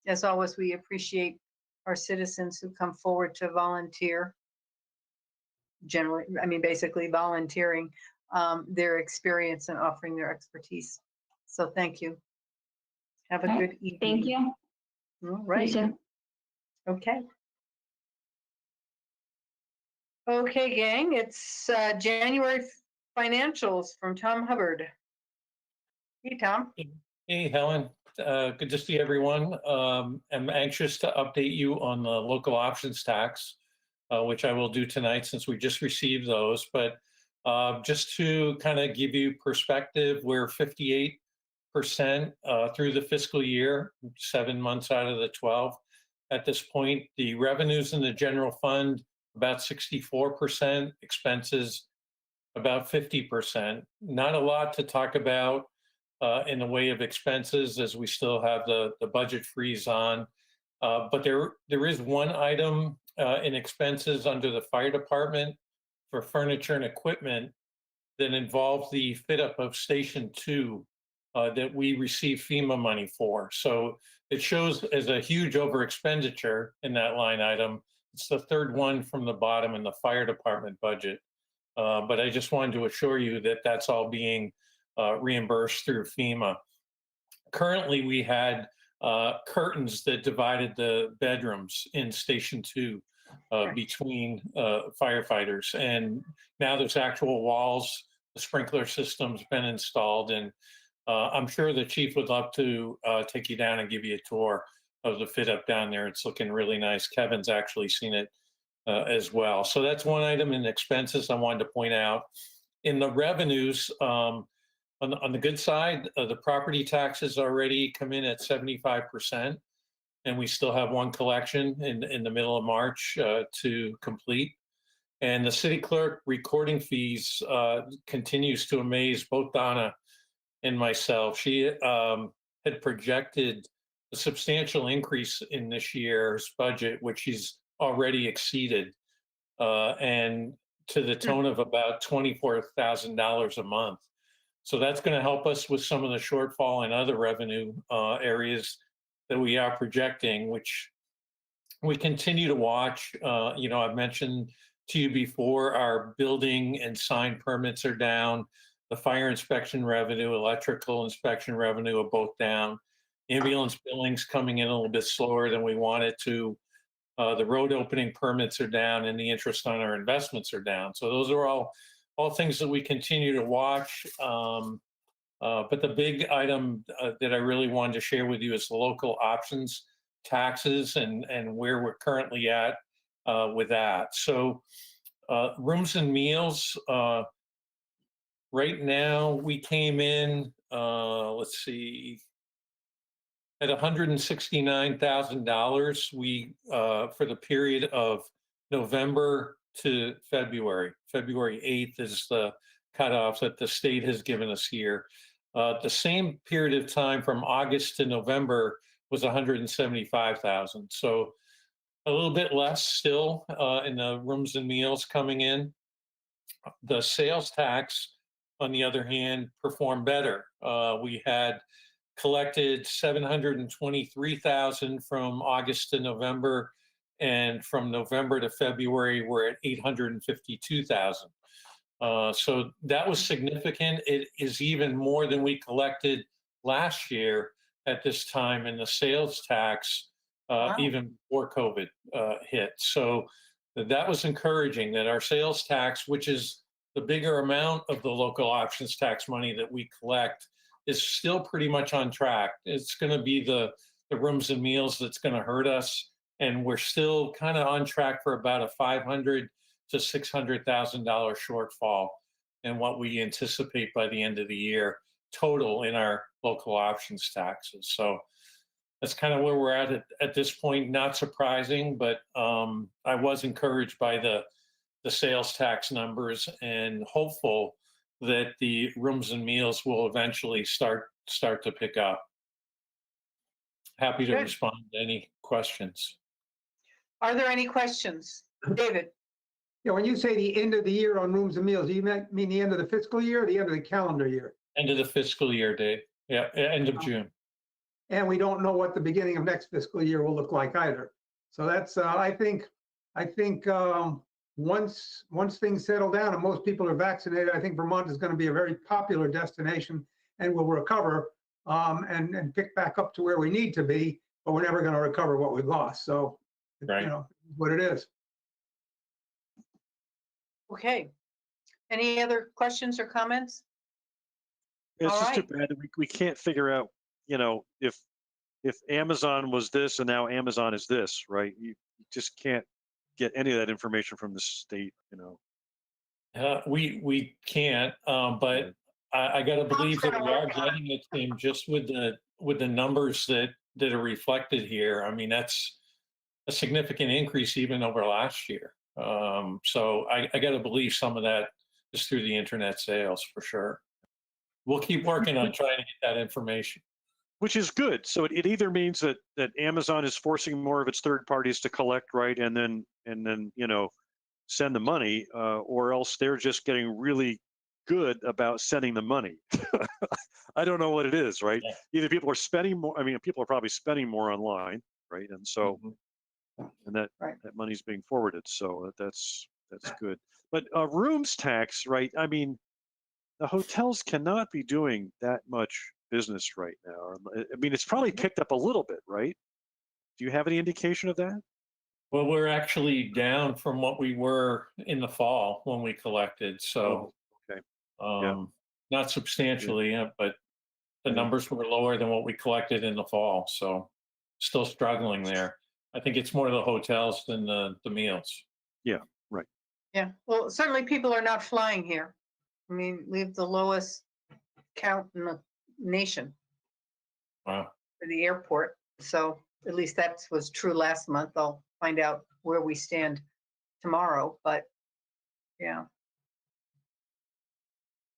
as always, we appreciate our citizens who come forward to volunteer. Generally, basically volunteering their experience and offering their expertise. So thank you. Have a good evening. Thank you. All right. You too. Okay. Okay, gang, it's January financials from Tom Hubbard. Hey, Tom. Hey, Helen. Good to see everyone. I'm anxious to update you on the local options tax, which I will do tonight since we just received those. But just to kind of give you perspective, we're 58% through the fiscal year, 7 months out of the 12. At this point, the revenues in the general fund, about 64%, expenses, about 50%. Not a lot to talk about in the way of expenses, as we still have the budget freeze on. But there is one item in expenses under the fire department for furniture and equipment that involves the fit up of Station 2 that we receive FEMA money for. So it shows as a huge over expenditure in that line item. It's the third one from the bottom in the fire department budget. But I just wanted to assure you that that's all being reimbursed through FEMA. Currently, we had curtains that divided the bedrooms in Station 2 between firefighters. And now there's actual walls, the sprinkler system's been installed, and I'm sure the chief would love to take you down and give you a tour of the fit up down there. It's looking really nice. Kevin's actually seen it as well. So that's one item in expenses I wanted to point out. In the revenues, on the good side, the property taxes already come in at 75%, and we still have one collection in the middle of March to complete. And the city clerk recording fees continues to amaze both Donna and myself. She had projected a substantial increase in this year's budget, which she's already exceeded, and to the tone of about $24,000 a month. So that's going to help us with some of the shortfall in other revenue areas that we are projecting, which we continue to watch. I've mentioned to you before, our building and sign permits are down. The fire inspection revenue, electrical inspection revenue are both down. Ambulance billings coming in a little bit slower than we wanted to. The road opening permits are down, and the interest on our investments are down. So those are all things that we continue to watch. But the big item that I really wanted to share with you is the local options taxes and where we're currently at with that. So rooms and meals, right now we came in, let's see, at $169,000. We for the period of November to February. February 8th is the cutoff that the state has given us here. The same period of time from August to November was 175,000. So a little bit less still in the rooms and meals coming in. The sales tax, on the other hand, performed better. We had collected 723,000 from August to November, and from November to February, we're at 852,000. So that was significant. It is even more than we collected last year at this time in the sales tax, even before COVID hit. So that was encouraging that our sales tax, which is the bigger amount of the local options tax money that we collect, is still pretty much on track. It's going to be the rooms and meals that's going to hurt us, and we're still kind of on track for about a $500,000 to $600,000 shortfall in what we anticipate by the end of the year total in our local options taxes. So that's kind of where we're at this point. Not surprising, but I was encouraged by the sales tax numbers and hopeful that the rooms and meals will eventually start to pick up. Happy to respond to any questions. Are there any questions? David? Yeah, when you say the end of the year on rooms and meals, do you mean the end of the fiscal year or the end of the calendar year? End of the fiscal year, Dave. Yeah, end of June. And we don't know what the beginning of next fiscal year will look like either. So that's, I think once things settle down and most people are vaccinated, I think Vermont is going to be a very popular destination and will recover and pick back up to where we need to be, but we're never going to recover what we've lost. So, what it is. Okay. Any other questions or comments? It's just too bad that we can't figure out, if Amazon was this and now Amazon is this, right? You just can't get any of that information from the state, We can't, but I got to believe that we are getting it, Tim, just with the numbers that are reflected here. I mean, that's a significant increase even over last year. So I got to believe some of that is through the internet sales for sure. We'll keep working on trying to get that information. Which is good. So it either means that Amazon is forcing more of its third parties to collect, right, and then send the money, or else they're just getting really good about sending the money. I don't know what it is, right? Yeah. Either people are spending more. I mean, people are probably spending more online, right, and so and that money's being forwarded. So that's good. But rooms tax, right? I mean, the hotels cannot be doing that much business right now. I mean, it's probably picked up a little bit, right? Do you have any indication of that? Well, we're actually down from what we were in the fall when we collected. So, not substantially, but the numbers were lower than what we collected in the fall. So, still struggling there. I think it's more the hotels than the meals. Yeah, right. Yeah, well, certainly people are not flying here. I mean, we have the lowest count in the nation Wow. for the airport. So at least that was true last month. I'll find out where we stand tomorrow, but yeah.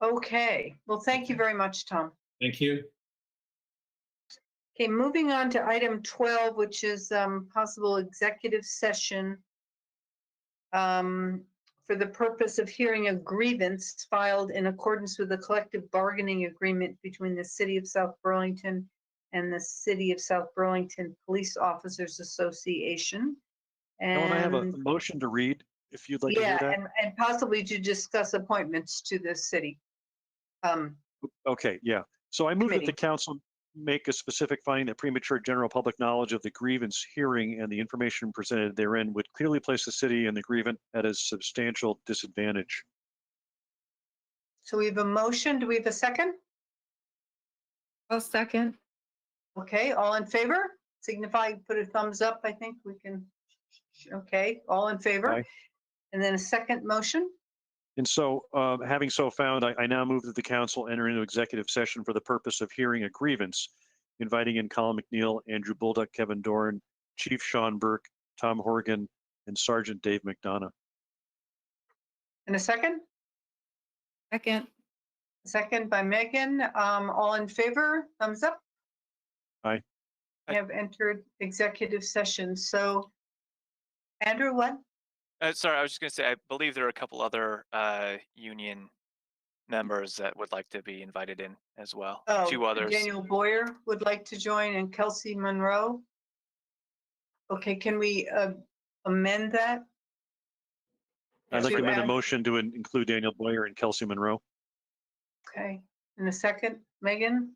Okay, well, thank you very much, Tom. Thank you. Okay, moving on to item 12, which is possible executive session for the purpose of hearing a grievance filed in accordance with the collective bargaining agreement between the City of South Burlington and the City of South Burlington Police Officers Association. Ellen, I have a And motion to read, if you'd like to hear yeah, that. and possibly to discuss appointments to the city. Okay, yeah. So I move that the Committee. council make a specific finding that premature general public knowledge of the grievance hearing and the information presented therein would clearly place the city and the grievant at a substantial disadvantage. So we have a motion. Do we have a second? I'll second. Okay, all in favor? Signify, put a thumbs up. I think we can. Okay, all in favor? Aye. And then a second motion. And so, having so found, I now move that the council enter into executive session for the purpose of hearing a grievance, inviting in Colin McNeil, Andrew Bolduc, Kevin Doran, Chief Sean Burke, Tom Horgan, and Sergeant Dave McDonough. And a second? Second. Second by Megan. All in favor? Thumbs up. Aye. We have entered executive session. So, Andrew, what? Sorry, I was just going to say, I believe there are a couple other union members that would like to be invited in as well. Oh, Two others. Daniel Boyer would like to join and Kelsey Monroe. Okay, can we amend that? I'd like to amend the add- motion to include Daniel Boyer and Kelsey Monroe. Okay, in a second, Megan.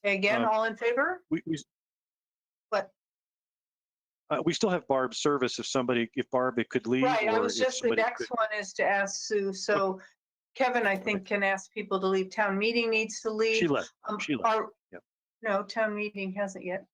Okay, again, all in favor? What? We still have Barb's service if Barb could leave. Right, I or was if just, the somebody next could- one is to ask Sue. So Kevin, I think, can ask people to leave. Town meeting needs to leave. She left. She left. Yep. No, town meeting hasn't yet.